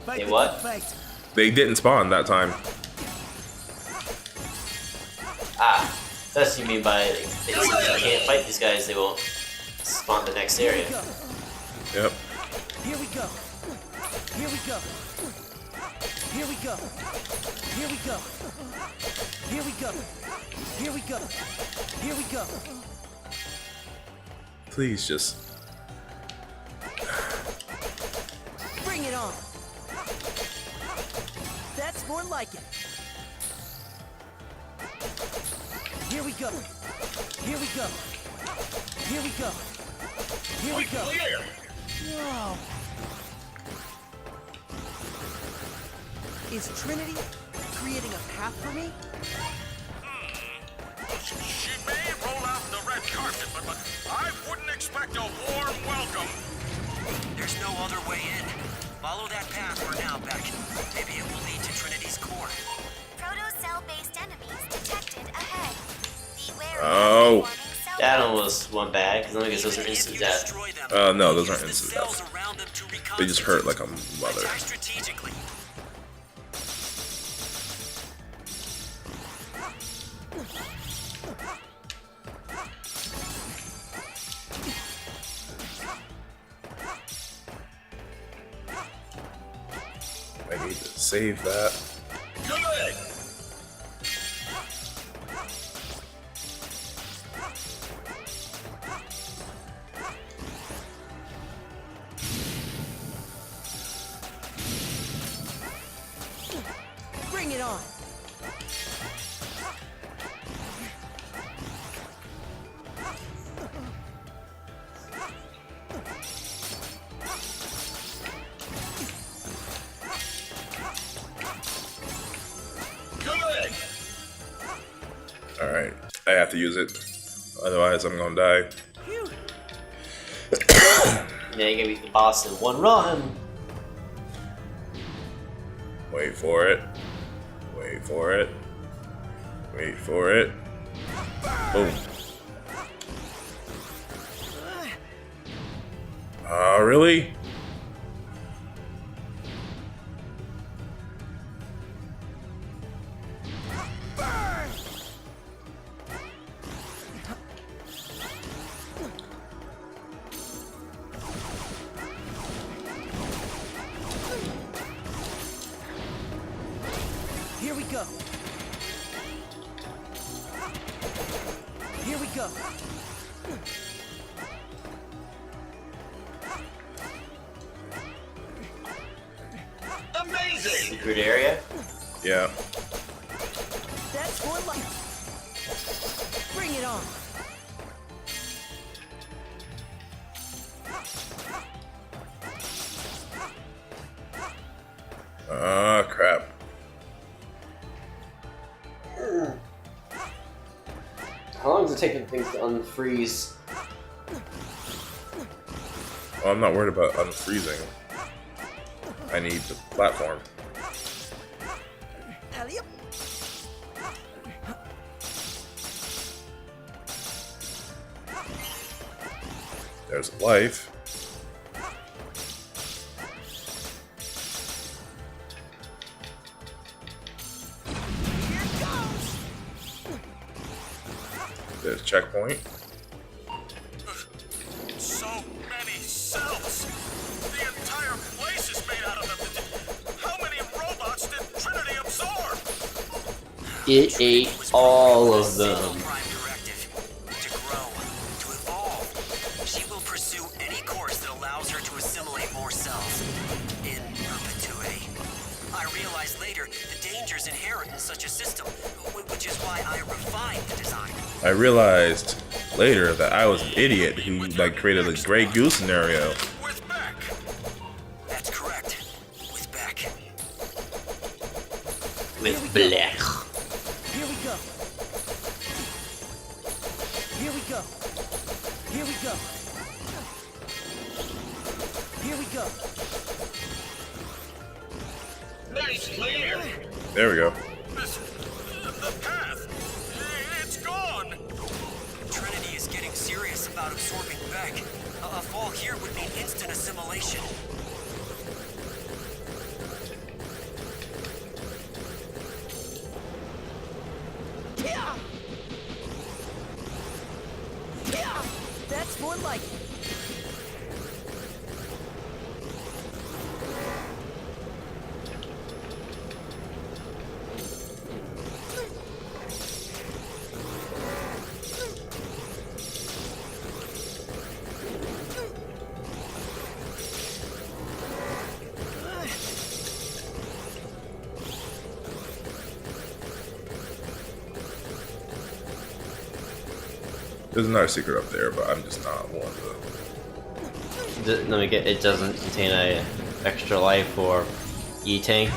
Fight Hey, the what? good fight. They didn't spawn that time. Ah, that's what you mean by if you can't fight these guys, they won't spawn the next area. Yep. Here we go. Here we go. Here we go. Here we go. Here we go. Here we go. Here we go. Please just... Bring it on. That's more like it. Here we go. Here we go. Here we go. Here we go. Whoa. Is Trinity creating a path for me? She may roll out the red carpet, but I wouldn't expect a warm welcome. There's no other way in. Follow that path for now, Beck. Maybe it will lead to Trinity's core. Proto-cell-based enemies detected ahead. Beware Oh. of forming cell That almost went bad, because I guess those are instant death. No, those aren't instant death. They just hurt like a mother. Attack strategically. I need to save that. Bring it on. Alright, I have to use it. Otherwise, I'm gonna die. Yeah, you gotta beat the boss in one run. Wait for it. Wait for it. Wait for it. Boom. Really? Here we go. Here we go. Amazing! Secret area? Yeah. That's more like. Bring it on. Ah, crap. How long is it taking things to unfreeze? Well, I'm not worried about unfreezing. I need the platform. Alley-oop. There's life. There's checkpoint. So many cells! The entire place is made out of them! How many robots did Trinity absorb? It ate all of them. Prime directive. To grow. To evolve. She will pursue any course that allows her to assimilate more cells. In perpetuity. I realized later the dangers inherent in such a system, which is why I refined the design. I realized later that I was an idiot who like created a Grey Goose scenario. With Beck. That's correct. With Beck. With Black. Here we go. Here we go. Here we go. Here we go. Nice clear. There we go. The path. It's gone. Trinity is getting serious about absorbing Beck. A fall here would mean instant assimilation. That's more like it. There's another secret up there, but I'm just not willing to. Let me get. It doesn't contain a extra life or E-tank.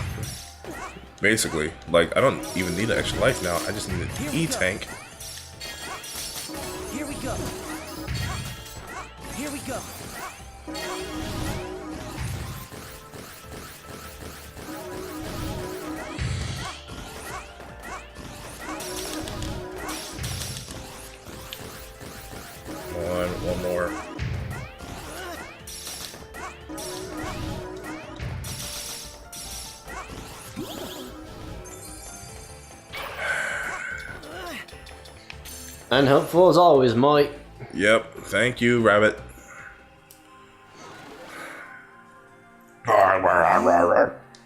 Basically, like I don't even need an extra life now. I just need an E-tank. Here we go. Here we go. One more. Unhelpful as always, Mike. Yep. Thank you, Rabbit.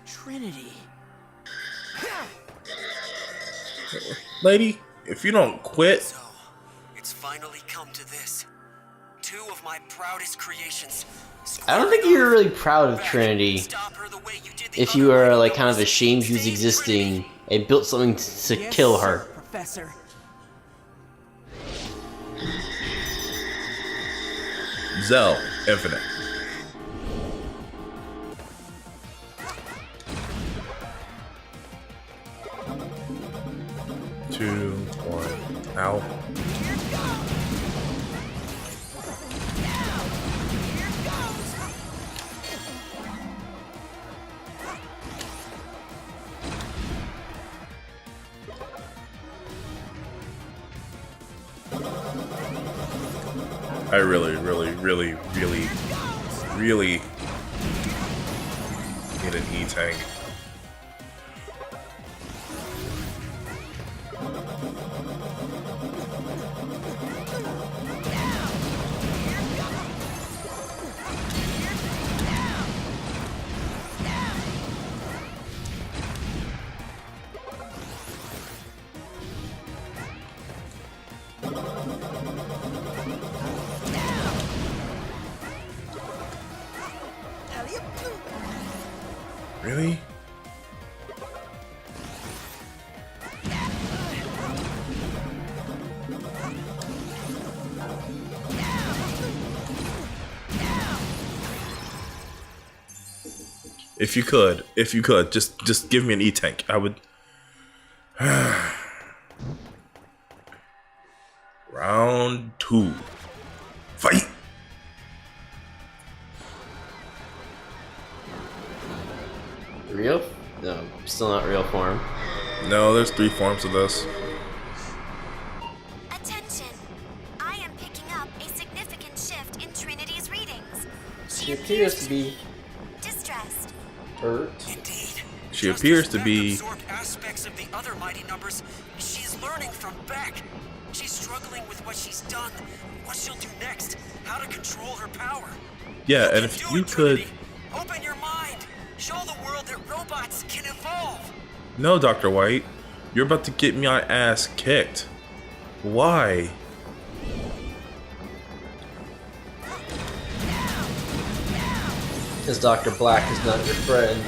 Trinity. Lady, if you don't quit. So, it's finally come to this. Two of my proudest creations. I don't think you're really proud of Trinity. If you are like kind of ashamed she was existing and built something to kill her. Professor. Zell Infinite. Two, one, ow. I really need an E-tank. Really? If you could, just give me an E-tank. I would. Round 2. Fight! Real? No, still not real form. No, there's 3 forms of this. Attention! I am picking up a significant shift in Trinity's readings. She appears to be distressed. hurt. Indeed. She appears to be. Absorbed aspects of the other mighty numbers. She's learning from Beck. She's struggling with what she's done, what she'll do next, how to control her power. Yeah, and if you could. Open your mind. Show the world that robots can evolve. No, Dr. White. You're about to get my ass kicked. Why? Because Dr. Black is not your friend.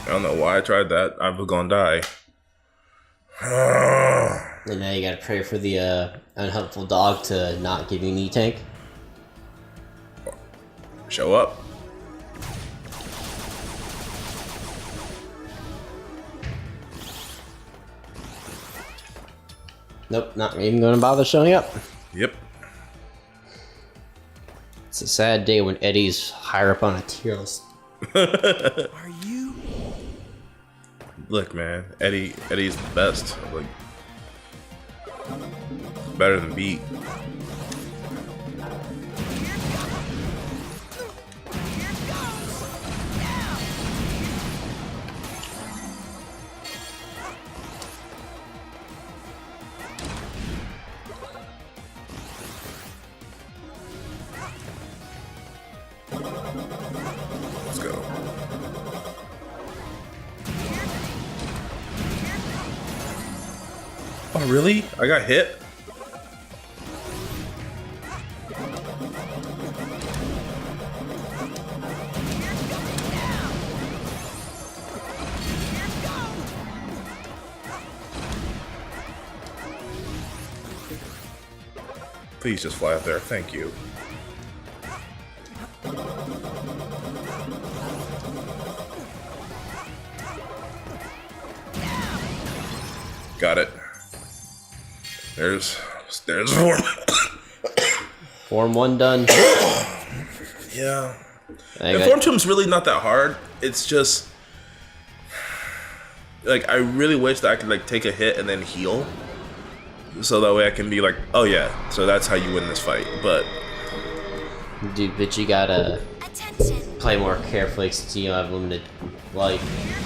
I don't know why I tried that. I was gonna die. And now you gotta pray for the unhelpful dog to not give you knee tank. Show up. Nope, not even gonna bother showing up. Yep. It's a sad day when Eddie's higher up on a tier list. Are you? Look, man, Eddie's the best. Like, better than Beat. Let's go. Oh, really? I got hit? Please just fly up there. Thank you. Got it. There's form. Form 1 done. Yeah. I And Form 2 is really not that hard. It's just like I really wish that I could like take a hit and then heal. So that way I can be like, oh yeah, so that's how you win this fight. But Dude, but you gotta play more carefully since you have limited life.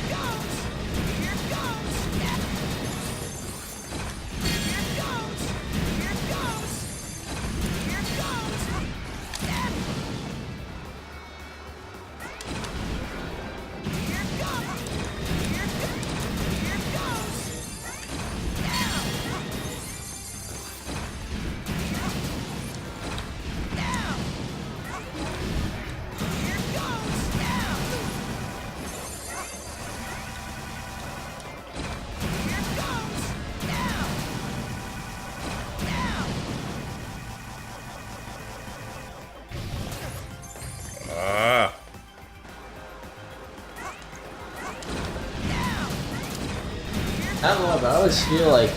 I don't know, but I always feel like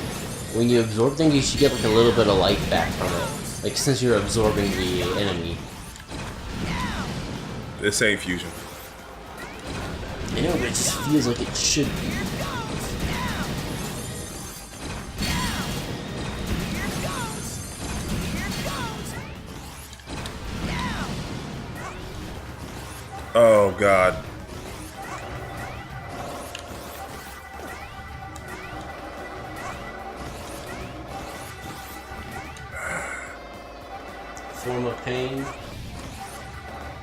when you absorb things, you should get like a little bit of life back from it. Like since you're absorbing the enemy. this ain't fusion. I know, but it just feels like it should be. Oh god. Form of pain.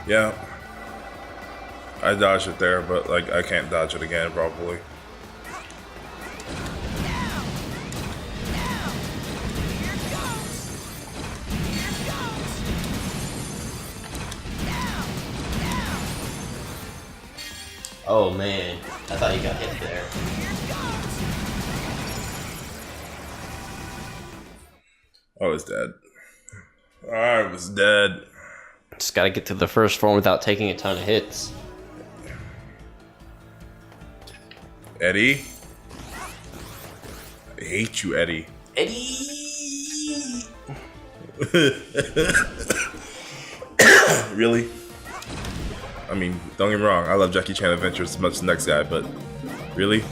Yeah. I dodged it there, but like I can't dodge it again probably. Oh man, I thought you got hit there. I was dead. I was dead. Just gotta get to the first form without taking a ton of hits. Eddie? I hate you, Eddie. Eddie! Really? I mean, don't get me wrong, I love Jackie Chan Adventures as much as the next guy, but Really?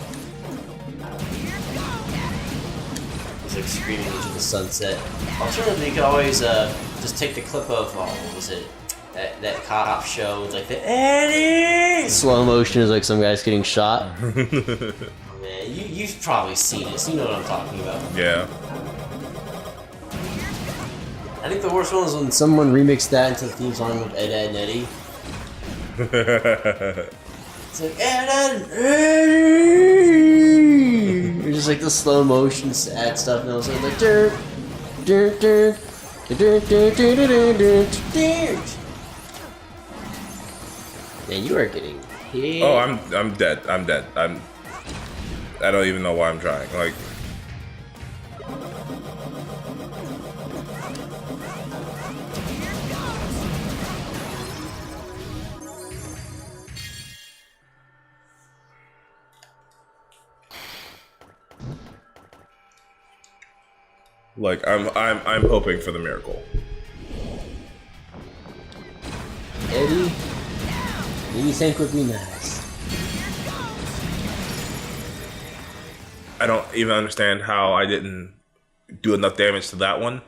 He's like screaming into the sunset. Alternatively, you could always just take the clip of, what was it? That cop show with like the Eddie! Slow motion is like some guy's getting shot. Man, you've probably seen this. You know what I'm talking about. Yeah. I think the worst one was when someone remixed that into the theme song of Ed, Ed, and Eddie. It's like Ed, Ed, and Eddie! It's just like the slow motion sad stuff, and it was like dirt, dirt, dirt, dirt, dirt, dirt, dirt, dirt, dirt. Man, you are getting hit. Oh, I'm dead. I'm dead. I don't even know why I'm trying. Like I'm hoping for the miracle. Eddie, what do you think would be nice? I don't even understand how I didn't do enough damage to that one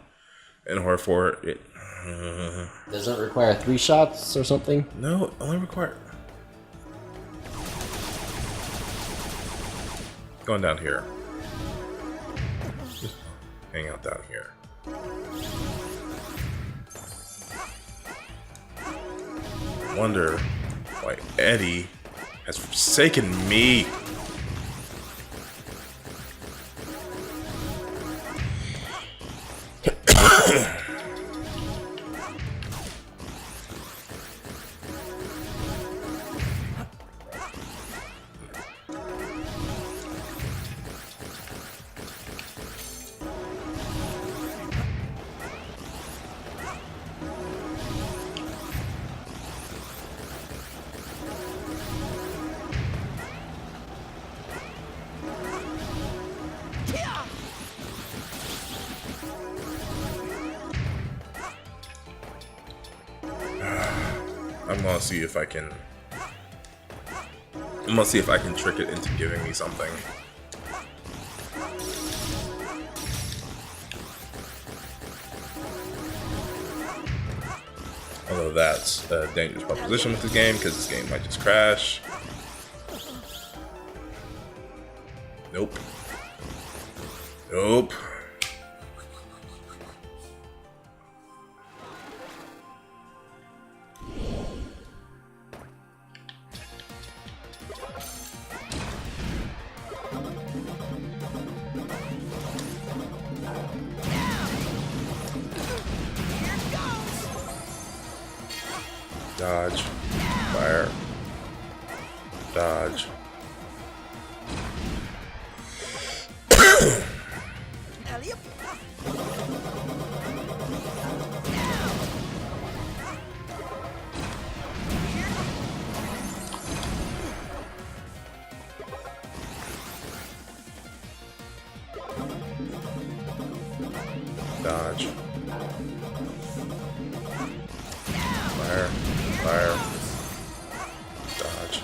in order for it. Does it require 3 shots or something? No, it only require. Going down here. Just hang out down here. Wonder why Eddie has forsaken me. I'm gonna see if I can. I'm gonna see if I can trick it into giving me something. Although that's a dangerous proposition with this game because this game might just crash. Nope. Nope. Dodge. Fire. Dodge. Dodge. Fire. Fire. Dodge.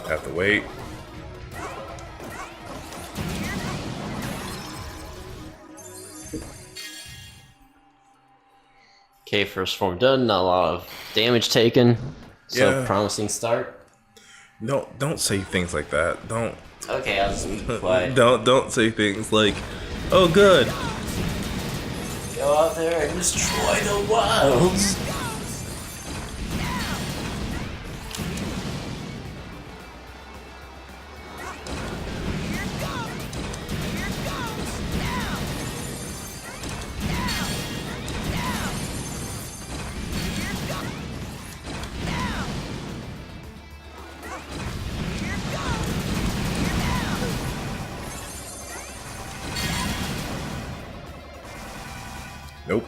Have to wait. Okay, first form done. Not a lot of damage taken. So Yeah. promising start. No, don't say things like that. Don't. Okay, I'll just be quiet. Don't say things like, "Oh, good." Go out there and destroy the wilds. Nope.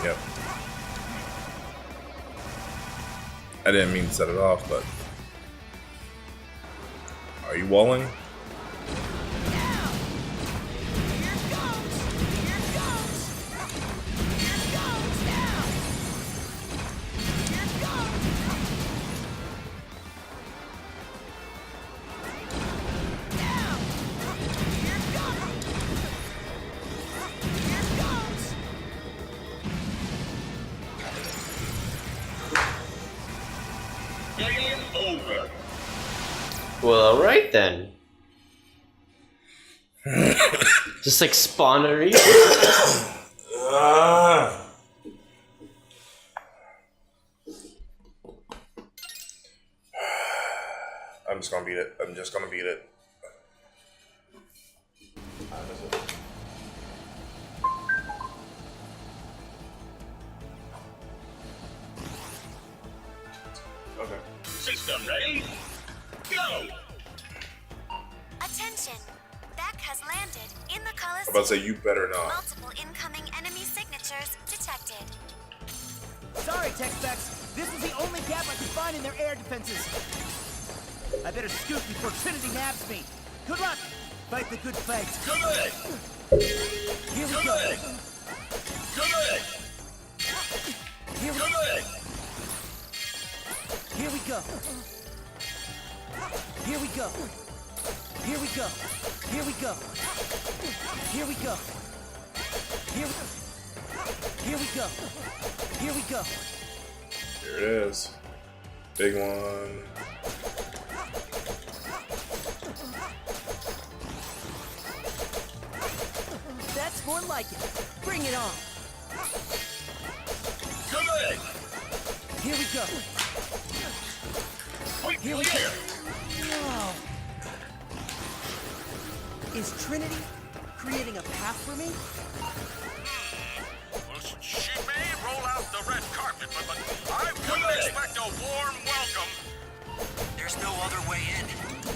Yep. I didn't mean to set it off, but... Are you walling? Well, alright then. Just like spawn underneath. I'm just gonna beat it. I'm just gonna beat it. Okay. System ready? Go! Attention! Beck has landed in the I'm Coliseum. about to say, you better not. Multiple incoming enemy signatures detected. Sorry, Tech Specs. This was the only gap I could find in their air defenses. I better scoot before Trinity nabs me. Good luck. Fight the good fight. Come in! Here we Come go. in! Come in! Here we Come go. in! Here we go. Here we go. Here we go. Here we go. Here we go. Here we go. Here we go. Here we go. Here it is. Big one. That's more like it. Bring it on. Come in! Here we go. Here we go. Wow. Is Trinity creating a path for me? Well, she may roll out the red carpet, but I wouldn't expect a warm welcome. There's no other way in.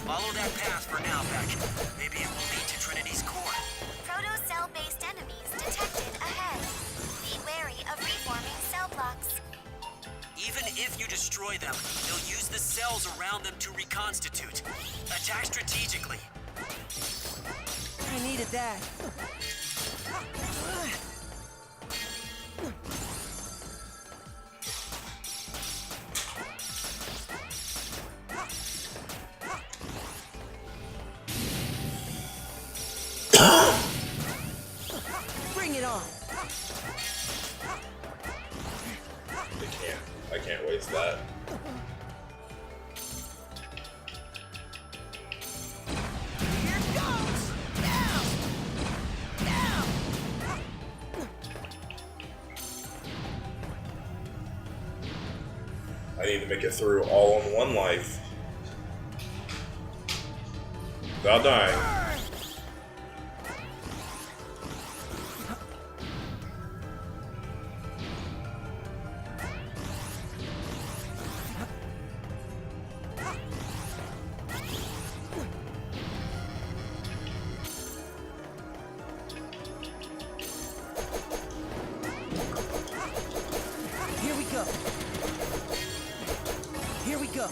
Follow that path for now, Beck. Maybe it will lead to Trinity's core. Proto-cell-based enemies detected ahead. Be wary of reforming cell blocks. Even if you destroy them, they'll use the cells around them to reconstitute. Attack strategically. I needed that. Bring it on. I can't waste that. Here goes. Now. Now. I need to make it through all in one life. Without dying. Here we go. Here we go.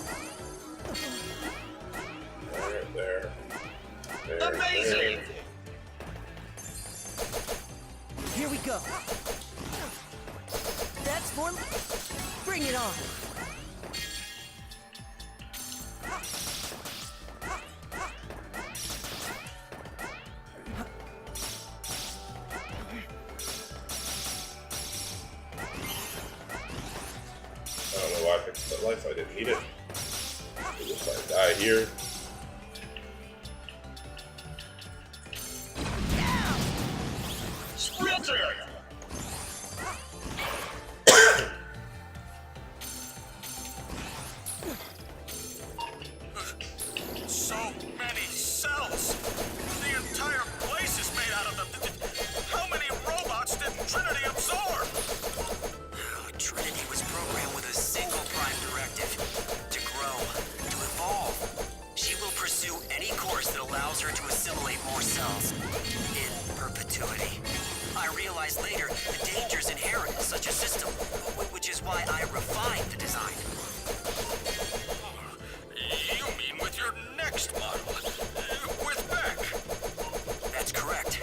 There. Amazing! Here we go. That's more. Bring it on. life. I didn't need it. If I die here. Splinter! So many cells! The entire place is made out of them! How many robots did Trinity absorb? Trinity was programmed with a single prime directive. To grow, to evolve. She will pursue any course that allows her to assimilate more cells. In perpetuity. I realized later the dangers inherent in such a system, which is why I refined the design. You mean with your next model? With Beck? That's correct.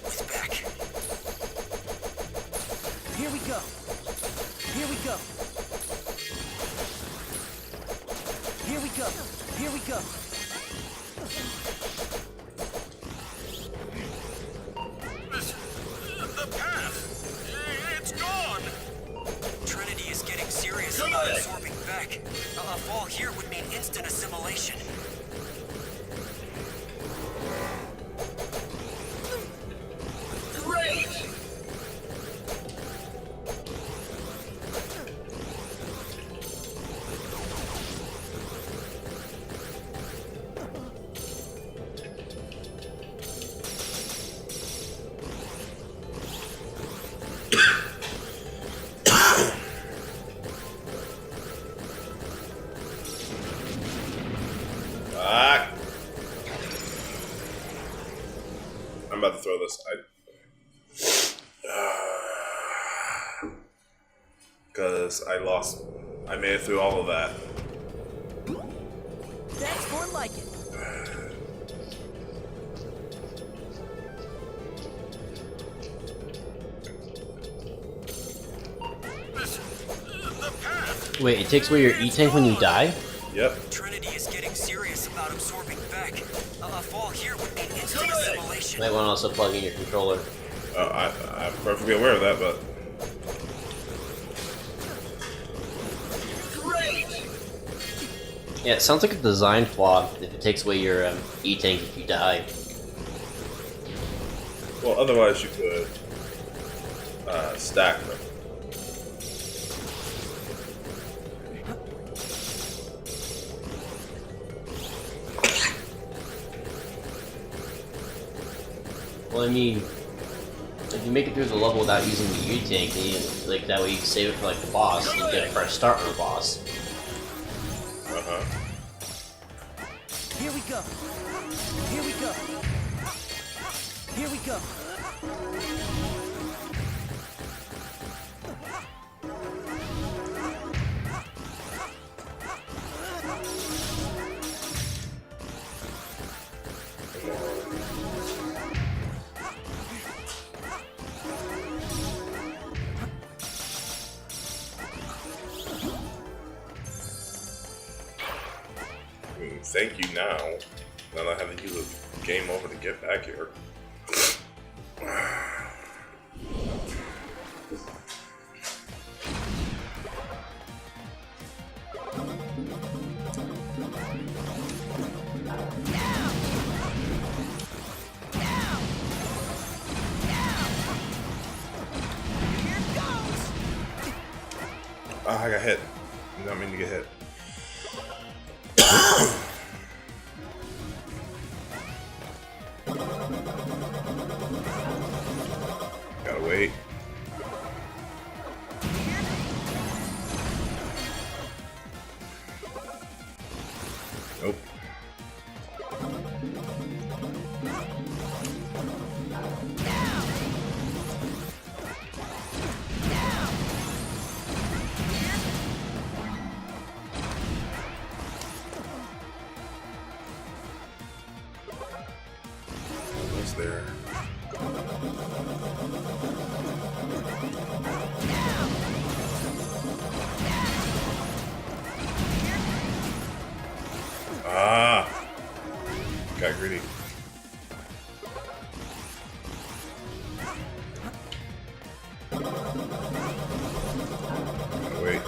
With Beck. Here we go. Here we go. Here we go. Here we go. The path! It's gone! Trinity is getting serious about absorbing Beck. A fall here would mean instant assimilation. Great! I'm about to throw this. Because I lost. I made it through all of that. That's more like it. The path! Wait, it takes away your E-Tank when you die? Yep. Trinity is getting serious about absorbing Beck. A fall here would mean instant assimilation. You might want to also plug in your controller. I'm perfectly aware of that, but Yeah, it sounds like a design flaw if it takes away your E-Tank if you die. well, otherwise you could stack them. Well, I mean, if you make it through the level without using the U-Tank, then you, like, that way you can save it for like the boss, and you get a fresh start on the boss. Here we go. Here we go. Here we go. Thank you now. Now that I have to use a game over to get back here. Ah, I got hit. Did not mean to get hit. Gotta wait. Nope. Almost there. Ah! Got greedy. Gotta wait.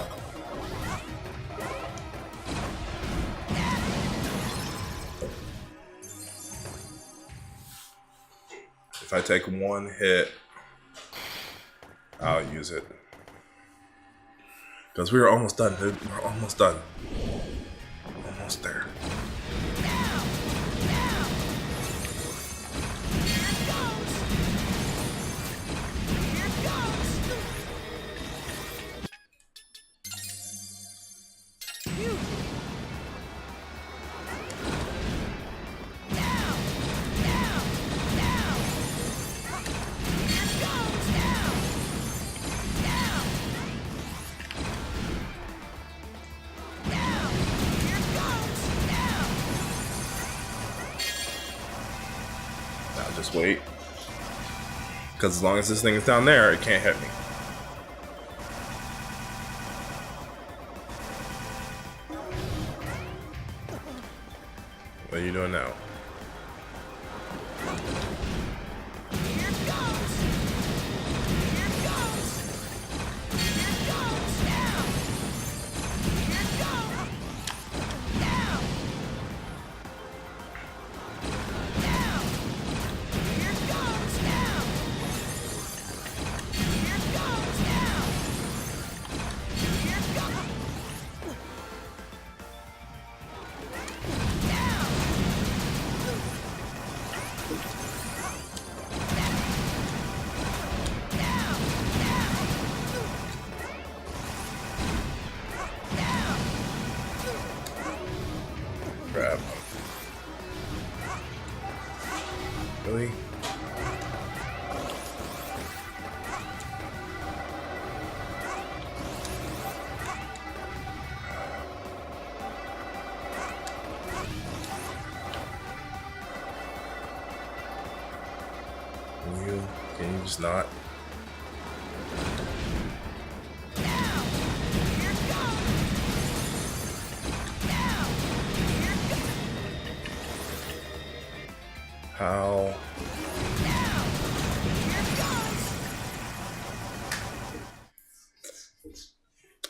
If I take one hit, I'll use it. Because we were almost done, dude. We're almost done. Almost there. Just wait. Because as long as this thing is down there, it can't hit me. What are you doing now? Crap. Really? Can you just not? How?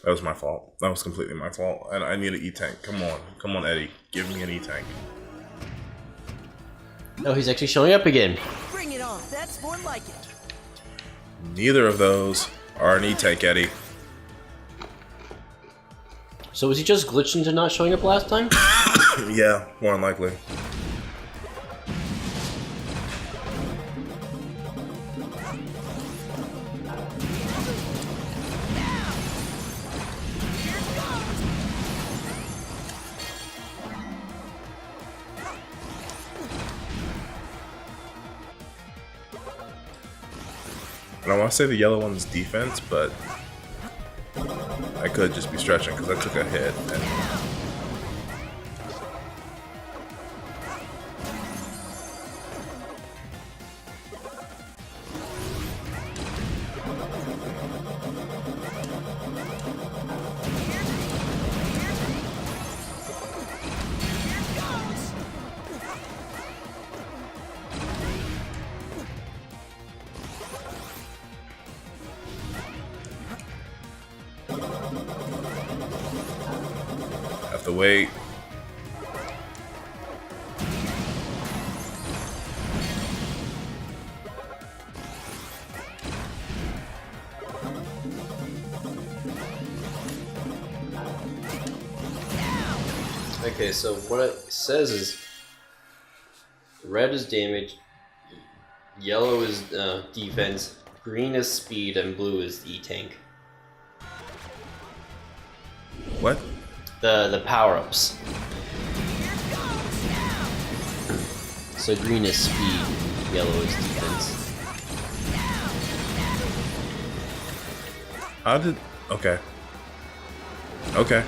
That was my fault. That was completely my fault. And I need an E-Tank. Come on. Come on, Eddie. Give me an E-Tank. No, he's actually showing up again. Bring it on. That's more like it. Neither of those are an E-Tank, Eddie. So was he just glitched into not showing up last time? Yeah, more than likely. And I want to say the yellow one's defense, but I could just be stretching because I took a hit. And have to wait. Okay, so what it says is red is damage, yellow is defense, green is speed, and blue is E-Tank. What? The power-ups. So green is speed, yellow is defense. How did... Okay. Okay.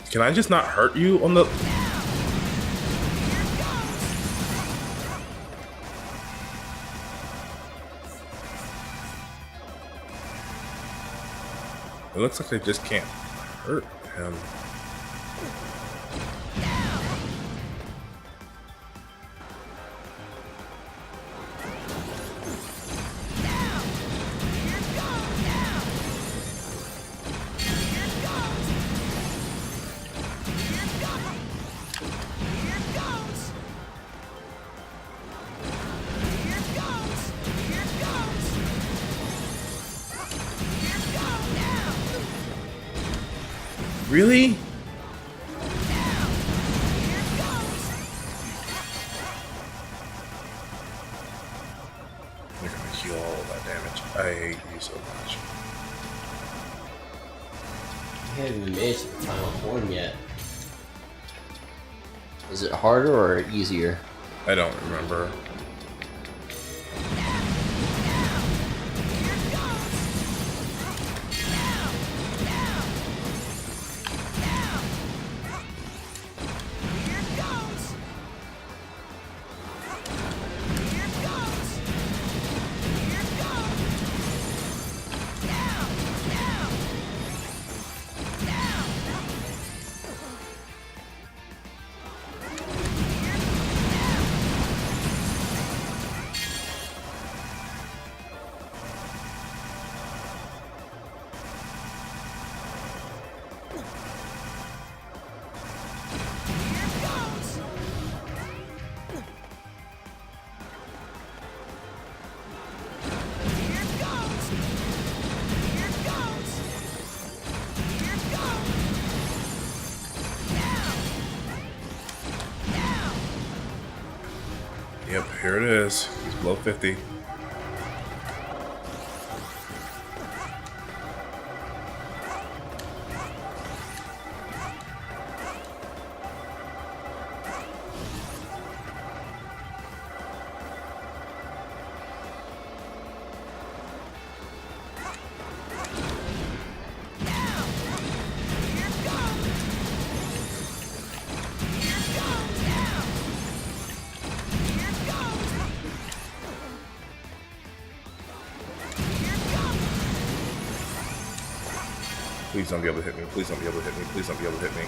Can I just not hurt you on the... It looks like they just can't hurt him. Really? You're gonna heal all of that damage. I hate you so much. I haven't even made it to the final form yet. Is it harder or easier? I don't remember. Yep, here it is. He's below 50. Please don't be able to hit me. Please don't be able to hit me. Please don't be able to hit me.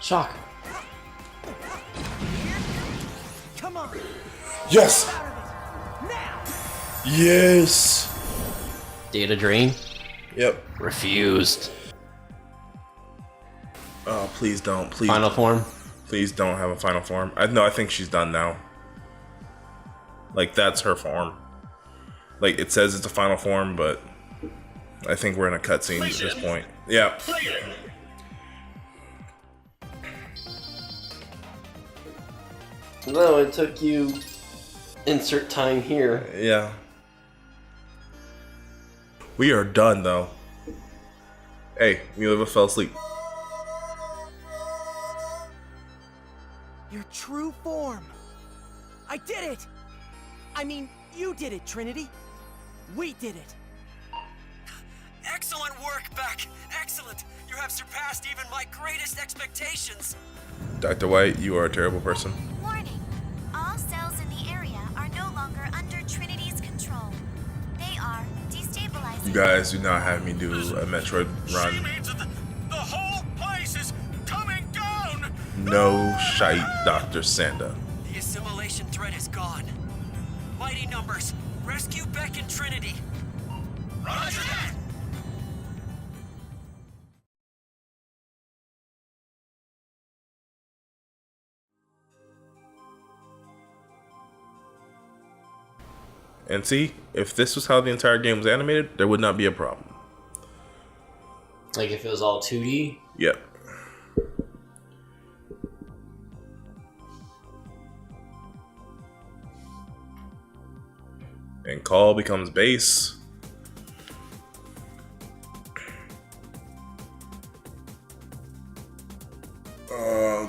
Shock. Come on. Yes. Yes. Data drain? Yep. Refused. Oh, please don't. Please. Final form? Please don't have a final form. I think she's done now. Like, that's her form. Like, it says it's a final form, but I think we're in a cutscene at this point. Yeah. No, it took you insert time here. Yeah. We are done, though. Hey, Mileeva fell asleep. Your true form. I did it! I mean, you did it, Trinity. We did it. Excellent work, Beck. Excellent. You have surpassed even my greatest expectations. Dr. White, you are a terrible person. Warning. All cells in the area are no longer under Trinity's control. They are destabilizing. You guys do not have me do a Metroid run. She means that the whole place is coming down! No shite, Dr. Sanda. The assimilation threat is gone. Mighty numbers, rescue Beck and Trinity. Roger that! And see, if this was how the entire game was animated, there would not be a problem. Like if it was all 2D? Yep. And Call becomes base.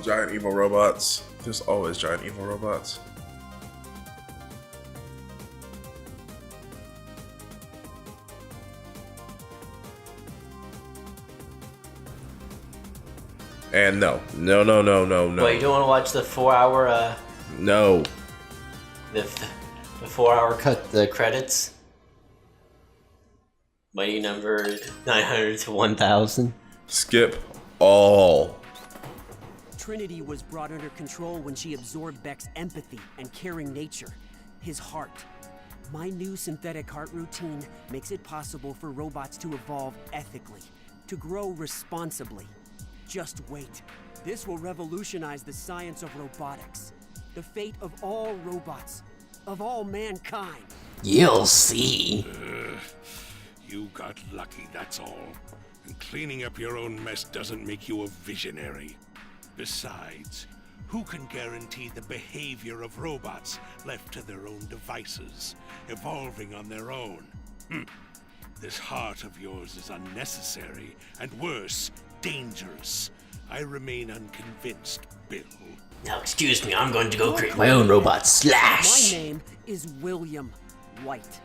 Giant evil robots. There's always giant evil robots. And no. Wait, you don't want to watch the 4-hour, No. the 4-hour cut, the credits? Mighty number 900 to 1000. Skip all. Trinity was brought under control when she absorbed Beck's empathy and caring nature, his heart. My new synthetic heart routine makes it possible for robots to evolve ethically, to grow responsibly. Just wait. This will revolutionize the science of robotics, the fate of all robots, of all mankind. You'll see. You got lucky, that's all. And cleaning up your own mess doesn't make you a visionary. Besides, who can guarantee the behavior of robots left to their own devices, evolving on their own? This heart of yours is unnecessary, and worse, dangerous. I remain unconvinced, Bill. Now, excuse me, I'm going to go create my own robot. Slash! My name is William White.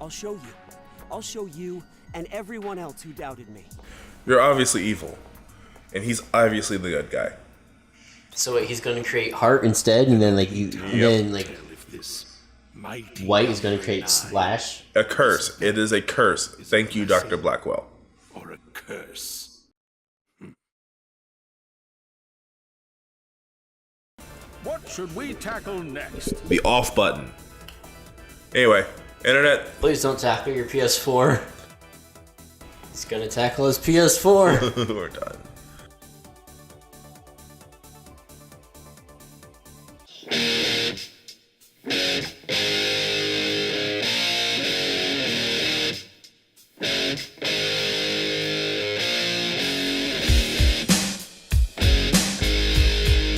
I'll show you. I'll show you and everyone else who doubted me. You're obviously evil. And he's obviously the good guy. So wait, he's going to create heart instead, and then like you, and then like White is going to create Slash. A curse. It is a curse. Thank you, Dr. Blackwell. Or a curse. What should we tackle next? The off button. Anyway, internet. Please don't tackle your PS4. He's going to tackle his PS4. We're done.